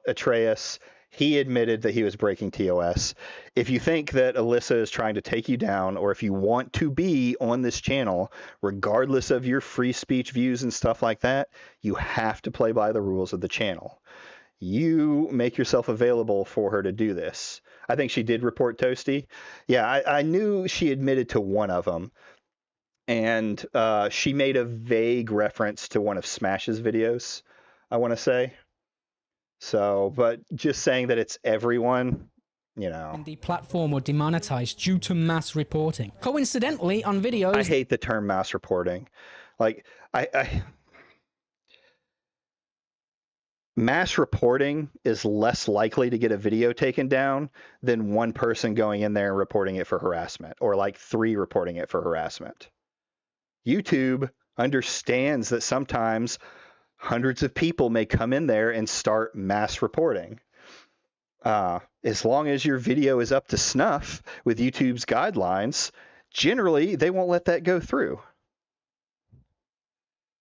Atreus. He admitted that he was breaking TOS. If you think that Alyssa is trying to take you down, or if you want to be on this channel, regardless of your free speech views and stuff like that, you have to play by the rules of the channel. You make yourself available for her to do this. I think she did report Toasty. Yeah, I knew she admitted to one of them. And she made a vague reference to one of Smash's videos, I want to say. So, but just saying that it's everyone, you know. And the platform were demonetized due to mass reporting. Coincidentally, on videos... I hate the term mass reporting. Like, mass reporting is less likely to get a video taken down than one person going in there and reporting it for harassment, or like 3 reporting it for harassment. YouTube understands that sometimes hundreds of people may come in there and start mass reporting. As long as your video is up to snuff with YouTube's guidelines, generally they won't let that go through.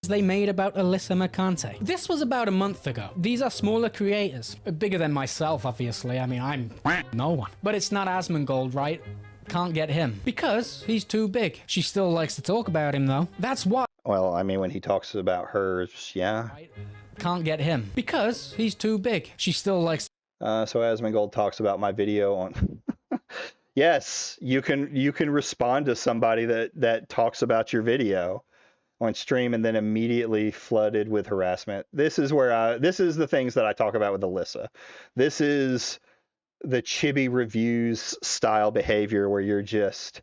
They made about Alyssa Mercante. This was about a month ago. These are smaller creators, bigger than myself, obviously. I mean, I'm no one. But it's not Asmongold, right? Can't get him because he's too big. She still likes to talk about him though. That's why. Well, I mean, when he talks about hers, yeah. Can't get him because he's too big. She still likes. So Asmongold talks about my video on. Yes, you can respond to somebody that talks about your video on stream and then immediately flooded with harassment. This is the things that I talk about with Alyssa. This is the chibi reviews style behavior where you're just,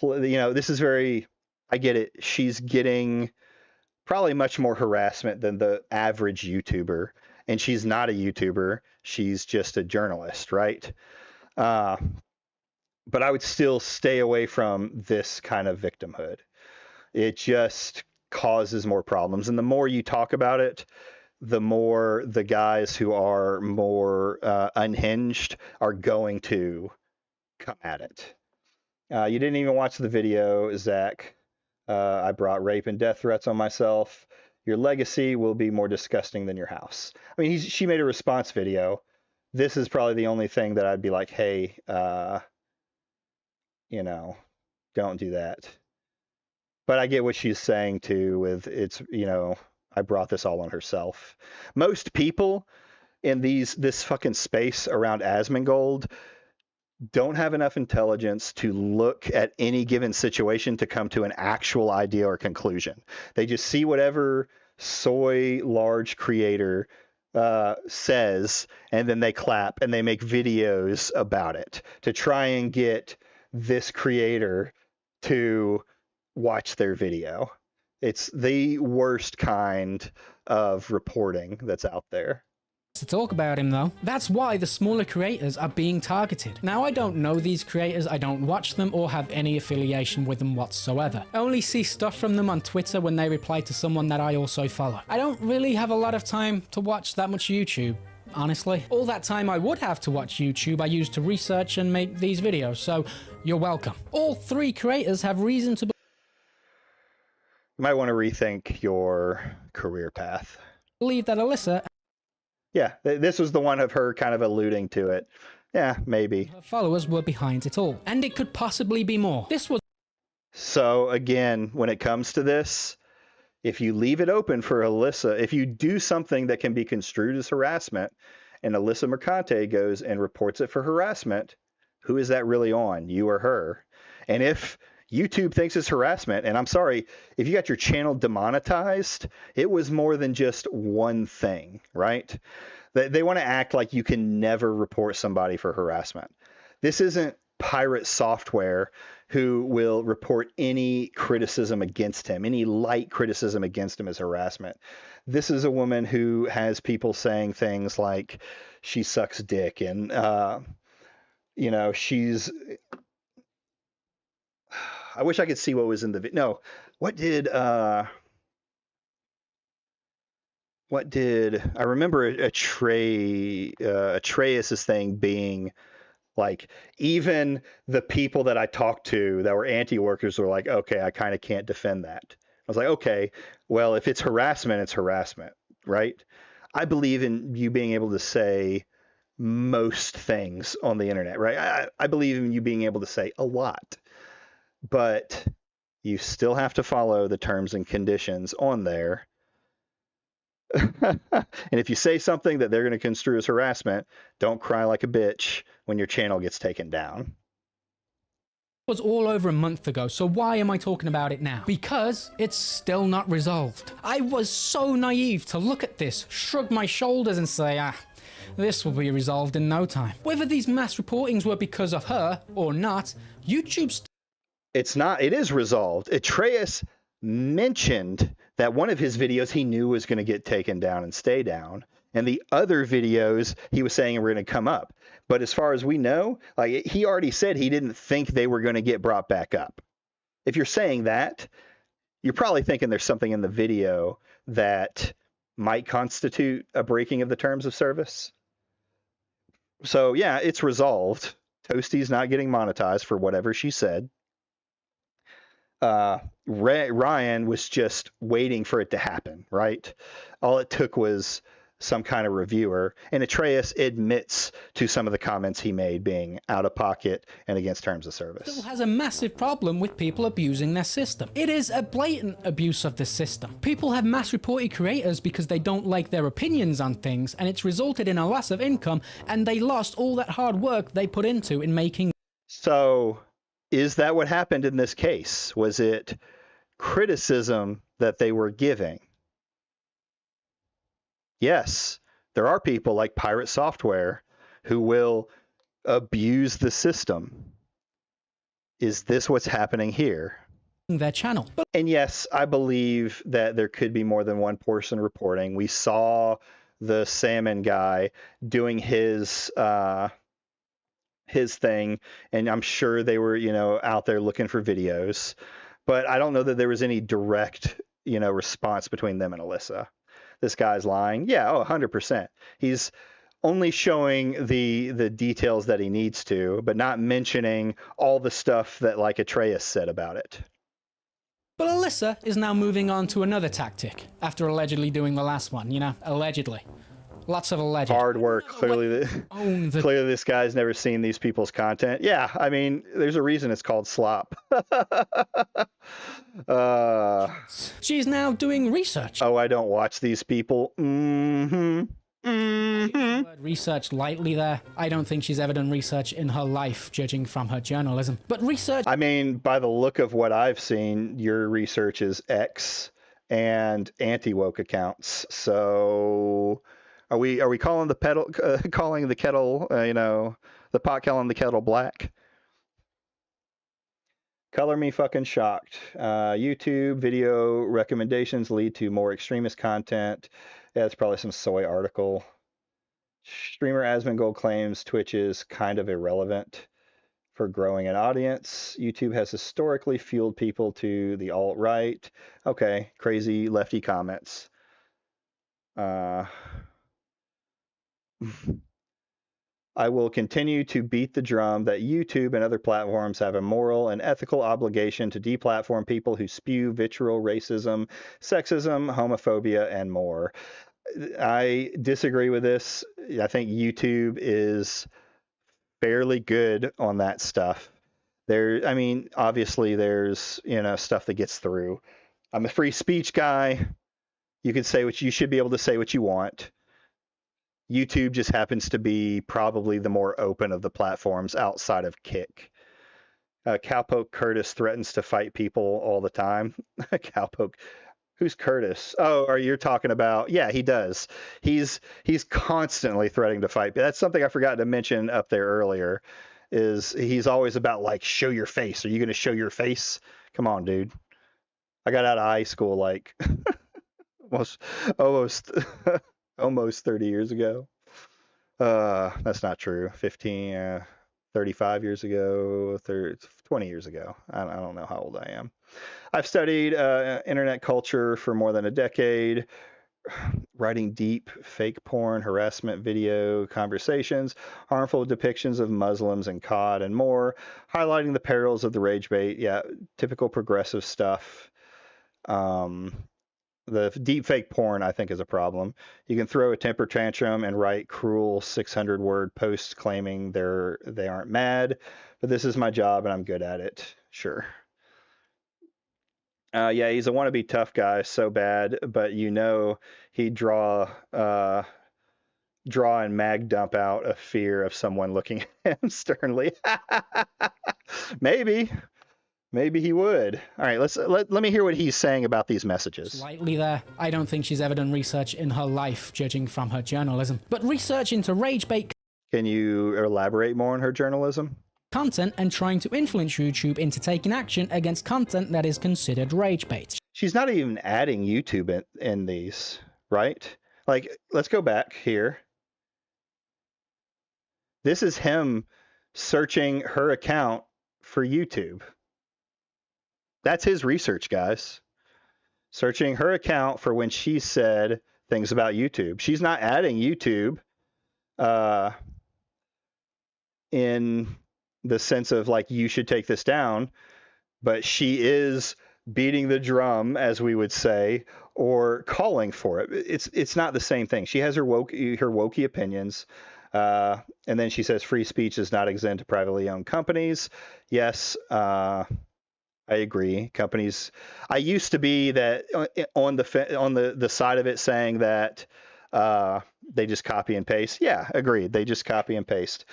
this is very, I get it. She's getting probably much more harassment than the average YouTuber, and she's not a YouTuber. She's just a journalist, right? But I would still stay away from this kind of victimhood. It just causes more problems. And the more you talk about it, the more the guys who are more unhinged are going to come at it. You didn't even watch the video, Zach. I brought rape and death threats on myself. Your legacy will be more disgusting than your house. I mean, she made a response video. This is probably the only thing that I'd be like, hey, don't do that. But I get what she's saying too with it's, I brought this all on herself. Most people in this fucking space around Asmongold don't have enough intelligence to look at any given situation to come to an actual idea or conclusion. They just see whatever soy large creator says, and then they clap and they make videos about it to try and get this creator to watch their video. It's the worst kind of reporting that's out there. To talk about him though. That's why the smaller creators are being targeted. Now, I don't know these creators, I don't watch them or have any affiliation with them whatsoever. I only see stuff from them on Twitter when they reply to someone that I also follow. I don't really have a lot of time to watch that much YouTube, honestly. All that time I would have to watch YouTube I use to research and make these videos, so you're welcome. All 3 creators have reason to You might want to rethink your career path. believe that Alyssa Yeah, this was the one of her kind of alluding to it. Yeah, maybe. her followers were behind it all. And it could possibly be more. This was So again, when it comes to this, if you leave it open for Alyssa, if you do something that can be construed as harassment and Alyssa Mercante goes and reports it for harassment, who is that really on, you or her? And if YouTube thinks it's harassment, and I'm sorry, if you got your channel demonetized, it was more than just one thing, right? They want to act like you can never report somebody for harassment. This isn't pirate software who will report any criticism against him, any light criticism against him as harassment. This is a woman who has people saying things like she sucks dick and, she's... I wish I could see what was in the video. No, what did I remember Atreus's thing being like, even the people that I talked to that were anti-workers were like, okay, I kind of can't defend that. I was like, okay, well, if it's harassment, it's harassment, right? I believe in you being able to say most things on the internet, right? I believe in you being able to say a lot. But you still have to follow the terms and conditions on there. And if you say something that they're going to construe as harassment, don't cry like a bitch when your channel gets taken down. Was all over a month ago, so why am I talking about it now? Because it's still not resolved. I was so naive to look at this, shrug my shoulders and say, this will be resolved in no time. Whether these mass reportings were because of her or not, YouTube's... It's not. It is resolved. Atreus mentioned that one of his videos he knew was going to get taken down and stay down. And the other videos he was saying were going to come up. But as far as we know, like he already said he didn't think they were going to get brought back up. If you're saying that, you're probably thinking there's something in the video that might constitute a breaking of the terms of service. So yeah, it's resolved. Toasty's not getting monetized for whatever she said. Ryan was just waiting for it to happen, right? All it took was some kind of reviewer, and Atreus admits to some of the comments he made being out of pocket and against terms of service. Still has a massive problem with people abusing their system. It is a blatant abuse of the system. People have mass reported creators because they don't like their opinions on things, and it's resulted in a loss of income, and they lost all that hard work they put into in making. So is that what happened in this case? Was it criticism that they were giving? Yes, there are people like Pirate Software who will abuse the system. Is this what's happening here? Their channel. And yes, I believe that there could be more than one person reporting. We saw the salmon guy doing his thing, and I'm sure they were, out there looking for videos. But I don't know that there was any direct, response between them and Alyssa. This guy's lying. Yeah, 100%. He's only showing the details that he needs to, but not mentioning all the stuff that like Atreus said about it. But Alyssa is now moving on to another tactic after allegedly doing the last one, allegedly. Lots of alleged. Hard work. Clearly, clearly this guy's never seen these people's content. Yeah, I mean, there's a reason it's called slop. She's now doing research. Oh, I don't watch these people. Research lightly there. I don't think she's ever done research in her life, judging from her journalism. But research... I mean, by the look of what I've seen, your research is X and anti-woke accounts. So... Are we calling the kettle, the pot calling the kettle black? Color me fucking shocked. YouTube video recommendations lead to more extremist content. Yeah, it's probably some soy article. Streamer Asmongold claims Twitch is kind of irrelevant for growing an audience. YouTube has historically fueled people to the alt-right. Okay, crazy lefty comments. I will continue to beat the drum that YouTube and other platforms have a moral and ethical obligation to deplatform people who spew vitriol, racism, sexism, homophobia, and more. I disagree with this. I think YouTube is fairly good on that stuff. Obviously there's, stuff that gets through. I'm a free speech guy. You can say you should be able to say what you want. YouTube just happens to be probably the more open of the platforms outside of Kick. Cowpoke Curtis threatens to fight people all the time. Cowpoke. Who's Curtis? Oh, are you talking about? Yeah, he does. He's constantly threatening to fight. That's something I forgot to mention up there earlier. Is he's always about like, show your face. Are you going to show your face? Come on, dude. I got out of high school like almost almost 30 years ago. That's not true. 15, 35 years ago, 20 years ago. I don't know how old I am. I've studied internet culture for more than a decade, writing deep fake porn, harassment video conversations, harmful depictions of Muslims and COD and more, highlighting the perils of the rage bait. Yeah, typical progressive stuff. The deep fake porn, I think, is a problem. You can throw a temper tantrum and write cruel 600-word posts claiming they aren't mad, but this is my job and I'm good at it. Sure. Yeah, he's a wannabe tough guy, so bad, but he'd draw and mag dump out a fear of someone looking at him sternly. Maybe he would. All right, let me hear what he's saying about these messages. Slightly there. I don't think she's ever done research in her life, judging from her journalism. But research into rage bait. Can you elaborate more on her journalism? Content and trying to influence YouTube into taking action against content that is considered rage bait. She's not even adding YouTube in these, right? Like, let's go back here. This is him searching her account for YouTube. That's his research, guys. Searching her account for when she said things about YouTube. She's not adding YouTube in the sense of like, you should take this down, but she is beating the drum, as we would say, or calling for it. It's not the same thing. She has her wokey opinions. And then she says free speech is not exempt to privately owned companies. Yes, I agree. Companies. I used to be that on the side of it, saying that they just copy and paste. Yeah, agreed. They just copy and paste.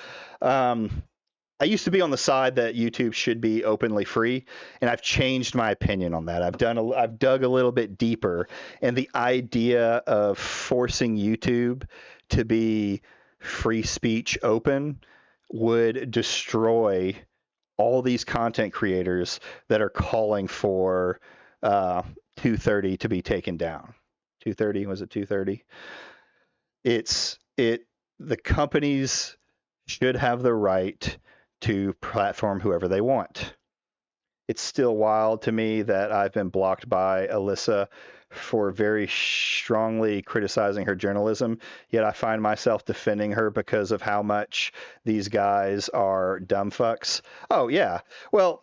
I used to be on the side that YouTube should be openly free, and I've changed my opinion on that. I've dug a little bit deeper, and the idea of forcing YouTube to be free speech open would destroy all these content creators that are calling for 230 to be taken down. 230, was it 230? The companies should have the right to platform whoever they want. It's still wild to me that I've been blocked by Alyssa for very strongly criticizing her journalism, yet I find myself defending her because of how much these guys are dumb fucks. Oh yeah. Well,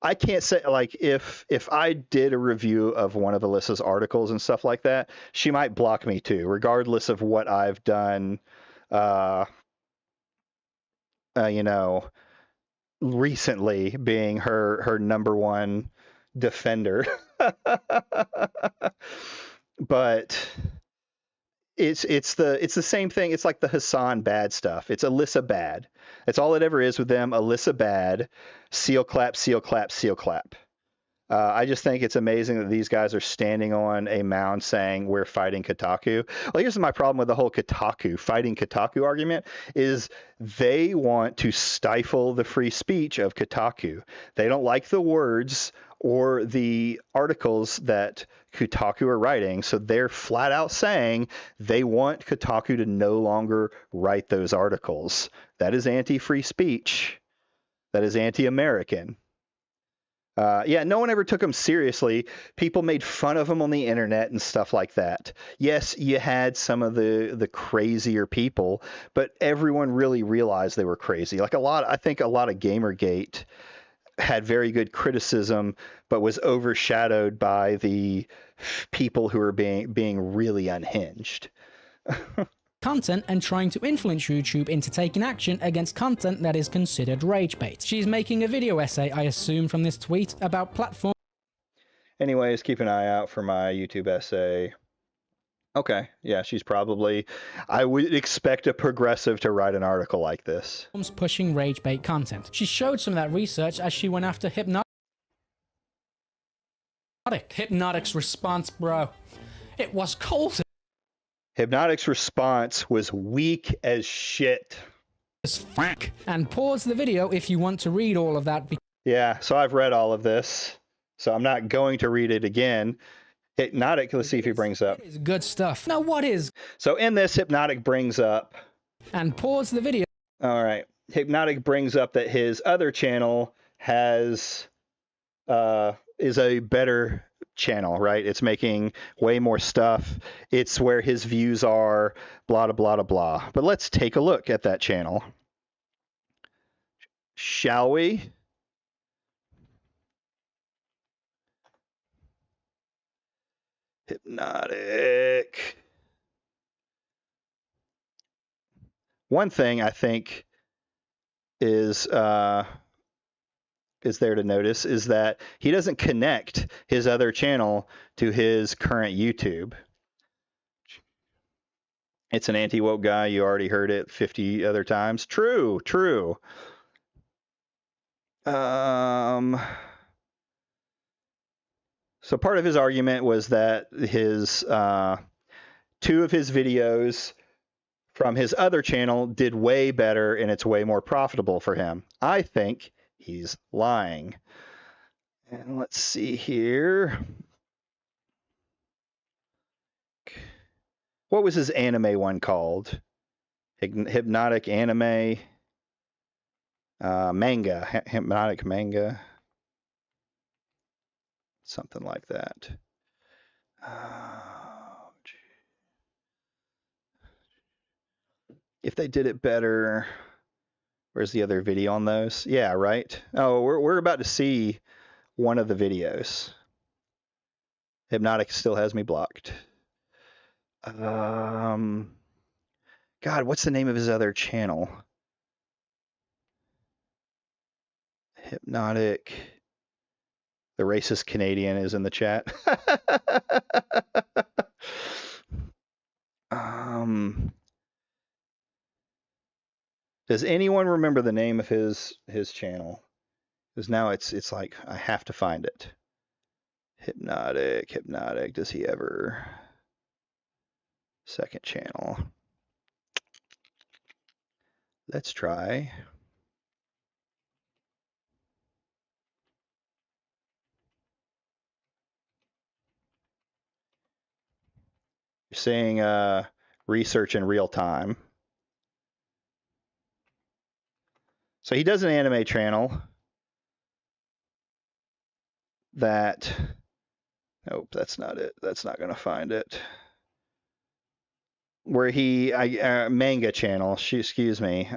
I can't say, like, if I did a review of one of Alyssa's articles and stuff like that, she might block me too, regardless of what I've done, recently being her number one defender. But it's the same thing. It's like the Hassan bad stuff. It's Alyssa bad. That's all it ever is with them. Alyssa bad. Seal clap, seal clap, seal clap. I just think it's amazing that these guys are standing on a mound saying we're fighting Kotaku. Well, here's my problem with the whole fighting Kotaku argument is they want to stifle the free speech of Kotaku. They don't like the words or the articles that Kotaku are writing, so they're flat out saying they want Kotaku to no longer write those articles. That is anti-free speech. That is anti-American. No one ever took him seriously. People made fun of him on the internet and stuff like that. Yes, you had some of the crazier people, but everyone really realized they were crazy. I think a lot of Gamergate had very good criticism, but was overshadowed by the people who were being really unhinged. Content and trying to influence YouTube into taking action against content that is considered rage bait. She's making a video essay, I assume from this tweet, about platform. Anyways, keep an eye out for my YouTube essay. Okay. Yeah, she's probably. I would expect a progressive to write an article like this. Pushing rage bait content. She showed some of that research as she went after Hypnotic's response, bro. It was cold Hypnotic's response was weak as shit. as fuck. And pause the video if you want to read all of that. Yeah, so I've read all of this, so I'm not going to read it again. Hypnotic, let's see if he brings up. It is good stuff. Now, what is? So in this, Hypnotic brings up. And pause the video. All right. Hypnotic brings up that his other channel is a better channel, right? It's making way more stuff. It's where his views are, blah, blah, blah, blah. But let's take a look at that channel. Shall we? Hypnotic. One thing I think is there to notice is that he doesn't connect his other channel to his current YouTube. It's an anti-woke guy. You already heard it 50 other times. True, true. So part of his argument was that his two of his videos from his other channel did way better and it's way more profitable for him. I think he's lying. And let's see here. What was his anime one called? Hypnotic anime manga. Hypnotic manga. Something like that. If they did it better, where's the other video on those? Yeah, right. Oh, we're about to see one of the videos. Hypnotic still has me blocked. God, what's the name of his other channel? Hypnotic. The racist Canadian is in the chat. Does anyone remember the name of his channel? Because now it's like I have to find it. Hypnotic. Does he ever? Second channel. Let's try. You're saying research in real time. So he does an anime channel that, nope, that's not it. That's not going to find it. Where he, manga channel, excuse me.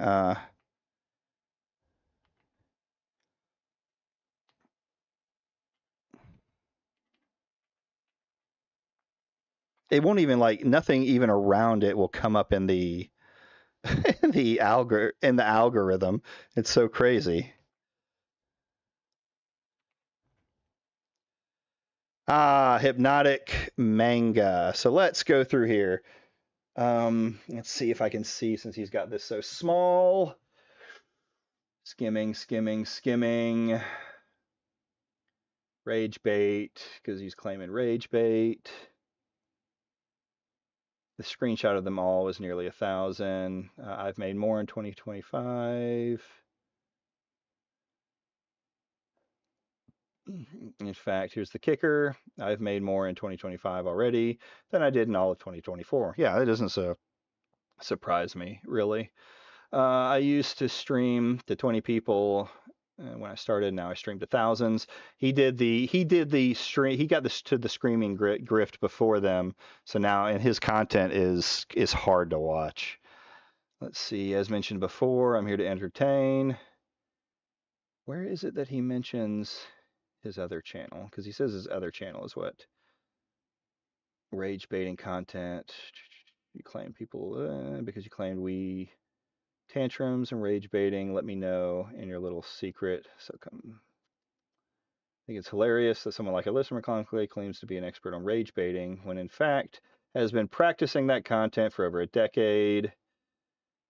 It won't even nothing even around it will come up in the the algorithm. It's so crazy. Hypnotic manga. So let's go through here. Let's see if I can see since he's got this so small. Skimming. Rage bait, because he's claiming rage bait. The screenshot of them all was nearly 1,000. I've made more in 2025. In fact, here's the kicker. I've made more in 2025 already than I did in all of 2024. Yeah, that doesn't surprise me, really. I used to stream to 20 people when I started. Now I stream to thousands. He got this to the screaming grift before them. So now, and his content is hard to watch. Let's see. As mentioned before, I'm here to entertain. Where is it that he mentions his other channel? Because he says his other channel is what? Rage baiting content. You claim people because you claimed we tantrums and rage baiting. Let me know in your little secret. So come. I think it's hilarious that someone like Alyssa McConaughey claims to be an expert on rage baiting when in fact has been practicing that content for over a decade.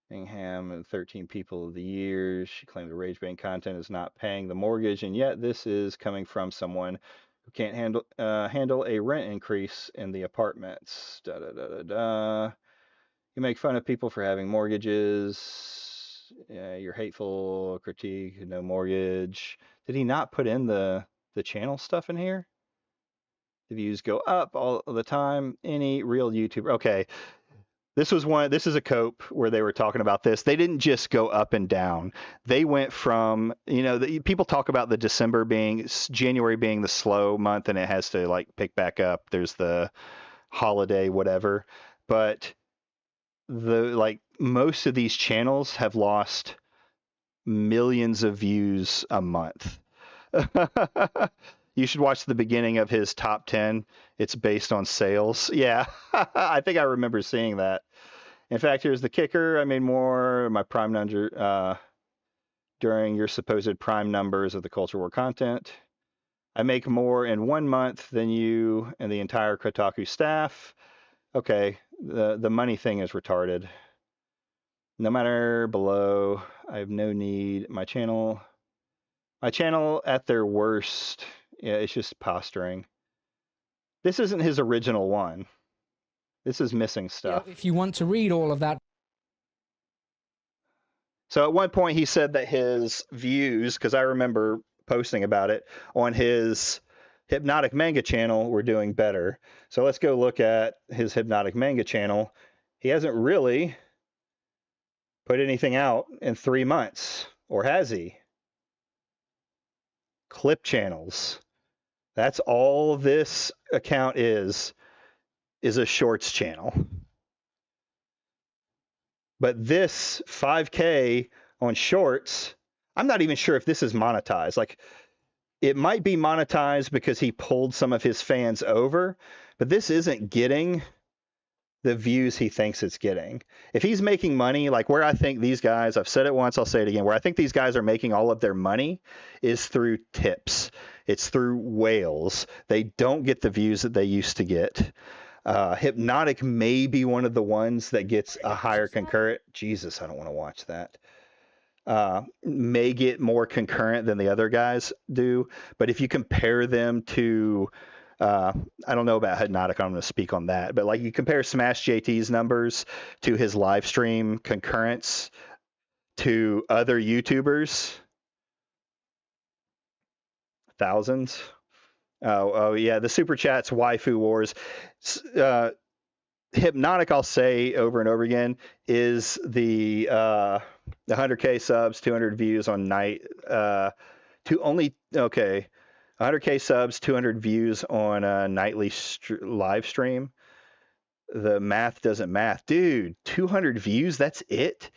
Bingham and 13 People of the Year. She claimed the rage bait content is not paying the mortgage, and yet this is coming from someone who can't handle a rent increase in the apartments. Da da da da da. You make fun of people for having mortgages. Yeah, you're hateful. Critique. No mortgage. Did he not put in the channel stuff in here? The views go up all the time. Any real YouTuber? Okay. This is a cope where they were talking about this. They didn't just go up and down. They went from, people talk about January being the slow month and it has to like pick back up. There's the holiday, whatever. But most of these channels have lost millions of views a month. You should watch the beginning of his top 10. It's based on sales. Yeah, I think I remember seeing that. In fact, here's the kicker. I made more my prime number during your supposed prime numbers of the Culture War content. I make more in 1 month than you and the entire Kotaku staff. Okay, the money thing is retarded. No matter below, I have no need. My channel at their worst. Yeah, it's just posturing. This isn't his original one. This is missing stuff. If you want to read all of that. So at one point he said that his views, because I remember posting about it, on his Hypnotic Manga channel were doing better. So let's go look at his Hypnotic Manga channel. He hasn't really put anything out in 3 months, or has he? Clip channels. That's all this account is a shorts channel. But this 5K on shorts, I'm not even sure if this is monetized. Like, it might be monetized because he pulled some of his fans over, but this isn't getting the views he thinks it's getting. If he's making money, like where I think these guys, I've said it once, I'll say it again, where I think these guys are making all of their money is through tips. It's through whales. They don't get the views that they used to get. Hypnotic may be one of the ones that gets a higher concurrent. Jesus, I don't want to watch that. May get more concurrent than the other guys do. But if you compare them to, I don't know about Hypnotic, I'm going to speak on that. But like you compare Smash JT's numbers to his live stream concurrence to other YouTubers, thousands. Oh yeah, the super chats, waifu wars. Hypnotic, I'll say over and over again, is the 100K subs, 200 views on night. 100K subs, 200 views on a nightly live stream. The math doesn't math, dude. 200 views, that's it.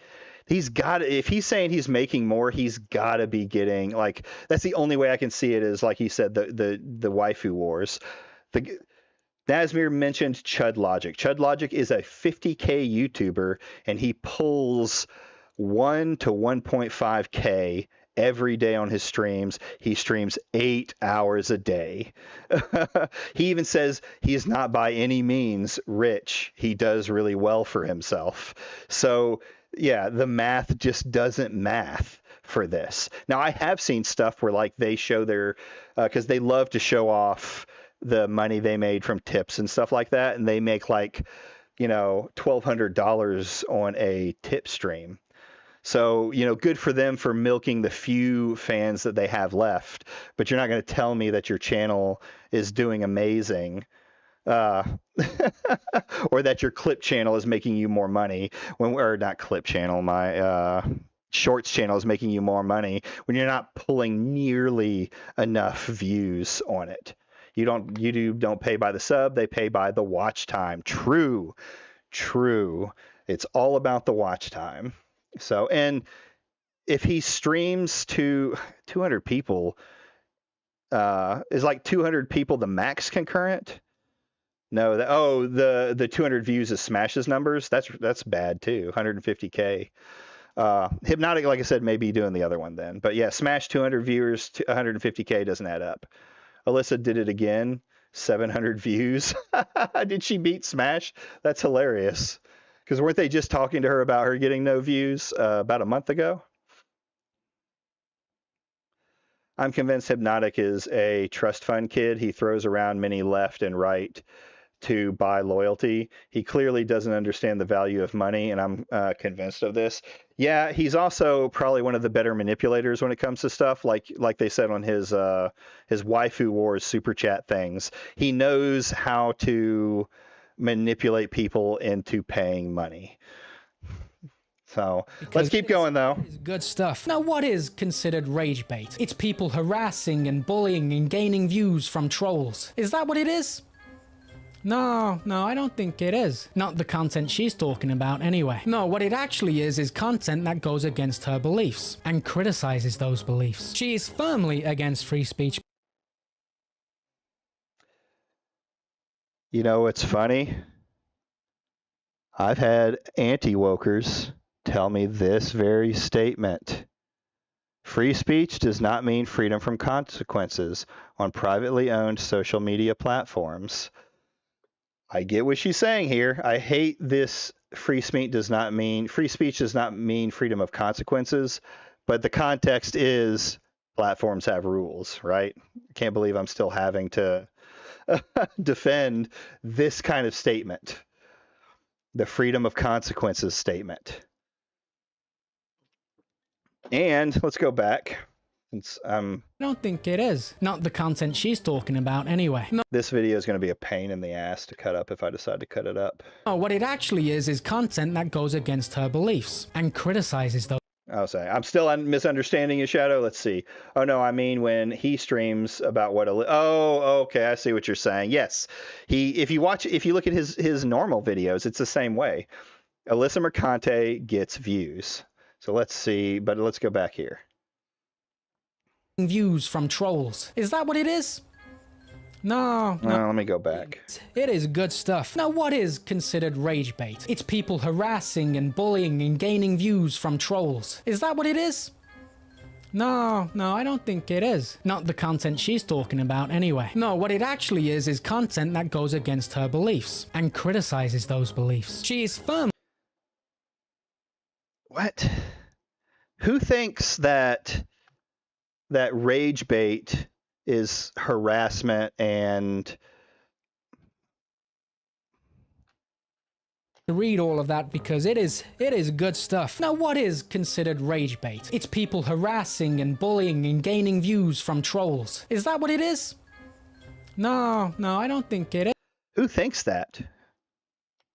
If he's saying he's making more, he's got to be getting, like, that's the only way I can see it is, like he said, the waifu wars. Nazmir mentioned Chud Logic. Chud Logic is a 50K YouTuber, and he pulls 1 to 1.5K every day on his streams. He streams 8 hours a day. He even says he's not by any means rich. He does really well for himself. So yeah, the math just doesn't math for this. Now, I have seen stuff where like they show their, because they love to show off the money they made from tips and stuff like that, and they make like, $1,200 on a tip stream. So, good for them for milking the few fans that they have left. But you're not going to tell me that your channel is doing amazing. Or that your clip channel is making you more money or not clip channel, my shorts channel is making you more money when you're not pulling nearly enough views on it. YouTube don't pay by the sub, they pay by the watch time. True. It's all about the watch time. So, and if he streams to 200 people, is like 200 people the max concurrent? No, the 200 views is Smash's numbers. That's bad too. 150K. Hypnotic, like I said, may be doing the other one then. But yeah, Smash 200 viewers, 150K doesn't add up. Alyssa did it again. 700 views. Did she beat Smash? That's hilarious. Because weren't they just talking to her about her getting no views about a month ago? I'm convinced Hypnotic is a trust fund kid. He throws around money left and right to buy loyalty. He clearly doesn't understand the value of money, and I'm convinced of this. Yeah, he's also probably one of the better manipulators when it comes to stuff, like they said on his Waifu Wars super chat things. He knows how to manipulate people into paying money. So let's keep going, though. Good stuff. Now, what is considered rage bait? It's people harassing and bullying and gaining views from trolls. Is that what it is? No, I don't think it is. Not the content she's talking about anyway. No, what it actually is content that goes against her beliefs and criticizes those beliefs. She is firmly against free speech. You know what's funny? I've had anti-wokers tell me this very statement. Free speech does not mean freedom from consequences on privately owned social media platforms. I get what she's saying here. I hate this. Free speech does not mean freedom of consequences, but the context is platforms have rules, right? I can't believe I'm still having to defend this kind of statement. The freedom of consequences statement. And let's go back. I don't think it is. Not the content she's talking about anyway. No. This video is going to be a pain in the ass to cut up if I decide to cut it up. No, what it actually is content that goes against her beliefs and criticizes those. I'll say I'm still misunderstanding you, Shadow. Let's see. Oh no, I mean when he streams about what. Oh, okay, I see what you're saying. Yes, if you look at his normal videos, it's the same way. Alyssa Mercante gets views. So let's see, but let's go back here. Views from trolls. Is that what it is? No. Let me go back. It is good stuff. Now, what is considered rage bait? It's people harassing and bullying and gaining views from trolls. Is that what it is? No, I don't think it is. Not the content she's talking about anyway. No, what it actually is content that goes against her beliefs and criticizes those beliefs. She is firm. What? Who thinks that rage bait is harassment and to read all of that because it is good stuff. Now, what is considered rage bait? It's people harassing and bullying and gaining views from trolls. Is that what it is? No, I don't think it is. Who thinks that?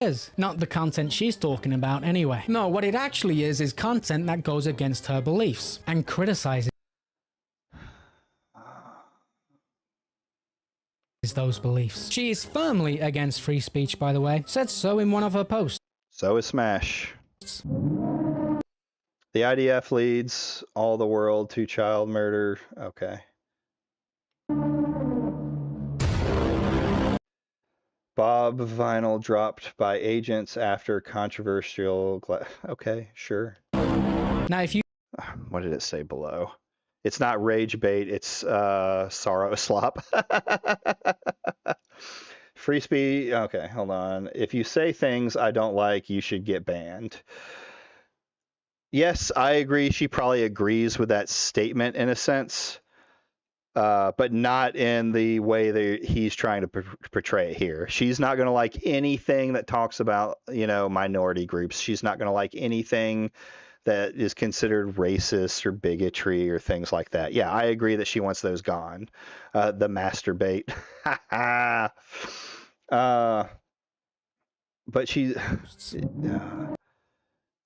Is not the content she's talking about anyway. No, what it actually is content that goes against her beliefs and criticizes those beliefs. She is firmly against free speech, by the way. Said so in one of her posts. So is Smash. The IDF leads all the world to child murder. Okay. Bob vinyl dropped by agents after controversial. Okay, sure. Now, if you. What did it say below? It's not rage bait. It's sorrow slop. Free speech. Okay, hold on. If you say things I don't like, you should get banned. Yes, I agree. She probably agrees with that statement in a sense. But not in the way that he's trying to portray it here. She's not going to like anything that talks about, minority groups. She's not going to like anything that is considered racist or bigotry or things like that. Yeah, I agree that she wants those gone. The masturbate. But she...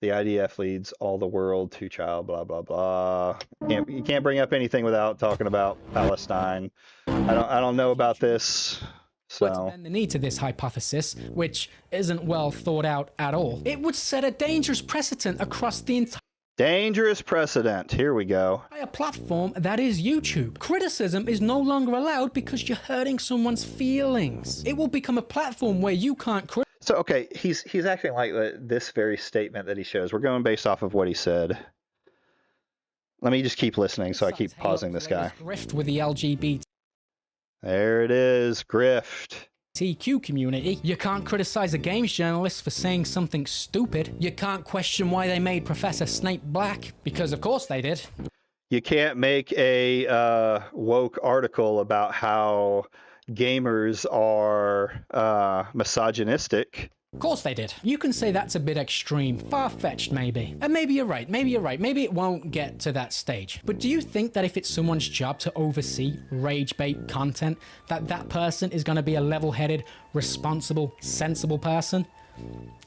The IDF leads all the world to child, blah, blah, blah. You can't bring up anything without talking about Palestine. I don't know about this. So. And the need to this hypothesis, which isn't well thought out at all. It would set a dangerous precedent across the entire... Dangerous precedent. Here we go. A platform that is YouTube. Criticism is no longer allowed because you're hurting someone's feelings. It will become a platform where you can't criticize. So, okay, he's acting like this very statement that he shows. We're going based off of what he said. Let me just keep listening so I keep pausing this guy. Grift with the LGBT. There it is, grift. TQ community. You can't criticize a games journalist for saying something stupid. You can't question why they made Professor Snape black, because of course they did. You can't make a woke article about how gamers are misogynistic. Of course they did. You can say that's a bit extreme, far-fetched maybe. And maybe you're right, maybe it won't get to that stage. But do you think that if it's someone's job to oversee rage bait content, that person is going to be a level-headed, responsible, sensible person?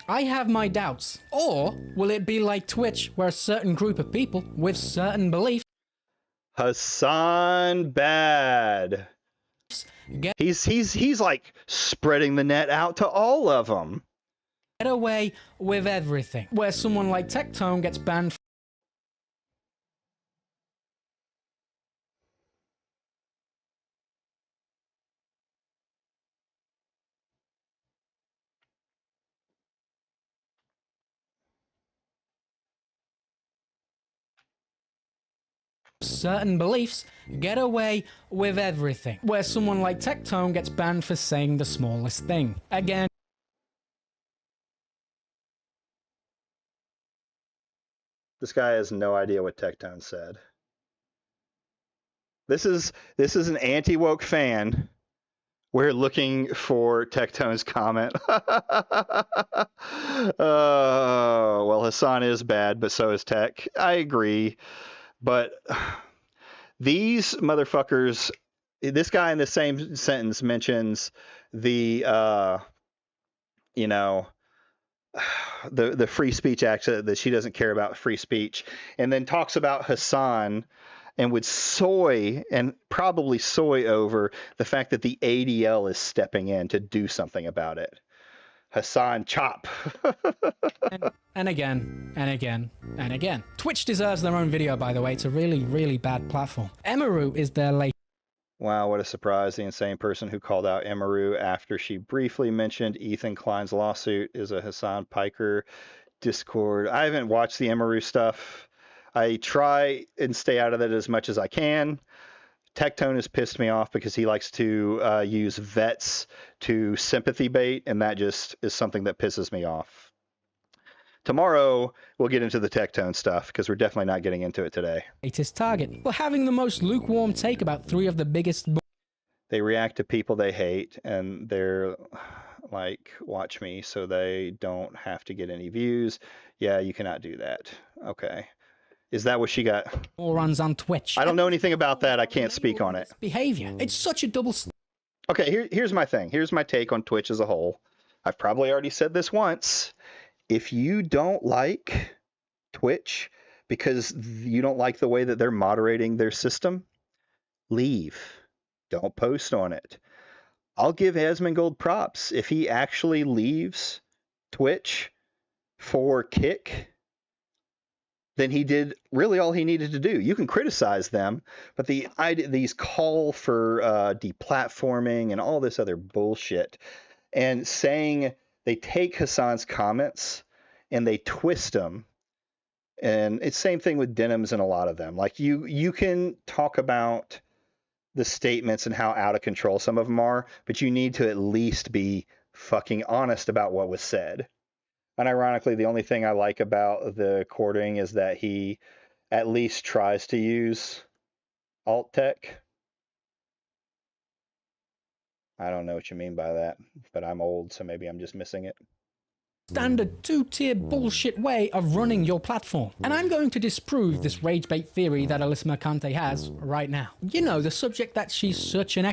I have my doubts. Or will it be like Twitch, where a certain group of people with certain beliefs Hassan bad. He's like spreading the net out to all of them. Get away with everything, where someone like Tectone gets banned from certain beliefs. Get away with everything, where someone like Tectone gets banned for saying the smallest thing. Again, This guy has no idea what Tectone said. This is an anti-woke fan. We're looking for Tectone's comment. Well, Hassan is bad, but so is Tech. I agree. But these motherfuckers, this guy in the same sentence mentions the, the Free Speech Act, that she doesn't care about free speech, and then talks about Hassan and would soy over the fact that the ADL is stepping in to do something about it. Hassan chop. and again, and again, and again. Twitch deserves their own video, by the way. It's a really, really bad platform. Emaru is their latest. Wow, what a surprise. The insane person who called out Emaru after she briefly mentioned Ethan Klein's lawsuit is a Hassan Piker Discord. I haven't watched the Emaru stuff. I try and stay out of it as much as I can. Tectone has pissed me off because he likes to use vets to sympathy bait, and that just is something that pisses me off. Tomorrow, we'll get into the Tectone stuff, because we're definitely not getting into it today. Latest target for having the most lukewarm take about 3 of the biggest. They react to people they hate, and they're like, watch me, so they don't have to get any views. Yeah, you cannot do that. Okay. Is that what she got? Runs on Twitch. I don't know anything about that. I can't speak on it. Behavior. It's such a double. Okay, here's my thing. Here's my take on Twitch as a whole. I've probably already said this once. If you don't like Twitch because you don't like the way that they're moderating their system, leave. Don't post on it. I'll give Asmongold props. If he actually leaves Twitch for Kick, then he did really all he needed to do. You can criticize them, but these call for deplatforming and all this other bullshit, and saying they take Hassan's comments and they twist them, and it's same thing with Denims and a lot of them. Like you can talk about the statements and how out of control some of them are, but you need to at least be fucking honest about what was said. Unironically, the only thing I like about the courting is that he at least tries to use alt tech. I don't know what you mean by that, but I'm old, so maybe I'm just missing it. Standard 2-tier bullshit way of running your platform. And I'm going to disprove this rage bait theory that Alyssa Mercante has right now. You know, the subject that she's such an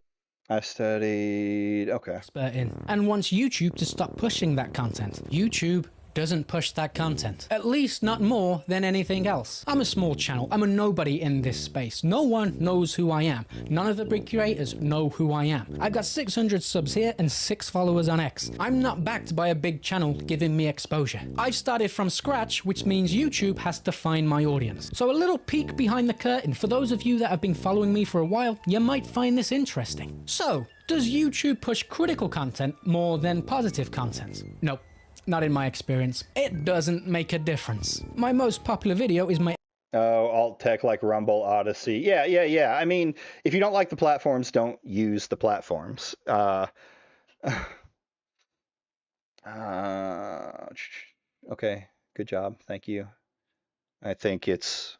I studied, okay. expert in, and wants YouTube to stop pushing that content. YouTube doesn't push that content. At least not more than anything else. I'm a small channel. I'm a nobody in this space. No one knows who I am. None of the big creators know who I am. I've got 600 subs here and 6 followers on X. I'm not backed by a big channel giving me exposure. I've started from scratch, which means YouTube has to find my audience. So a little peek behind the curtain. For those of you that have been following me for a while, you might find this interesting. So, does YouTube push critical content more than positive content? Nope. Not in my experience. It doesn't make a difference. My most popular video is my Oh, alt tech like Rumble, Odyssey. Yeah. I mean, if you don't like the platforms, don't use the platforms. Okay, good job. Thank you. I think it's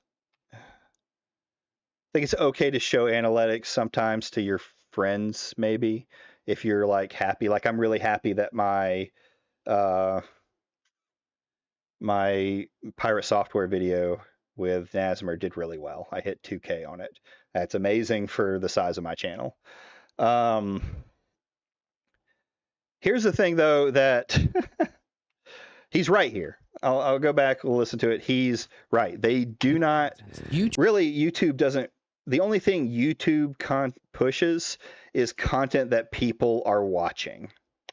okay to show analytics sometimes to your friends, maybe, if you're like happy. Like I'm really happy that my my pirate software video with Nasmer did really well. I hit 2K on it. That's amazing for the size of my channel. Here's the thing, though, that he's right here. I'll go back, we'll listen to it. He's right. They do not really. YouTube doesn't. The only thing YouTube pushes is content that people are watching.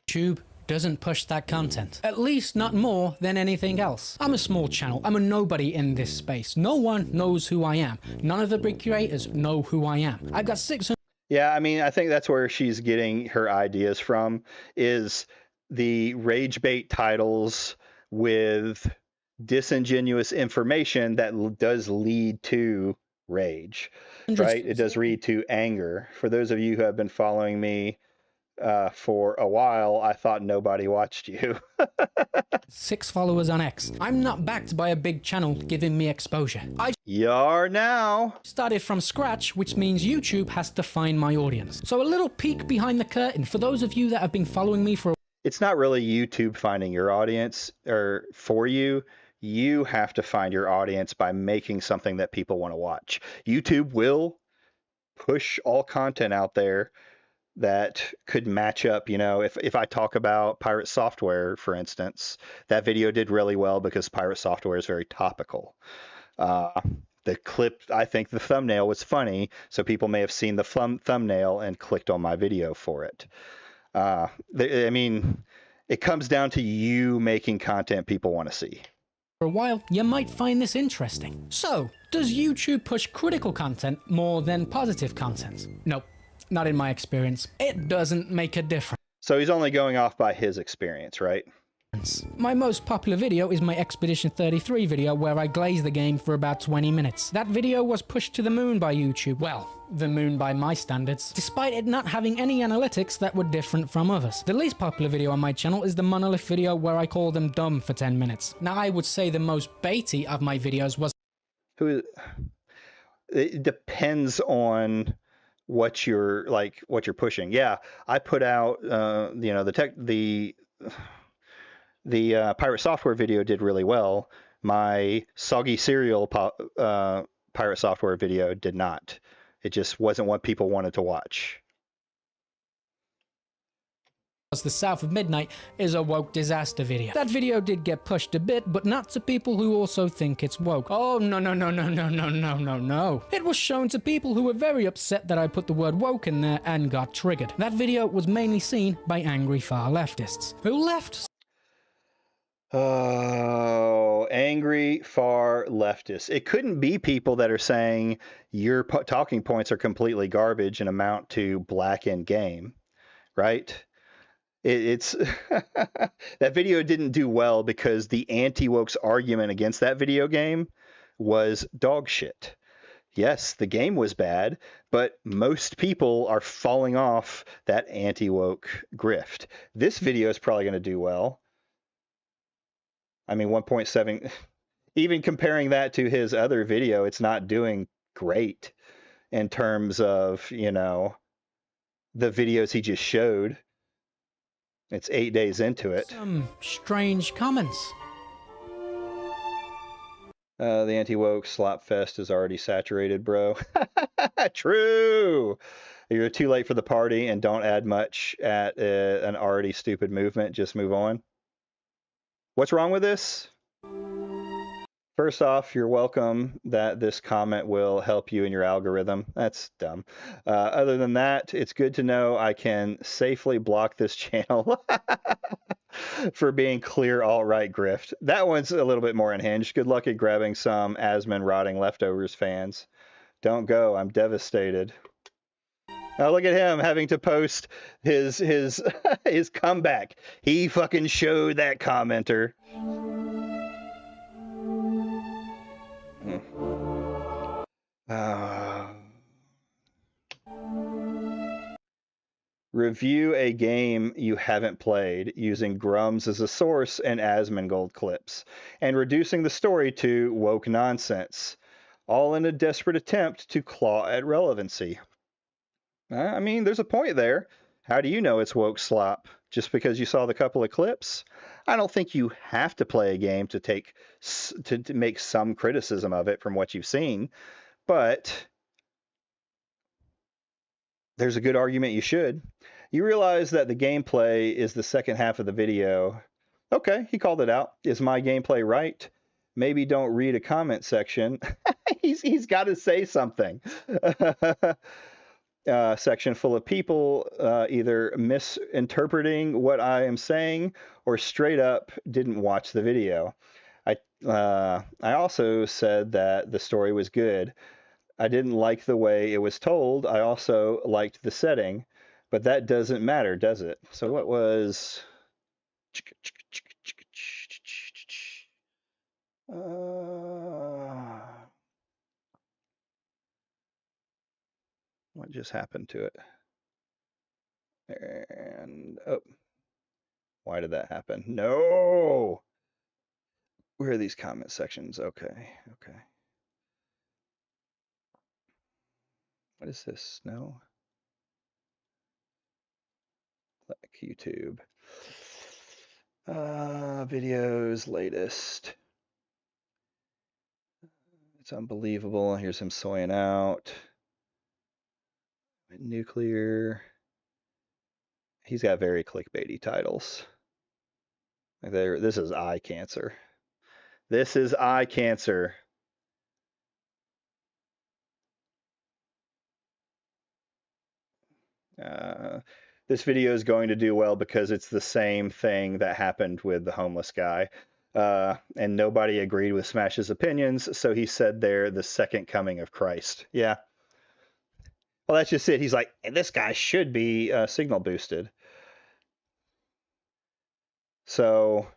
YouTube doesn't push that content. At least not more than anything else. I'm a small channel. I'm a nobody in this space. No one knows who I am. None of the big creators know who I am. I've got 600. Yeah, I mean, I think that's where she's getting her ideas from, is the rage bait titles with disingenuous information that does lead to rage, right? It does lead to anger. For those of you who have been following me for a while, I thought nobody watched you. 6 followers on X. I'm not backed by a big channel giving me exposure. You are now. Started from scratch, which means YouTube has to find my audience. So a little peek behind the curtain for those of you that have been following me for It's not really YouTube finding your audience or for you. You have to find your audience by making something that people want to watch. YouTube will push all content out there that could match up. You know, if I talk about pirate software, for instance, that video did really well because pirate software is very topical. The clip, I think the thumbnail was funny, so people may have seen the thumbnail and clicked on my video for it. I mean, it comes down to you making content people want to see. For a while, you might find this interesting. So, does YouTube push critical content more than positive content? Nope, not in my experience. It doesn't make a difference. So he's only going off by his experience, right? My most popular video is my Expedition 33 video where I glaze the game for about 20 minutes. That video was pushed to the moon by YouTube. Well, the moon by my standards, despite it not having any analytics that were different from others. The least popular video on my channel is the Monolith video where I call them dumb for 10 minutes. Now, I would say the most baity of my videos was... It depends on what you're pushing. Yeah, I put out, you know, the pirate software video did really well. My soggy cereal pirate software video did not. It just wasn't what people wanted to watch. The South of Midnight is a woke disaster video. That video did get pushed a bit, but not to people who also think it's woke. Oh, no. It was shown to people who were very upset that I put the word woke in there and got triggered. That video was mainly seen by angry far leftists who left. Oh, angry far leftists. It couldn't be people that are saying your talking points are completely garbage and amount to black in game, right? It's that video didn't do well because the anti-woke's argument against that video game was dog shit. Yes, the game was bad, but most people are falling off that anti-woke grift. This video is probably going to do well. I mean, 1.7, even comparing that to his other video, it's not doing great in terms of, you know, the videos he just showed. It's 8 days into it. Some strange comments. The anti-woke slop fest is already saturated, bro. True. You're too late for the party and don't add much at an already stupid movement. Just move on. What's wrong with this? First off, you're welcome that this comment will help you in your algorithm. That's dumb. Other than that, it's good to know I can safely block this channel for being clear alt-right grift. That one's a little bit more unhinged. Good luck at grabbing some Asman rotting leftovers fans. Don't go. I'm devastated. Now look at him having to post his his comeback. He fucking showed that commenter. review a game you haven't played using Grums as a source and Asmongold clips, and reducing the story to woke nonsense, all in a desperate attempt to claw at relevancy. I mean, there's a point there. How do you know it's woke slop? Just because you saw the couple of clips? I don't think you have to play a game to to make some criticism of it from what you've seen, but there's a good argument you should. You realize that the gameplay is the second half of the video. Okay, he called it out. Is my gameplay right? Maybe don't read a comment section. he's got to say something. Section full of people either misinterpreting what I am saying or straight up didn't watch the video. I also said that the story was good. I didn't like the way it was told. I also liked the setting, but that doesn't matter, does it? So what was... what just happened to it? And oh, why did that happen? No! Where are these comment sections? Okay. What is this? No. Click YouTube. Videos, latest. It's unbelievable. Here's him soying out. Nuclear. He's got very clickbaity titles. This is eye cancer. This is eye cancer. This video is going to do well because it's the same thing that happened with the homeless guy. And nobody agreed with Smash's opinions, so he said they're the second coming of Christ. Yeah. Well, that's just it. He's like, this guy should be signal boosted. So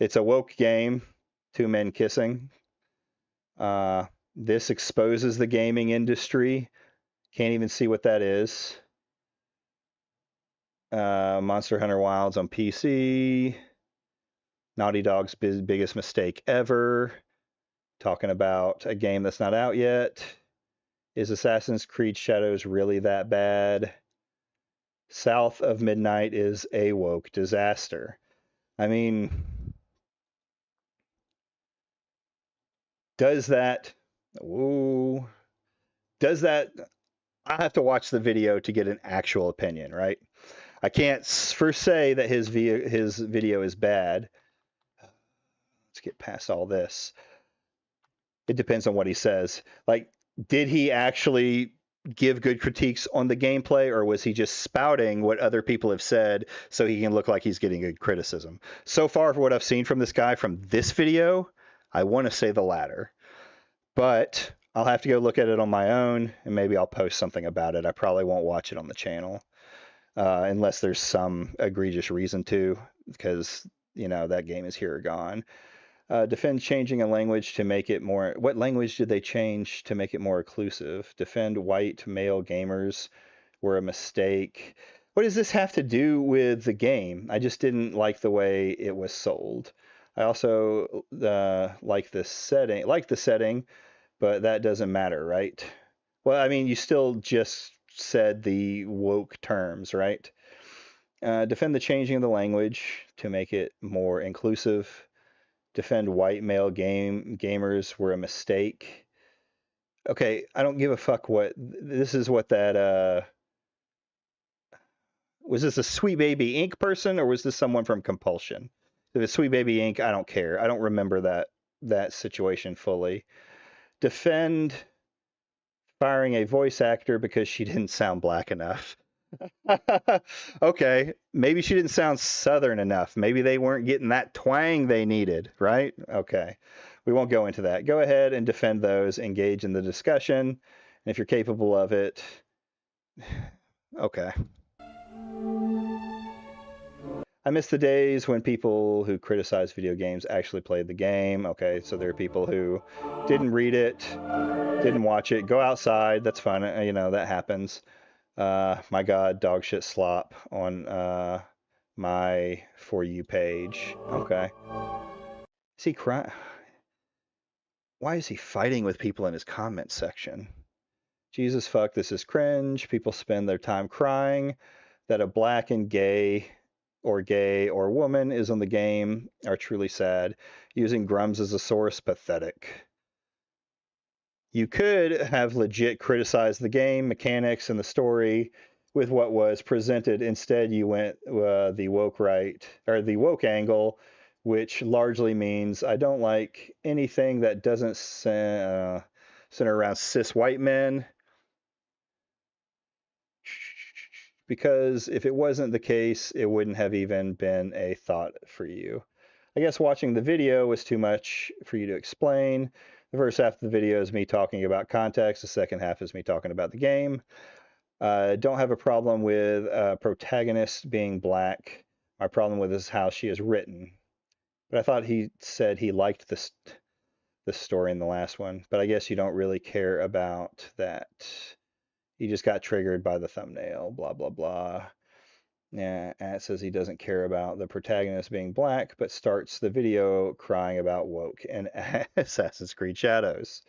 it's a woke game, two men kissing. This exposes the gaming industry. Can't even see what that is. Monster Hunter Wilds on PC. Naughty Dog's biggest mistake ever. Talking about a game that's not out yet. Is Assassin's Creed Shadows really that bad? South of Midnight is a woke disaster. I mean, does that... I have to watch the video to get an actual opinion, right? I can't first say that his video is bad. Let's get past all this. It depends on what he says. Like, did he actually give good critiques on the gameplay, or was he just spouting what other people have said so he can look like he's getting good criticism? So far, for what I've seen from this guy from this video, I want to say the latter. But I'll have to go look at it on my own, and maybe I'll post something about it. I probably won't watch it on the channel unless there's some egregious reason to, because, you know, that game is here or gone. Defend changing a language to make it more... What language did they change to make it more inclusive? Defend white male gamers were a mistake. What does this have to do with the game? I just didn't like the way it was sold. I also like the setting, but that doesn't matter, right? Well, I mean, you still just said the woke terms, right? Defend the changing of the language to make it more inclusive. Defend white male gamers were a mistake. Okay, I don't give a fuck what... This is what that... was this a Sweet Baby Inc. person, or was this someone from Compulsion? If it's Sweet Baby Inc., I don't care. I don't remember that situation fully. Defend firing a voice actor because she didn't sound black enough. Okay, maybe she didn't sound Southern enough. Maybe they weren't getting that twang they needed, right? Okay, we won't go into that. Go ahead and defend those. Engage in the discussion. And if you're capable of it, okay. I miss the days when people who criticize video games actually played the game. Okay, so there are people who didn't read it, didn't watch it, go outside. That's fine. You know, that happens. My God, dog shit slop on my For You page. Okay. Is he crying? Why is he fighting with people in his comment section? Jesus fuck, this is cringe. People spend their time crying that a black and gay or woman is on the game are truly sad. Using Grums as a source, pathetic. You could have legit criticized the game, mechanics, and the story with what was presented. Instead, you went the woke right, or the woke angle, which largely means I don't like anything that doesn't center around cis white men. Because if it wasn't the case, it wouldn't have even been a thought for you. I guess watching the video was too much for you to explain. The first half of the video is me talking about context. The second half is me talking about the game. Don't have a problem with protagonist being black. My problem with is how she is written. But I thought he said he liked this story in the last one. But I guess you don't really care about that. He just got triggered by the thumbnail, blah, blah, blah. Yeah, and it says he doesn't care about the protagonist being black, but starts the video crying about woke and Assassin's Creed Shadows.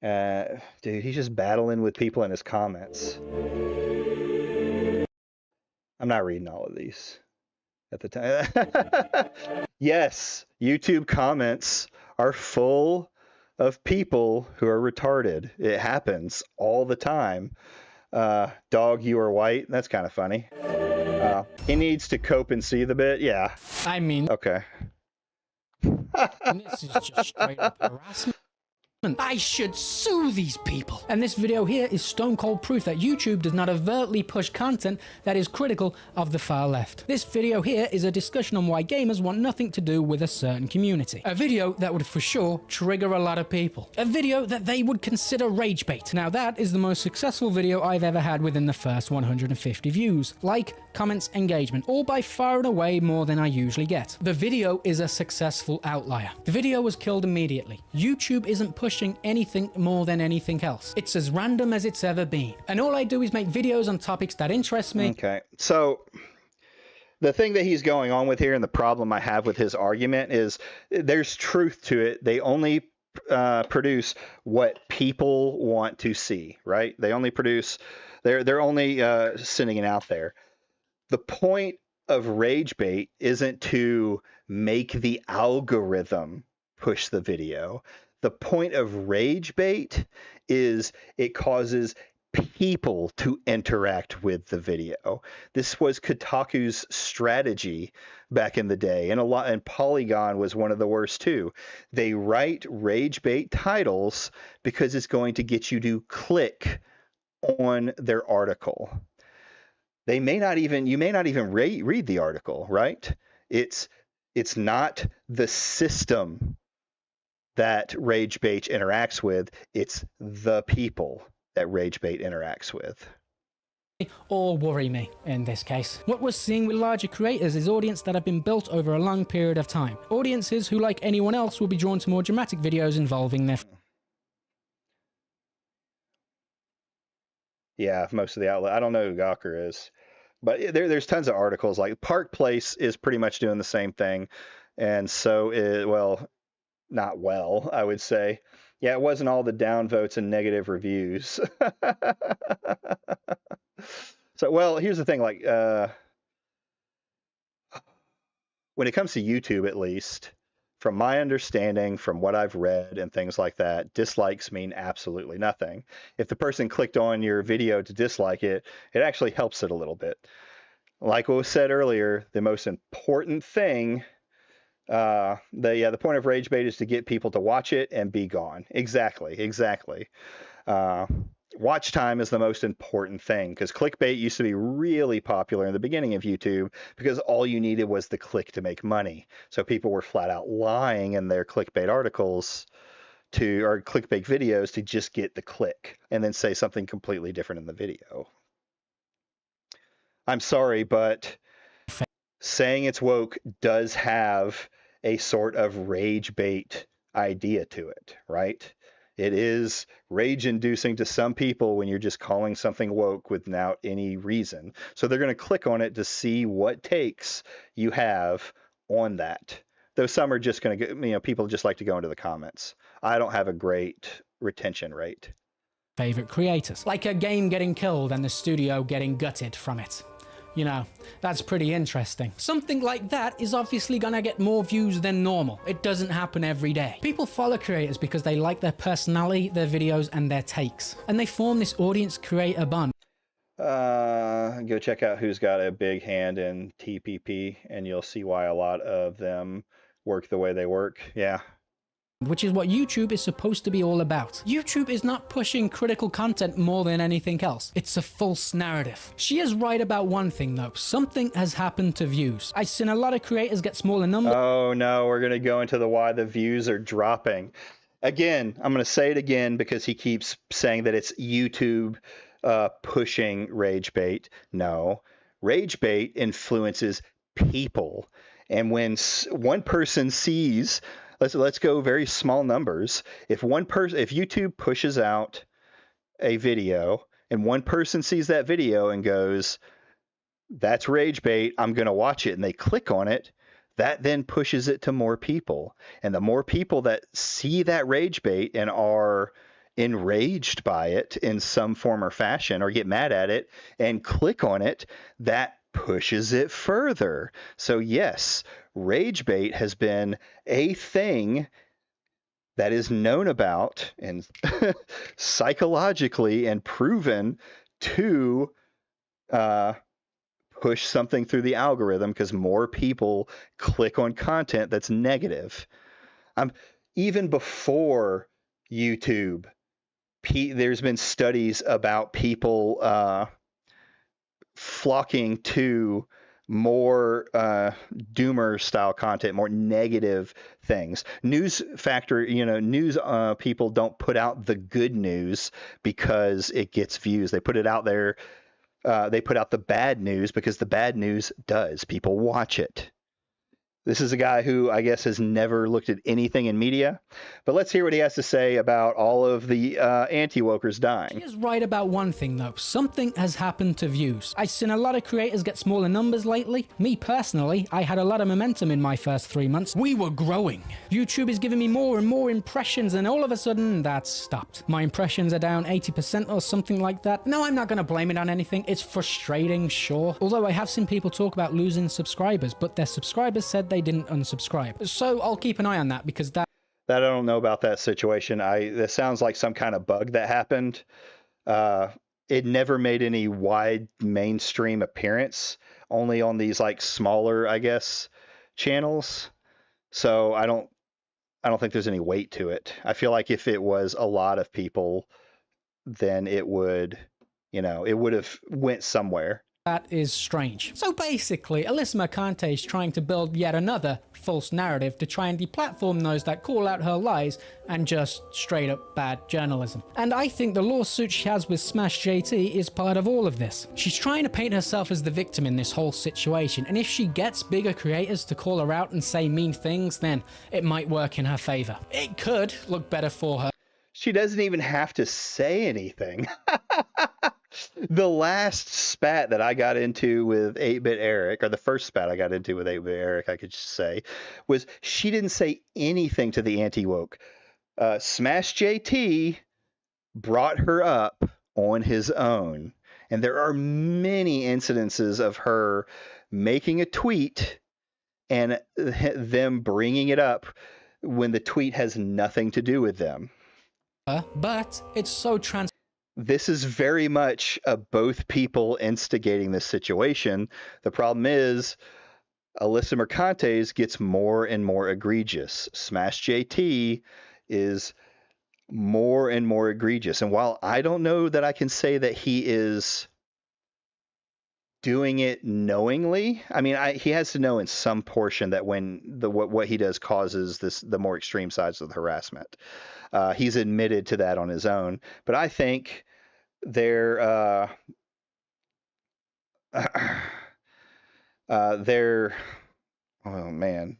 Dude, he's just battling with people in his comments. I'm not reading all of these at the time. Yes, YouTube comments are full of people who are retarded. It happens all the time. Dog, you are white. That's kind of funny. He needs to cope and see the bit. Yeah. I mean, okay. This is just straight up harassment. I should sue these people. And this video here is stone cold proof that YouTube does not overtly push content that is critical of the far left. This video here is a discussion on why gamers want nothing to do with a certain community. A video that would for sure trigger a lot of people. A video that they would consider rage bait. Now that is the most successful video I've ever had within the first 150 views. Like, comments, engagement, all by far and away more than I usually get. The video is a successful outlier. The video was killed immediately. YouTube isn't pushing anything more than anything else. It's as random as it's ever been. And all I do is make videos on topics that interest me. Okay, so the thing that he's going on with here and the problem I have with his argument is there's truth to it. They only produce what people want to see, right? They only produce, they're only sending it out there. The point of rage bait isn't to make the algorithm push the video. The point of rage bait is it causes people to interact with the video. This was Kotaku's strategy back in the day, and Polygon was one of the worst too. They write rage bait titles because it's going to get you to click on their article. You may not even read the article, right? It's not the system that RageBait interacts with, it's the people that RageBait interacts with. Or worry me, in this case. What we're seeing with larger creators is audience that have been built over a long period of time. Audiences who, like anyone else, will be drawn to more dramatic videos involving their... Yeah, most of the outlet. I don't know who Gawker is. But there's tons of articles. Like Park Place is pretty much doing the same thing. And so, not well, I would say. Yeah, it wasn't all the downvotes and negative reviews. So, well, here's the thing. Like, when it comes to YouTube, at least, from my understanding, from what I've read and things like that, dislikes mean absolutely nothing. If the person clicked on your video to dislike it, it actually helps it a little bit. Like what was said earlier, the most important thing, the point of rage bait is to get people to watch it and be gone. Exactly. Watch time is the most important thing, because clickbait used to be really popular in the beginning of YouTube because all you needed was the click to make money. So people were flat out lying in their clickbait articles or clickbait videos to just get the click and then say something completely different in the video. I'm sorry, but saying it's woke does have a sort of rage bait idea to it, right? it is rage inducing to some people when you're just calling something woke without any reason. So they're going to click on it to see what takes you have on that. Though some are just going to get, people just like to go into the comments. I don't have a great retention rate. Favorite creators, like a game getting killed and the studio getting gutted from it. You know, that's pretty interesting. Something like that is obviously gonna get more views than normal. It doesn't happen every day. People follow creators because they like their personality, their videos, and their takes. And they form this audience-creator bond. Go check out who's got a big hand in TPP, and you'll see why a lot of them work the way they work. Yeah. Which is what YouTube is supposed to be all about. YouTube is not pushing critical content more than anything else. It's a false narrative. She is right about one thing though. Something has happened to views. I've seen a lot of creators get smaller numbers. Oh no, we're going to go into the why the views are dropping. Again, I'm going to say it again because he keeps saying that it's YouTube pushing rage bait. No, rage bait influences people. And when one person sees, let's go very small numbers. If YouTube pushes out a video and one person sees that video and goes, that's rage bait, I'm going to watch it, and they click on it, that then pushes it to more people. And the more people that see that rage bait and are enraged by it in some form or fashion, or get mad at it and click on it, that pushes it further. So yes, rage bait has been a thing that is known about and psychologically and proven to push something through the algorithm because more people click on content that's negative. Even before YouTube, there's been studies about people flocking to more doomer style content, more negative things. News people don't put out the good news because it gets views. They put it out there. They put out the bad news because the bad news does. People watch it. This is a guy who I guess has never looked at anything in media, but let's hear what he has to say about all of the anti-wokers dying. She is right about one thing though. Something has happened to views. I've seen a lot of creators get smaller numbers lately. Me personally, I had a lot of momentum in my first 3 months. We were growing. YouTube is giving me more and more impressions, and all of a sudden that's stopped. My impressions are down 80% or something like that. No, I'm not going to blame it on anything. It's frustrating, sure. Although I have seen people talk about losing subscribers, but their subscribers said they didn't unsubscribe. So I'll keep an eye on that because that I don't know about that situation. This sounds like some kind of bug that happened. It never made any wide mainstream appearance, only on these like smaller, I guess, channels. So I don't think there's any weight to it. I feel like if it was a lot of people, then it would have went somewhere. That is strange. So basically, Alyssa Mercante is trying to build yet another false narrative to try and deplatform those that call out her lies and just straight up bad journalism. And I think the lawsuit she has with Smash JT is part of all of this. She's trying to paint herself as the victim in this whole situation, and if she gets bigger creators to call her out and say mean things, then it might work in her favor. It could look better for her. She doesn't even have to say anything. The last spat that I got into with 8-Bit Eric, or the first spat I got into with 8-Bit Eric, I could just say, was she didn't say anything to the anti-woke. Smash JT brought her up on his own. And there are many incidences of her making a tweet and them bringing it up when the tweet has nothing to do with them. But it's so This is very much both people instigating this situation. The problem is Alyssa Mercante's gets more and more egregious. Smash JT is more and more egregious. And while I don't know that I can say that he is doing it knowingly, I mean, he has to know in some portion that when what he does causes the more extreme sides of the harassment. He's admitted to that on his own. But I think their oh man,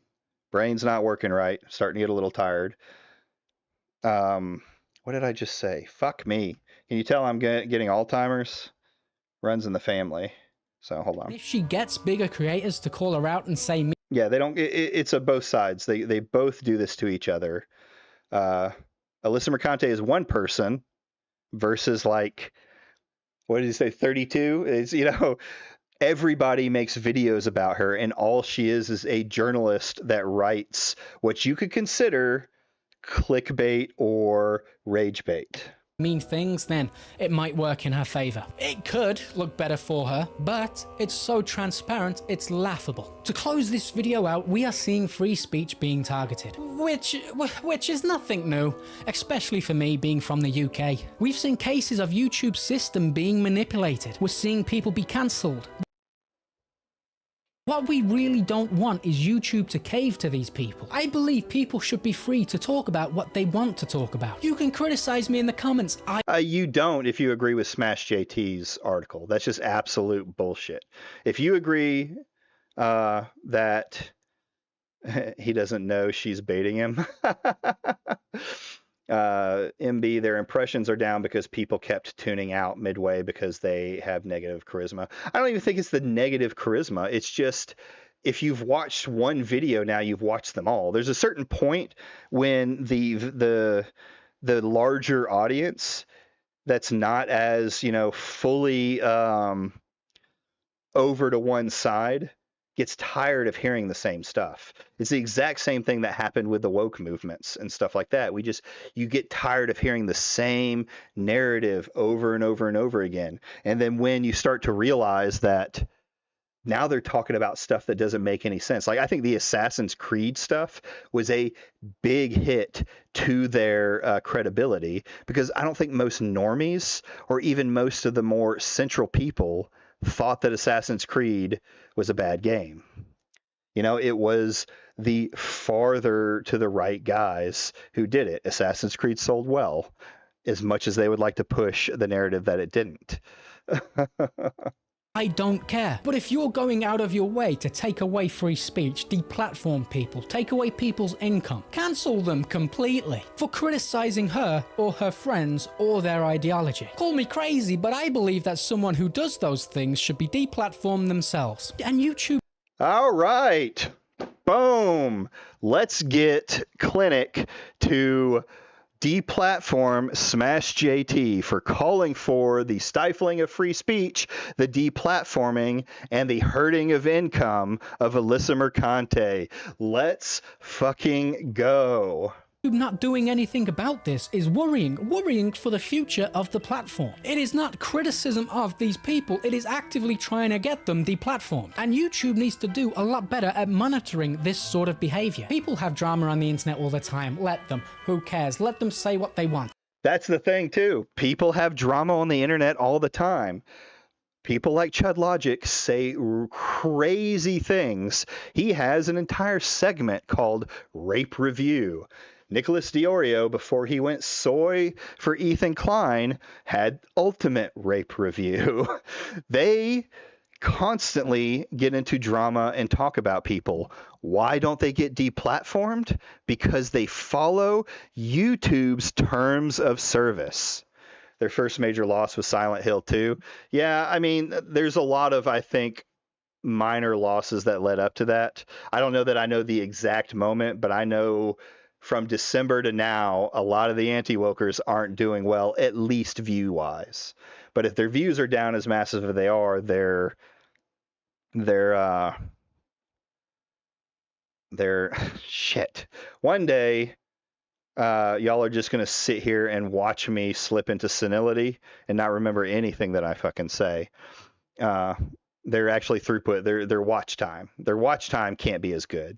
brain's not working right, starting to get a little tired. What What did I just say? Fuck me. Can you tell I'm getting Alzheimer's? Runs in the family. So hold on. If she gets bigger creators to call her out and say me. Yeah, they don't. It's a both sides. They both do this to each other. Alyssa Mercante is one person versus like, what did he say? 32. It's, you know, everybody makes videos about her, and all she is a journalist that writes what you could consider clickbait or rage bait. Mean things, then it might work in her favor. It could look better for her, but it's so transparent, it's laughable. To close this video out, we are seeing free speech being targeted, which is nothing new, especially for me being from the UK. We've seen cases of YouTube's system being manipulated. We're seeing people be cancelled. What we really don't want is YouTube to cave to these people. I believe people should be free to talk about what they want to talk about. You can criticize me in the comments. You don't if you agree with Smash JT's article. That's just absolute bullshit. If you agree that he doesn't know she's baiting him, MB, their impressions are down because people kept tuning out midway because they have negative charisma. I don't even think it's the negative charisma. It's just, if you've watched one video now, you've watched them all. There's a certain point when the larger audience that's not as, you know, fully over to one side gets tired of hearing the same stuff. It's the exact same thing that happened with the woke movements and stuff like that. You get tired of hearing the same narrative over and over and over again. And then when you start to realize that now they're talking about stuff that doesn't make any sense. Like, I think the Assassin's Creed stuff was a big hit to their credibility, because I don't think most normies or even most of the more central people thought that Assassin's Creed was a bad game. You know, it was the farther to the right guys who did it. Assassin's Creed sold well, as much as they would like to push the narrative that it didn't. I don't care. But if you're going out of your way to take away free speech, deplatform people, take away people's income, cancel them completely for criticizing her or her friends or their ideology. Call me crazy, but I believe that someone who does those things should be deplatformed themselves. And YouTube. All right. Boom. Let's get Clinic to deplatform Smash JT for calling for the stifling of free speech, the deplatforming, and the hurting of income of Alyssa Mercante. Let's fucking go. Not doing anything about this is worrying for the future of the platform. It is not criticism of these people, it is actively trying to get them deplatformed. And YouTube needs to do a lot better at monitoring this sort of behavior. People have drama on the internet all the time. Let them. Who cares? Let them say what they want. That's the thing too. People have drama on the internet all the time. People like Chud Logic say crazy things. He has an entire segment called Rape Review. Nicholas Diorio, before he went soy for Ethan Klein, had Ultimate Rape Review. They constantly get into drama and talk about people. Why don't they get deplatformed? Because they follow YouTube's terms of service. Their first major loss was Silent Hill 2. Yeah, I mean, there's a lot of, I think, minor losses that led up to that. I don't know that I know the exact moment, but I know from December to now, a lot of the anti-wokers aren't doing well, at least view-wise. But if their views are down as massive as they are, they're shit. One day, y'all are just going to sit here and watch me slip into senility and not remember anything that I fucking say. Their actually throughput, their watch time can't be as good.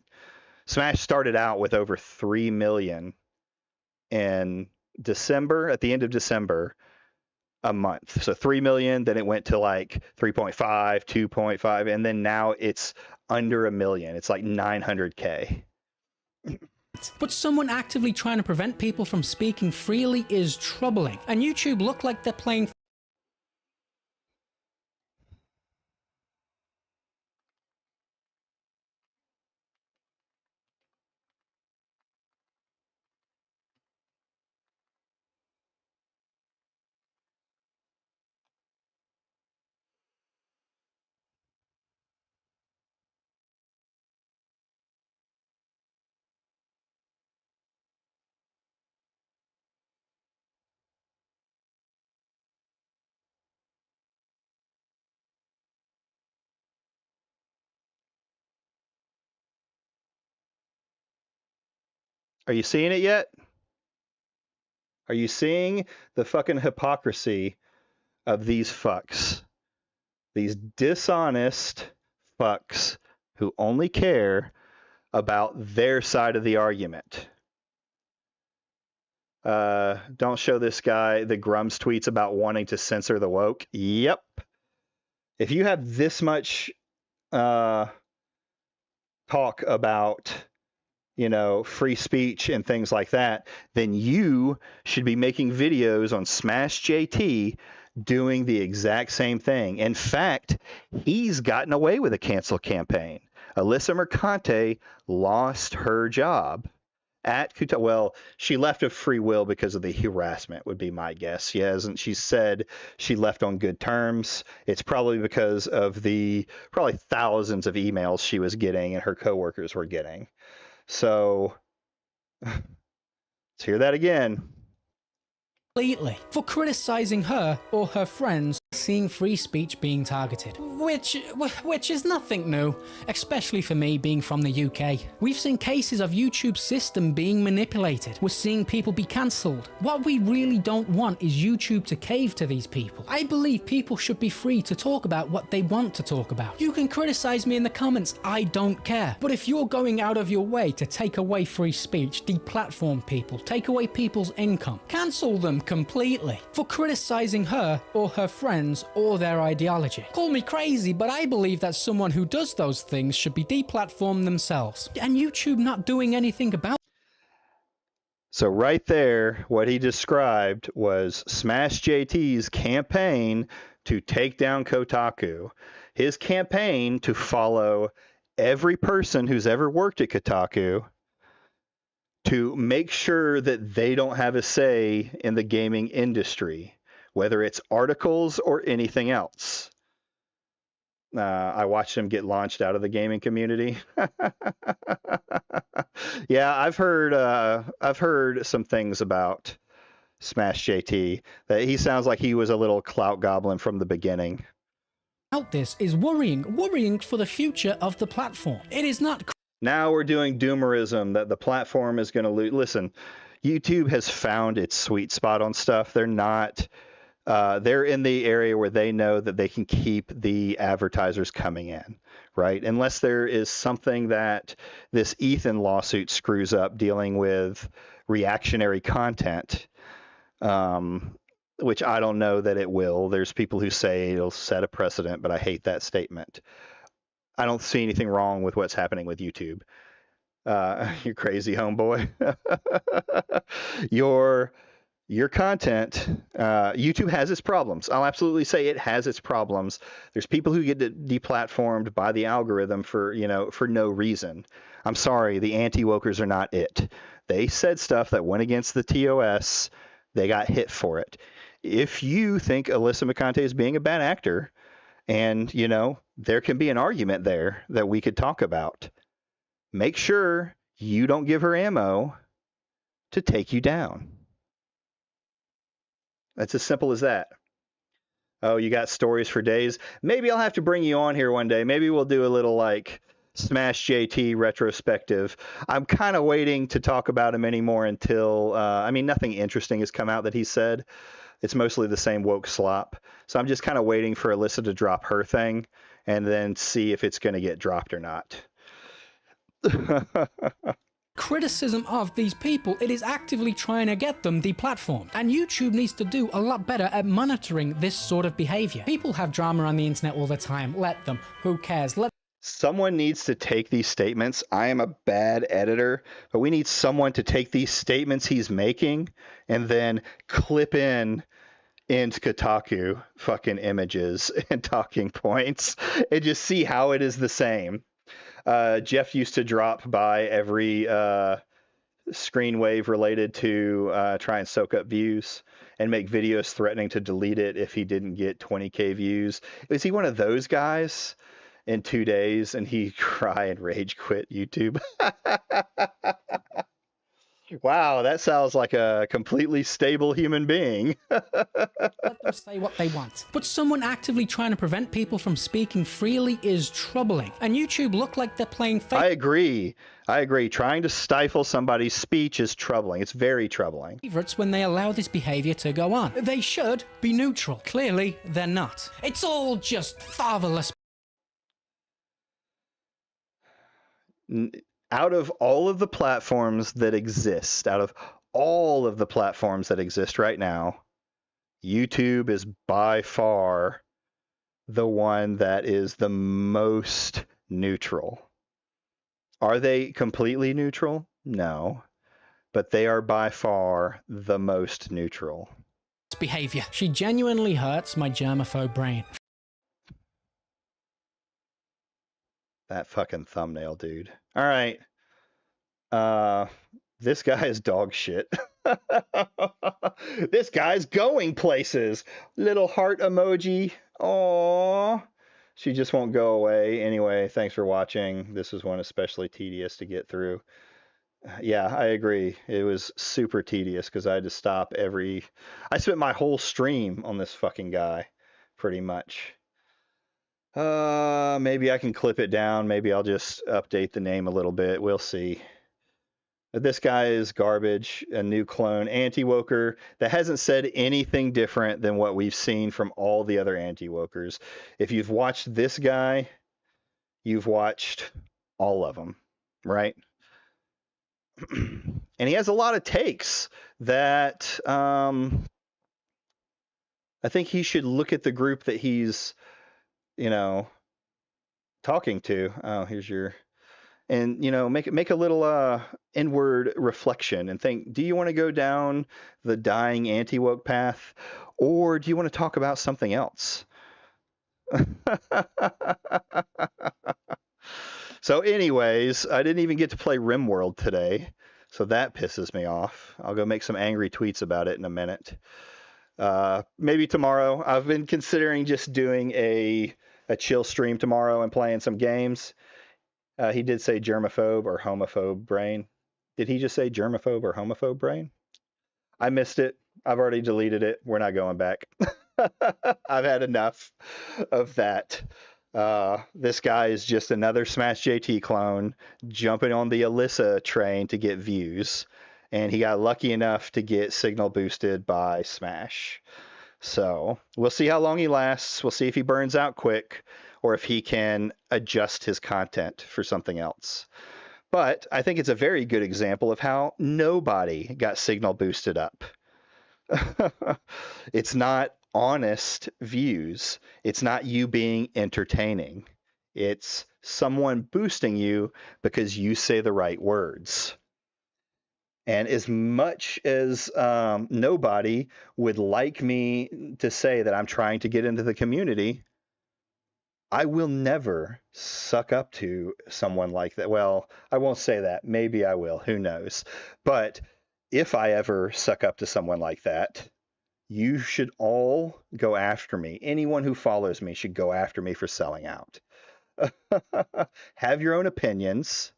Smash started out with over 3 million in December, at the end of December, a month. So 3 million, then it went to like 3.5, 2.5, and then now it's under 1 million. It's like 900K. But someone actively trying to prevent people from speaking freely is troubling. And YouTube look like they're playing Are you seeing it yet? Are you seeing the fucking hypocrisy of these fucks? These dishonest fucks who only care about their side of the argument. Don't show this guy the Grums tweets about wanting to censor the woke. Yep. If you have this much talk about, free speech and things like that, then you should be making videos on Smash JT doing the exact same thing. In fact, he's gotten away with a cancel campaign. Alyssa Mercante lost her job at Kotaku. Well, she left of free will because of the harassment, would be my guess. She said she left on good terms. It's probably because of the probably thousands of emails she was getting and her coworkers were getting. So let's hear that again. Completely for criticizing her or her friends, seeing free speech being targeted, which is nothing new, especially for me being from the UK. We've seen cases of YouTube's system being manipulated. We're seeing people be cancelled. What we really don't want is YouTube to cave to these people. I believe people should be free to talk about what they want to talk about. You can criticize me in the comments, I don't care. But if you're going out of your way to take away free speech, deplatform people, take away people's income, cancel them completely for criticizing her or her friends or their ideology. Call me crazy, but I believe that someone who does those things should be deplatformed themselves, and YouTube not doing anything about it. So right there, what he described was Smash JT's campaign to take down Kotaku. His campaign to follow every person who's ever worked at Kotaku to make sure that they don't have a say in the gaming industry, whether it's articles or anything else. I watched him get launched out of the gaming community. Yeah, I've heard some things about Smash JT that he sounds like he was a little clout goblin from the beginning. This is worrying for the future of the platform. It is not. Now we're doing doomerism that the platform is going to lose. Listen, YouTube has found its sweet spot on stuff. They're not. They're in the area where they know that they can keep the advertisers coming in, right? Unless there is something that this Ethan lawsuit screws up dealing with reactionary content, which I don't know that it will. There's people who say it'll set a precedent, but I hate that statement. I don't see anything wrong with what's happening with YouTube. You're crazy, homeboy. Your content, YouTube has its problems. I'll absolutely say it has its problems. There's people who get deplatformed by the algorithm for no reason. I'm sorry, the anti-wokers are not it. They said stuff that went against the TOS. They got hit for it. If you think Alyssa Mercante is being a bad actor, and, there can be an argument there that we could talk about, make sure you don't give her ammo to take you down. That's as simple as that. Oh, you got stories for days? Maybe I'll have to bring you on here one day. Maybe we'll do a little Smash JT retrospective. I'm kind of waiting to talk about him anymore until, nothing interesting has come out that he said. It's mostly the same woke slop. So I'm just kind of waiting for Alyssa to drop her thing and then see if it's going to get dropped or not. Criticism of these people, it is actively trying to get them deplatformed. And YouTube needs to do a lot better at monitoring this sort of behavior. People have drama on the internet all the time. Let them. Who cares? Someone needs to take these statements. I am a bad editor, but we need someone to take these statements he's making and then clip into Kotaku fucking images and talking points and just see how it is the same. Jeff used to drop by every screen wave related to try and soak up views and make videos threatening to delete it if he didn't get 20K views. Is he one of those guys? In 2 days, and he cry and rage quit YouTube. Wow, that sounds like a completely stable human being. Let them say what they want. But someone actively trying to prevent people from speaking freely is troubling. And YouTube look like they're playing I agree. Trying to stifle somebody's speech is troubling. It's very troubling. favorites when they allow this behavior to go on. They should be neutral. Clearly, they're not. It's all just fatherless. Out of all of the platforms that exist, right now, YouTube is by far the one that is the most neutral. Are they completely neutral? No. But they are by far the most neutral. Behavior. She genuinely hurts my germaphobe brain. That fucking thumbnail, dude. All right. This guy is dog shit. This guy's going places. Little heart emoji. Aww. She just won't go away. Anyway, thanks for watching. This was one especially tedious to get through. Yeah, I agree. It was super tedious because I had to stop I spent my whole stream on this fucking guy, pretty much. Maybe I can clip it down. Maybe I'll just update the name a little bit. We'll see. This guy is garbage, a new clone, Antiwoker, that hasn't said anything different than what we've seen from all the other Antiwokers. If you've watched this guy, you've watched all of them, right? And he has a lot of takes that I think he should look at the group that he's, talking to. Oh, here's your... And, make a little inward reflection and think, do you want to go down the dying anti-woke path, or do you want to talk about something else? So anyways, I didn't even get to play RimWorld today, so that pisses me off. I'll go make some angry tweets about it in a minute. Maybe tomorrow. I've been considering just doing a chill stream tomorrow and playing some games. He did say germaphobe or homophobe brain. Did he just say germaphobe or homophobe brain? I missed it. I've already deleted it. We're not going back. I've had enough of that. This guy is just another Smash JT clone jumping on the Alyssa train to get views. And he got lucky enough to get signal boosted by Smash. So we'll see how long he lasts. We'll see if he burns out quick, or if he can adjust his content for something else. But I think it's a very good example of how nobody got signal boosted up. It's not honest views. It's not you being entertaining. It's someone boosting you because you say the right words. And as much as nobody would like me to say that I'm trying to get into the community, I will never suck up to someone like that. Well, I won't say that. Maybe I will. Who knows? But if I ever suck up to someone like that, you should all go after me. Anyone who follows me should go after me for selling out. Have your own opinions.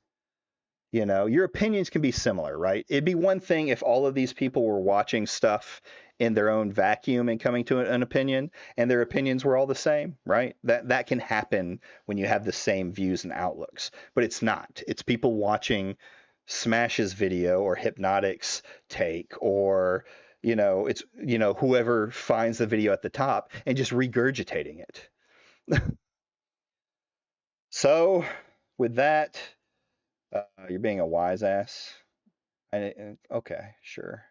Your opinions can be similar, right? It'd be one thing if all of these people were watching stuff in their own vacuum and coming to an opinion, and their opinions were all the same, right? That can happen when you have the same views and outlooks, but it's not. It's people watching Smash's video or Hypnotic's take, or it's whoever finds the video at the top and just regurgitating it. So with that, you're being a wise ass. Okay, sure.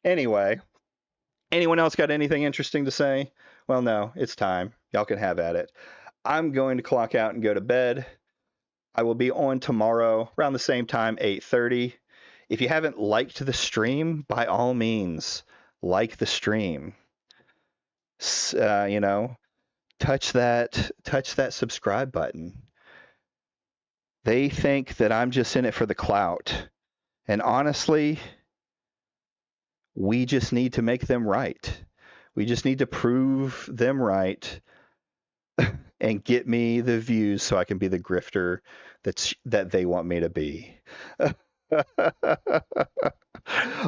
Anyway, anyone else got anything interesting to say? Well, no, it's time. Y'all can have at it. I'm going to clock out and go to bed. I will be on tomorrow around the same time, 8:30. If you haven't liked the stream, by all means, like the stream. Touch that subscribe button. They think that I'm just in it for the clout. And honestly, we just need to make them right. We just need to prove them right and get me the views so I can be the grifter that they want me to be.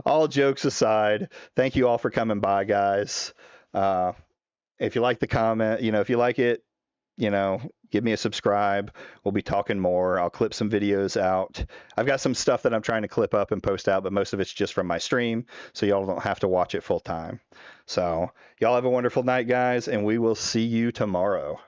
All jokes aside, thank you all for coming by, guys. If you like the comment, if you like it, give me a subscribe. We'll be talking more. I'll clip some videos out. I've got some stuff that I'm trying to clip up and post out, but most of it's just from my stream, so y'all don't have to watch it full time. So y'all have a wonderful night, guys, and we will see you tomorrow.